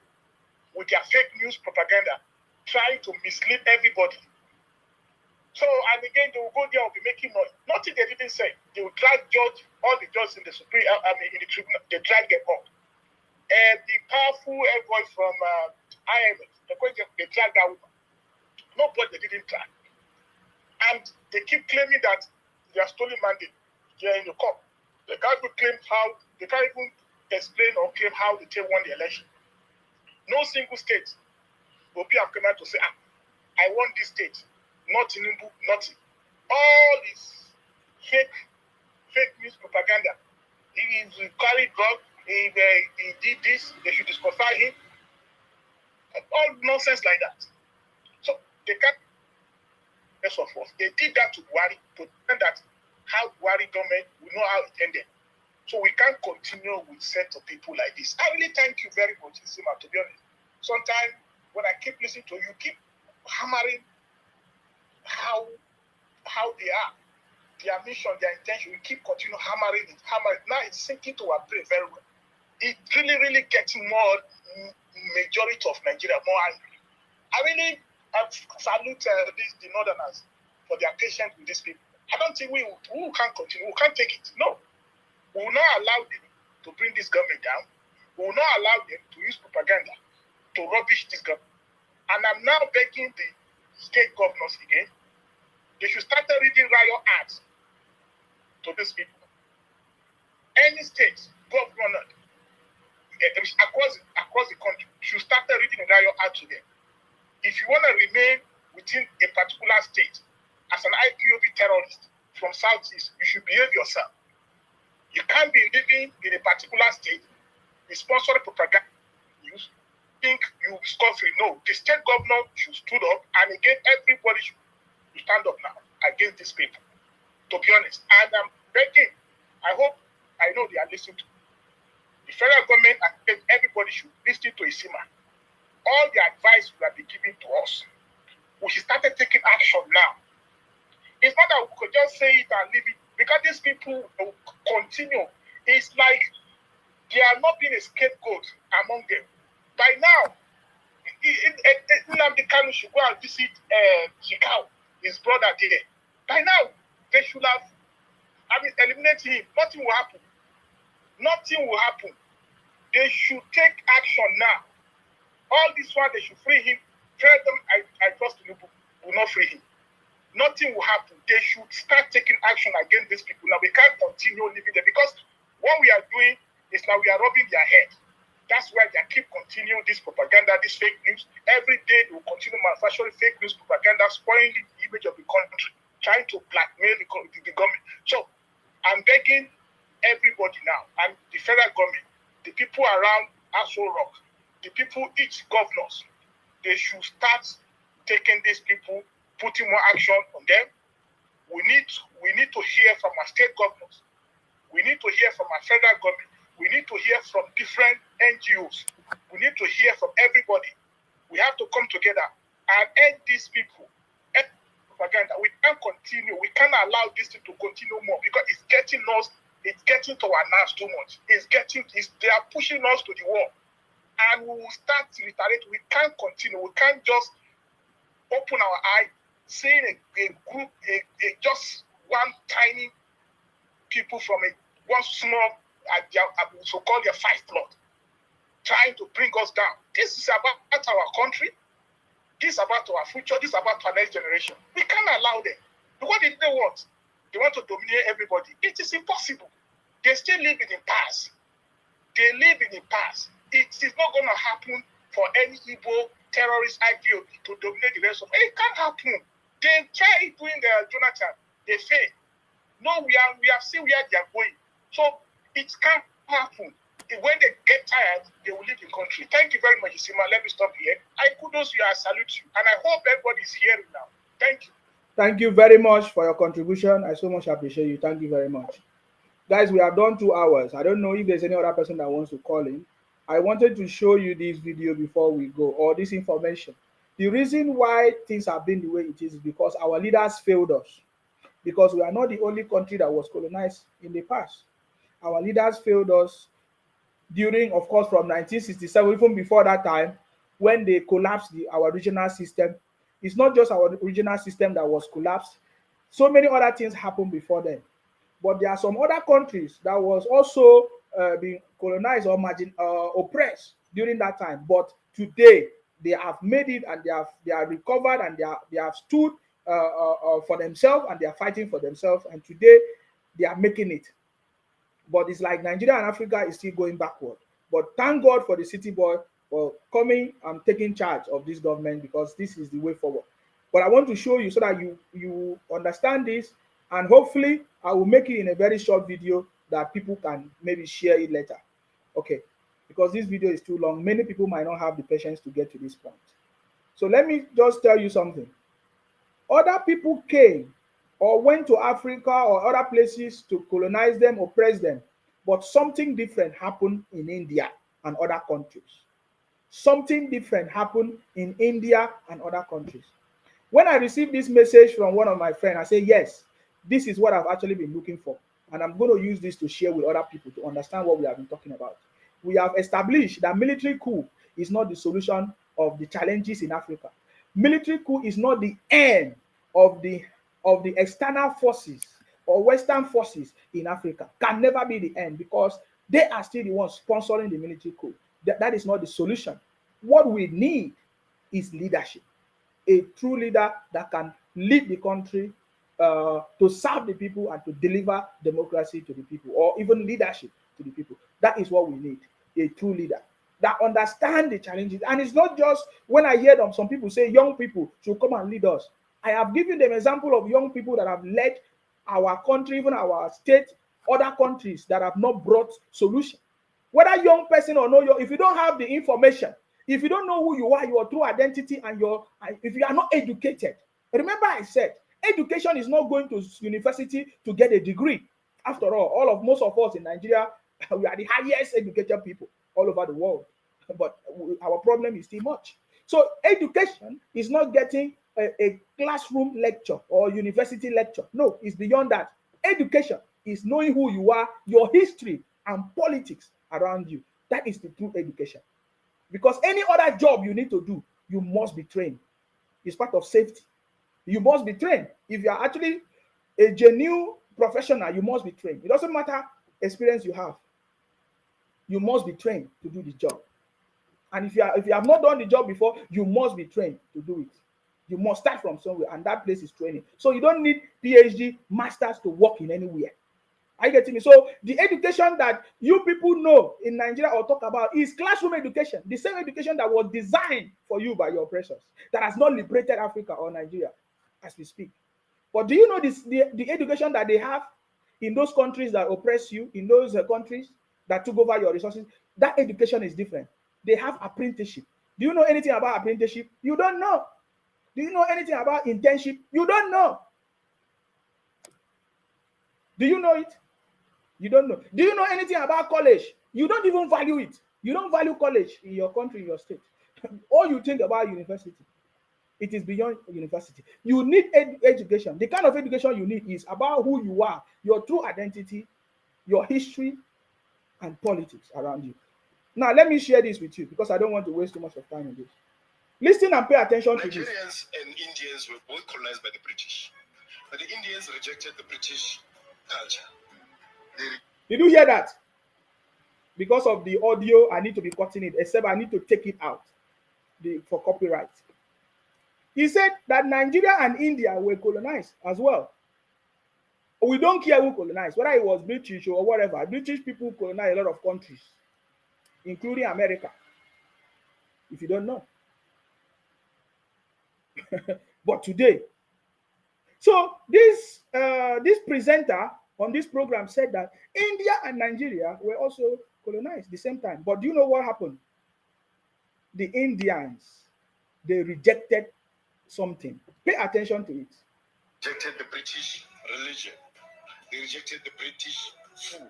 with their fake news propaganda, trying to mislead everybody. So, and again, they will go there and be making noise. Nothing they didn't say. They will drag all the judges in the Supreme, in the tribunal, they drag them up. the powerful envoy from IMF, they tracked that woman. Nobody didn't track. And they keep claiming that they are stolen mandate. They are in the court. They can't even claim how, they can't even explain or claim how they won the election. No single state will be accountable to say, I won this state. Not Tinubu, nothing. All is fake news propaganda. He carried drugs, he did this, they should disqualify him. All nonsense like that. So they can't, and so forth. They did that to Buhari to pretend that how Buhari government, we know how it ended. So we can't continue with set of people like this. I really thank you very much, Isima, to be honest. Sometimes when I keep listening to you, keep hammering how they are, their mission, their intention. We keep continue hammering it. Now it's sinking to our brain very well. It really getting more majority of Nigeria more angry. I really salute the Northerners for their patience with these people. I don't think we can't continue. We can't take it. No. We will not allow them to bring this government down. We will not allow them to use propaganda to rubbish this government. And I'm now begging the state governors again, they should start reading riot acts to these people. Any state governor across the country should start reading a riot act to them. If you want to remain within a particular state as an IPOB terrorist from Southeast, you should behave yourself. You can't be living in a particular state, be sponsoring propaganda news, think you score free. No, the state governor should stand up, and again, everybody should stand up now against these people, to be honest. And I'm begging, I know they are listening to the federal government, and everybody should listen to Isima. All the advice we have been giving to us, we should start taking action now. It's not that we could just say it and leave it, because these people will continue. It's like they are not being a scapegoat among them. By now, Nnamdi Kanu should go and visit Chicago, his brother there. By now, they should have, eliminated him. Nothing will happen. Nothing will happen. They should take action now. All this one, they should free him. Tell them, I trust Tinubu will not free him. Nothing will happen. They should start taking action against these people. Now, we can't continue living there, because what we are doing is now we are rubbing their head. That's why they keep continuing this propaganda, this fake news. Every day they will continue manufacturing fake news propaganda, spoiling the image of the country, trying to blackmail the government. So I'm begging everybody now, and the federal government, the people around Aso Rock, the people, each governors, they should start taking these people, putting more action on them. We need to hear from our state governors. We need to hear from our federal government. We need to hear from different NGOs. We need to hear from everybody. We have to come together and end these people. End propaganda. We can't continue. We can't allow this thing to continue more, because it's getting to our nerves too much. They are pushing us to the wall. And we will start to reiterate. We can't continue. We can't just open our eye, seeing a group, just one tiny people from one small, so-called their 5 plot, trying to bring us down. This is about our country. This is about our future. This is about our next generation. We can't allow them. What did they want? They want to dominate everybody. It is impossible. They still live in the past. They live in the past. It is not going to happen for any Igbo terrorist IPOB to dominate the rest of it. It can't happen. They tried doing the Jonathan. They failed. No, we have seen where they are going. So it can't happen. When they get tired, they will leave the country. Thank you very much, Isima. Let me stop here. I kudos you. I salute you. And I hope everybody is hearing now. Thank you. Thank you very much for your contribution. I so much appreciate you. Thank you very much. Guys, we have done 2 hours. I don't know if there's any other person that wants to call in. I wanted to show you this video before we go, or this information. The reason why things have been the way it is because our leaders failed us. Because we are not the only country that was colonized in the past. Our leaders failed us during, of course, from 1967, even before that time, when they collapsed our regional system. It's not just our regional system that was collapsed. So many other things happened before then. But there are some other countries that was also been colonized or oppressed during that time. But today they have made it, and they are recovered, and they have stood for themselves, and they are fighting for themselves. And today they are making it. But it's like Nigeria and Africa is still going backward. But thank God for the city boy for coming and taking charge of this government, because this is the way forward. But I want to show you so that you understand this, and hopefully I will make it in a very short video that people can maybe share it later. Okay, because this video is too long. Many people might not have the patience to get to this point. So let me just tell you something. Other people came or went to Africa or other places to colonize them, oppress them. But something different happened in India and other countries. Something different happened in India and other countries. When I received this message from one of my friends, I said, yes, this is what I've actually been looking for. And I'm going to use this to share with other people to understand what we have been talking about. We have established that military coup is not the solution of the challenges in Africa. Military coup is not the end of the external forces or Western forces in Africa. Can never be the end, because they are still the ones sponsoring the military coup. That is not the solution. What we need is leadership. A true leader that can lead the country to serve the people and to deliver democracy to the people, or even leadership to the people. That is what we need. A true leader that understands the challenges. And it's not just when I hear them, some people say young people should come and lead us. I have given them example of young people that have led our country, even our state, other countries that have not brought solution. Whether young person or no, if you don't have the information, if you don't know who you are, your true identity, and if you are not educated, remember I said, education is not going to university to get a degree. After all, most of us in Nigeria, we are the highest educated people all over the world. But our problem is still much. So education is not getting a classroom lecture or university lecture. No, it's beyond that. Education is knowing who you are, your history, and politics around you. That is the true education. Because any other job you need to do, you must be trained. It's part of safety. You must be trained. If you are actually a genuine professional, you must be trained. It doesn't matter experience you have. You must be trained to do the job. And if you have not done the job before, you must be trained to do it. You must start from somewhere, and that place is training. So you don't need PhD, masters to work in anywhere. Are you getting me? So the education that you people know in Nigeria or talk about is classroom education, the same education that was designed for you by your oppressors, that has not liberated Africa or Nigeria as we speak. But do you know the education that they have in those countries that oppress you, in those countries that took over your resources? That education is different. They have apprenticeship. Do you know anything about apprenticeship? You don't know. Do you know anything about internship? You don't know. Do you know it? You don't know. Do you know anything about college? You don't even value it. You don't value college in your country, in your state. All you think about university. It is beyond university. You need education. The kind of education you need is about who you are, your true identity, your history, and politics around you. Now, let me share this with you because I don't want to waste too much of time on this. Listen and pay attention to this. Nigerians and Indians were both colonized by the British, but the Indians rejected the British culture. Did you hear that? Because of the audio, I need to be cutting it, except I need to take it out for copyright. He said that Nigeria and India were colonized as well. We don't care who colonized, whether it was British or whatever. British people colonized a lot of countries, including America, if you don't know. But today, so this presenter on this program said that India and Nigeria were also colonized at the same time. But do you know what happened? The Indians, they rejected something. Pay attention to it. Rejected the British religion. They rejected the British food.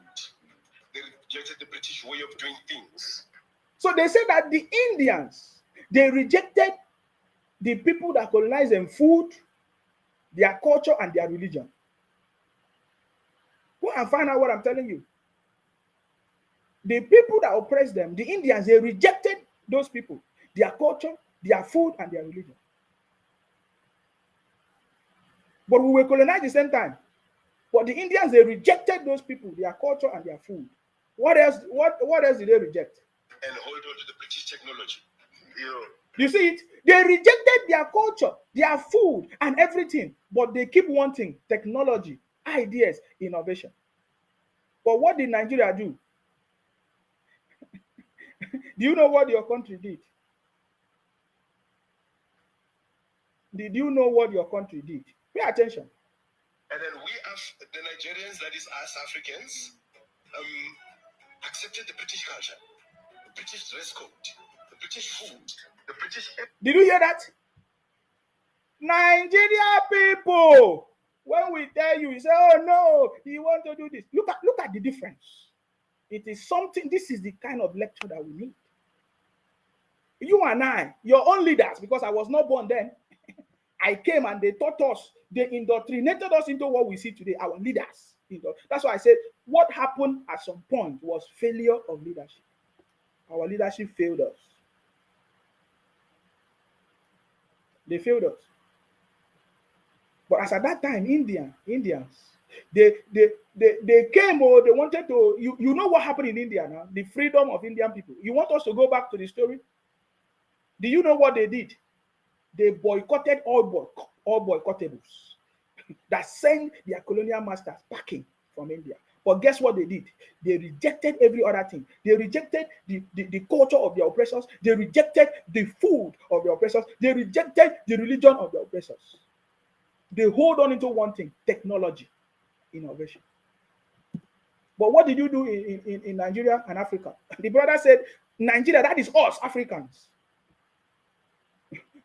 They rejected the British way of doing things. So they said that the Indians, they rejected the people that colonized them food, their culture, and their religion. Go and find out what I'm telling you. The people that oppressed them, the Indians, they rejected those people, their culture, their food, and their religion. But we were colonized at the same time. But the Indians, they rejected those people, their culture, and their food. What else? What else did they reject? And hold on to the British technology. You see it? They rejected their culture, their food, and everything, but they keep wanting technology, ideas, innovation. But what did Nigeria do? Do you know what your country did? Did you know what your country did? Pay attention. And then we, the Nigerians, that is us Africans, accepted the British culture, the British dress code, the British food, the British. Did you hear that? Nigeria people, when we tell you, you say, "Oh no, you want to do this." Look at the difference. It is something. This is the kind of lecture that we need. You and I, your own leaders, because I was not born then. I came and they taught us, they indoctrinated us into what we see today, our leaders. That's why I said what happened at some point was failure of leadership. Our leadership failed us. They failed us. But as at that time, Indians, they came, or they wanted to, you know what happened in India now? The freedom of Indian people. You want us to go back to the story? Do you know what they did? They boycotted all boycottables that sent their colonial masters packing from India. But guess what they did? They rejected every other thing. They rejected the culture of their oppressors. They rejected the food of their oppressors. They rejected the religion of their oppressors. They hold on into one thing: technology, innovation. But what did you do in Nigeria and Africa? The brother said, Nigeria, that is us, Africans.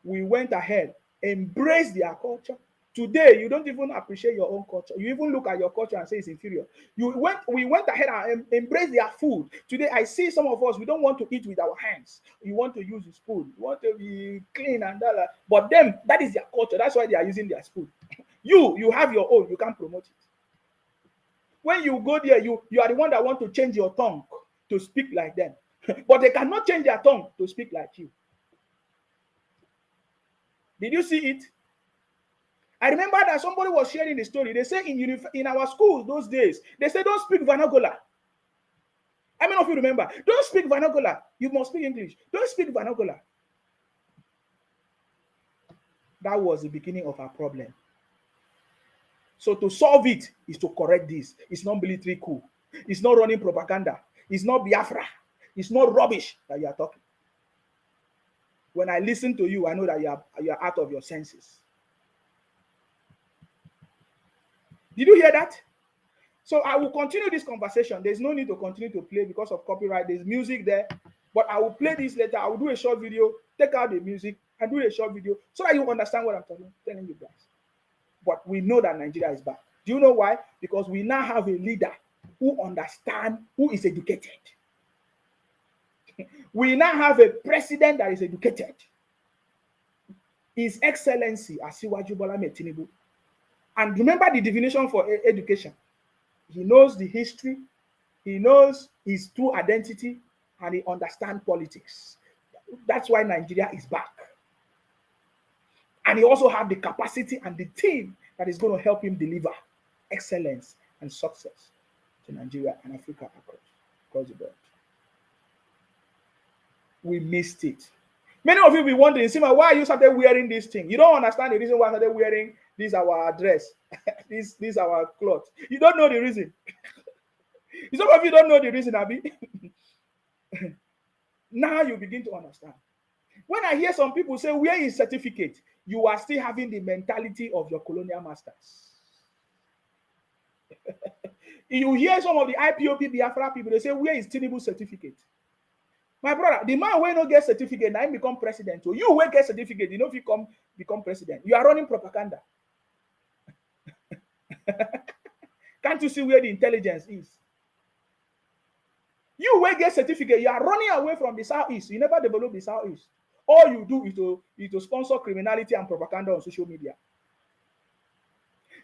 We went ahead, embraced their culture. Today, you don't even appreciate your own culture. You even look at your culture and say it's inferior. We went ahead and embraced their food. Today, I see some of us, we don't want to eat with our hands. You want to use the spoon. You want to be clean and that. But them, that is their culture. That's why they are using their spoon. You have your own. You can't promote it. When you go there, you are the one that want to change your tongue to speak like them. But they cannot change their tongue to speak like you. Did you see it? I remember that somebody was sharing the story. They say in our schools those days, they say don't speak vernacular. How many of you remember? Don't speak vernacular. You must speak English. Don't speak vernacular. That was the beginning of our problem. So to solve it is to correct this. It's not military coup. It's not running propaganda. It's not Biafra. It's not rubbish that you are talking. When I listen to you, I know that you are out of your senses. Did you hear that? So I will continue this conversation. There's no need to continue to play because of copyright. There's music there. But I will play this later. I will do a short video, take out the music, and do a short video so that you understand what I'm telling you guys. But we know that Nigeria is bad. Do you know why? Because we now have a leader who understands, who is educated. We now have a president that is educated. His Excellency Asiwaju Bola Ahmed Tinubu. And remember the definition for education. He knows the history, he knows his true identity, and he understands politics. That's why Nigeria is back. And he also has the capacity and the team that is going to help him deliver excellence and success to Nigeria and Africa across the board. We missed it. Many of you will be wondering, Sima, why you started wearing this thing? You don't understand the reason why I started wearing this our dress, this our clothes. You don't know the reason. Some of you don't know the reason, Abi. Now you begin to understand. When I hear some people say, where is certificate? You are still having the mentality of your colonial masters. You hear some of the IPOB Biafra people, they say, where is Tinubu's certificate? My brother, the man will not get certificate, now he become president. So you will get certificate, you know if you become president. You are running propaganda. Can't you see where the intelligence is? You will get certificate, you are running away from the Southeast. You never develop the Southeast. All you do is to sponsor criminality and propaganda on social media.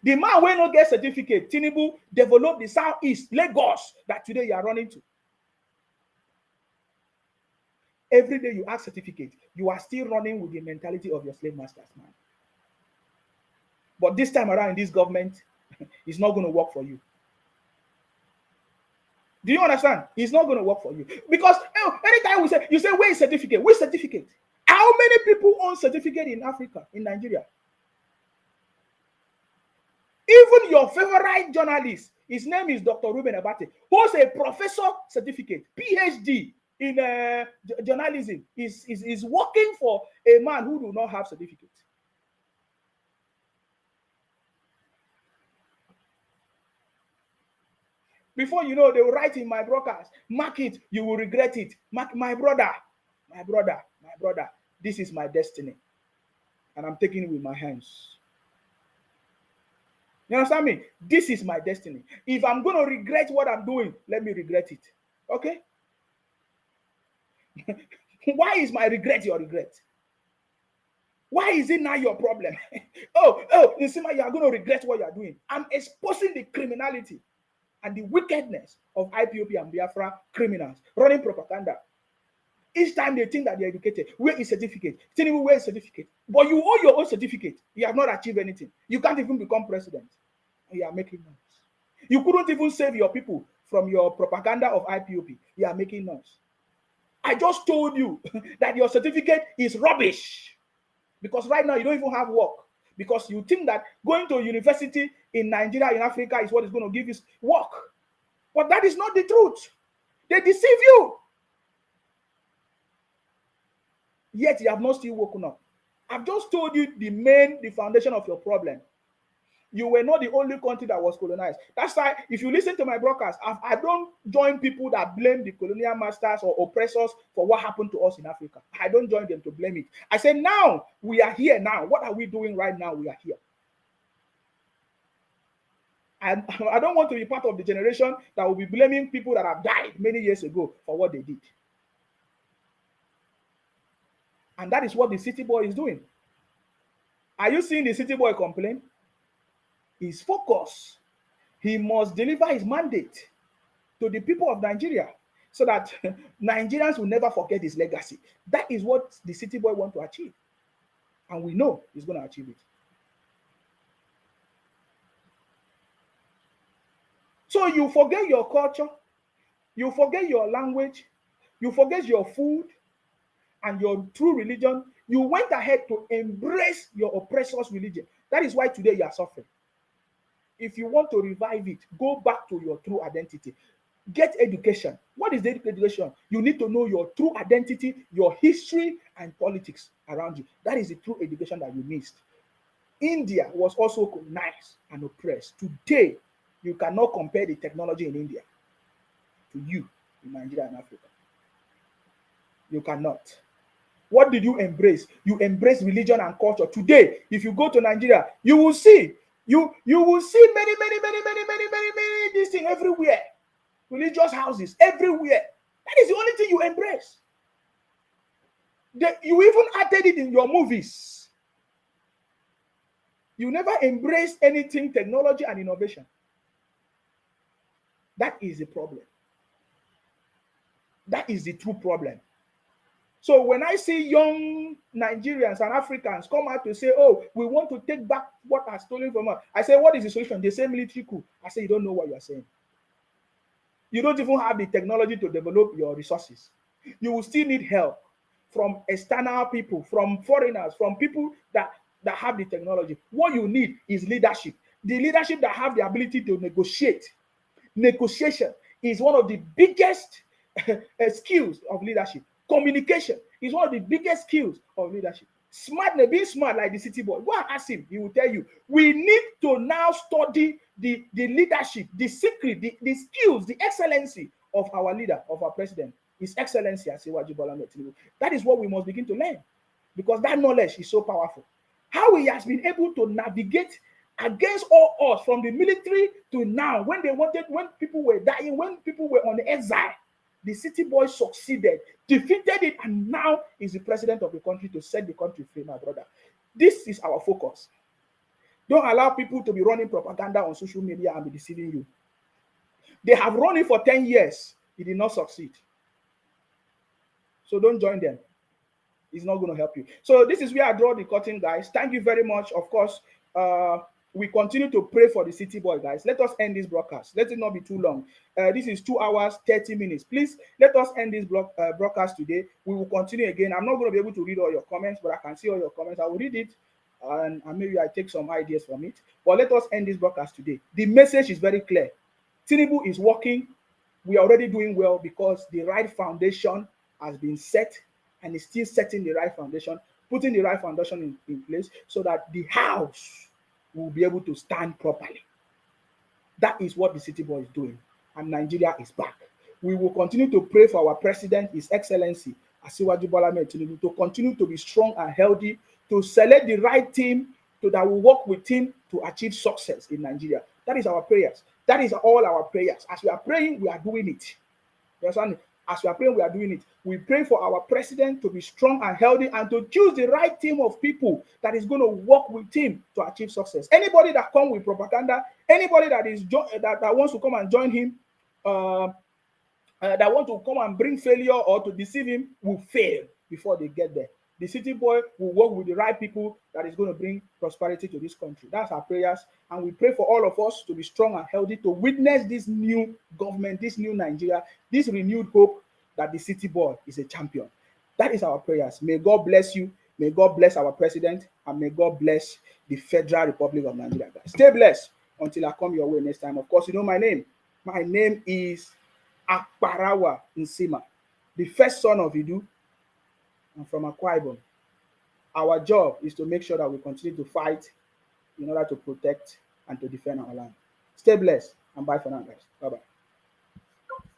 The man will not get certificate. Tinubu developed the Southeast, Lagos, that today you are running to. Every day you ask certificate, you are still running with the mentality of your slave masters, man. But this time around in this government, it's not going to work for you. Do you understand? It's not going to work for you. Because anytime we say, you say, where is certificate? Which certificate? How many people own certificate in Africa, in Nigeria? Even your favorite journalist, his name is Dr. Ruben Abate, holds a professor certificate, PhD in journalism, is working for a man who do not have certificate. Before you know, they will write in my broadcast, mark it, you will regret it. Mark, my brother, this is my destiny. And I'm taking it with my hands. You understand me? This is my destiny. If I'm going to regret what I'm doing, let me regret it. Okay? Why is my regret your regret? Why is it now your problem? Nsima, you are going to regret what you are doing. I'm exposing the criminality and the wickedness of IPOB and Biafra criminals running propaganda. Each time they think that they're educated, where is certificate? Tinubu, where is certificate? But you owe your own certificate. You have not achieved anything. You can't even become president. You are making noise. You couldn't even save your people from your propaganda of IPOB. You are making noise. I just told you that your certificate is rubbish. Because right now you don't even have work. Because you think that going to university in Nigeria, in Africa, is what is going to give you work. But that is not the truth. They deceive you. Yet you have not still woken up. I've just told you the foundation of your problem. You were not the only country that was colonized. That's why, if you listen to my broadcast, I don't join people that blame the colonial masters or oppressors for what happened to us in Africa. I don't join them to blame it. I say, now, we are here now. What are we doing right now? We are here. And I don't want to be part of the generation that will be blaming people that have died many years ago for what they did. And that is what the city boy is doing. Are you seeing the city boy complain? His focus. He must deliver his mandate to the people of Nigeria so that Nigerians will never forget his legacy. That is what the city boy wants to achieve. And we know he's going to achieve it. So you forget your culture, you forget your language, you forget your food and your true religion. You went ahead to embrace your oppressor's religion. That is why today you are suffering. If you want to revive it, go back to your true identity. Get education. What is the education? You need to know your true identity, your history, and politics around you. That is the true education that you missed. India was also colonized and oppressed. Today, you cannot compare the technology in India to you in Nigeria and Africa. You cannot. What did you embrace? You embrace religion and culture. Today, if you go to Nigeria, you will see many this thing everywhere. Religious houses everywhere. That is the only thing you embrace. You even added it in your movies. You never embrace anything, technology and innovation. That is the problem. That is the true problem. So when I see young Nigerians and Africans come out to say, oh, we want to take back what are stolen from us, I say, what is the solution? They say military coup. I say, you don't know what you are saying. You don't even have the technology to develop your resources. You will still need help from external people, from foreigners, from people that have the technology. What you need is leadership. The leadership that have the ability to negotiate. Negotiation is one of the biggest skills of leadership. Communication is one of the biggest skills of leadership. Being smart like the city boy. Go and ask him. He will tell you. We need to now study the leadership, the secret, the skills, the excellency of our leader, of our president. His Excellency Asiwaju Bola Ahmed Tinubu. That is what we must begin to learn, because that knowledge is so powerful. How he has been able to navigate against all odds from the military to now, when people were dying, when people were on exile, the city boy succeeded, defeated it, and now is the president of the country to set the country free, my brother. This is our focus. Don't allow people to be running propaganda on social media and be deceiving you. They have run it for 10 years. It did not succeed. So don't join them. It's not going to help you. So this is where I draw the curtain, guys. Thank you very much. Of course, we continue to pray for the city boy, guys. Let us end this broadcast. Let it not be too long. This is 2 hours, 30 minutes. Please, let us end this broadcast today. We will continue again. I'm not going to be able to read all your comments, but I can see all your comments. I will read it, and maybe I take some ideas from it. But let us end this broadcast today. The message is very clear. Tinubu is working. We are already doing well because the right foundation has been set, and is still setting the right foundation, putting the right foundation in place so that the house will be able to stand properly. That is what the city boy is doing, and Nigeria is back. We will continue to pray for our president, His Excellency Asiwaju Bola Ahmed Tinubu, to continue to be strong and healthy, to select the right team so that we work with him to achieve success in Nigeria. That is our prayers. That is all our prayers. As we are praying, we are doing it. You understand? As we are praying, we are doing it. We pray for our president to be strong and healthy and to choose the right team of people that is going to work with him to achieve success. Anybody that comes with propaganda, anybody that is that wants to come and join him, that want to come and bring failure or to deceive him, will fail before they get there. The city boy will work with the right people that is going to bring prosperity to this country. That's our prayers. And we pray for all of us to be strong and healthy, to witness this new government, this new Nigeria, this renewed hope that the city boy is a champion. That is our prayers. May God bless you. May God bless our president. And may God bless the Federal Republic of Nigeria. Stay blessed until I come your way next time. Of course, you know my name. My name is Akparawa Nsima, the first son of Idu. I'm from Akwa Ibom. Our job is to make sure that we continue to fight in order to protect and to defend our land. Stay blessed, and bye for now, guys. Bye-bye.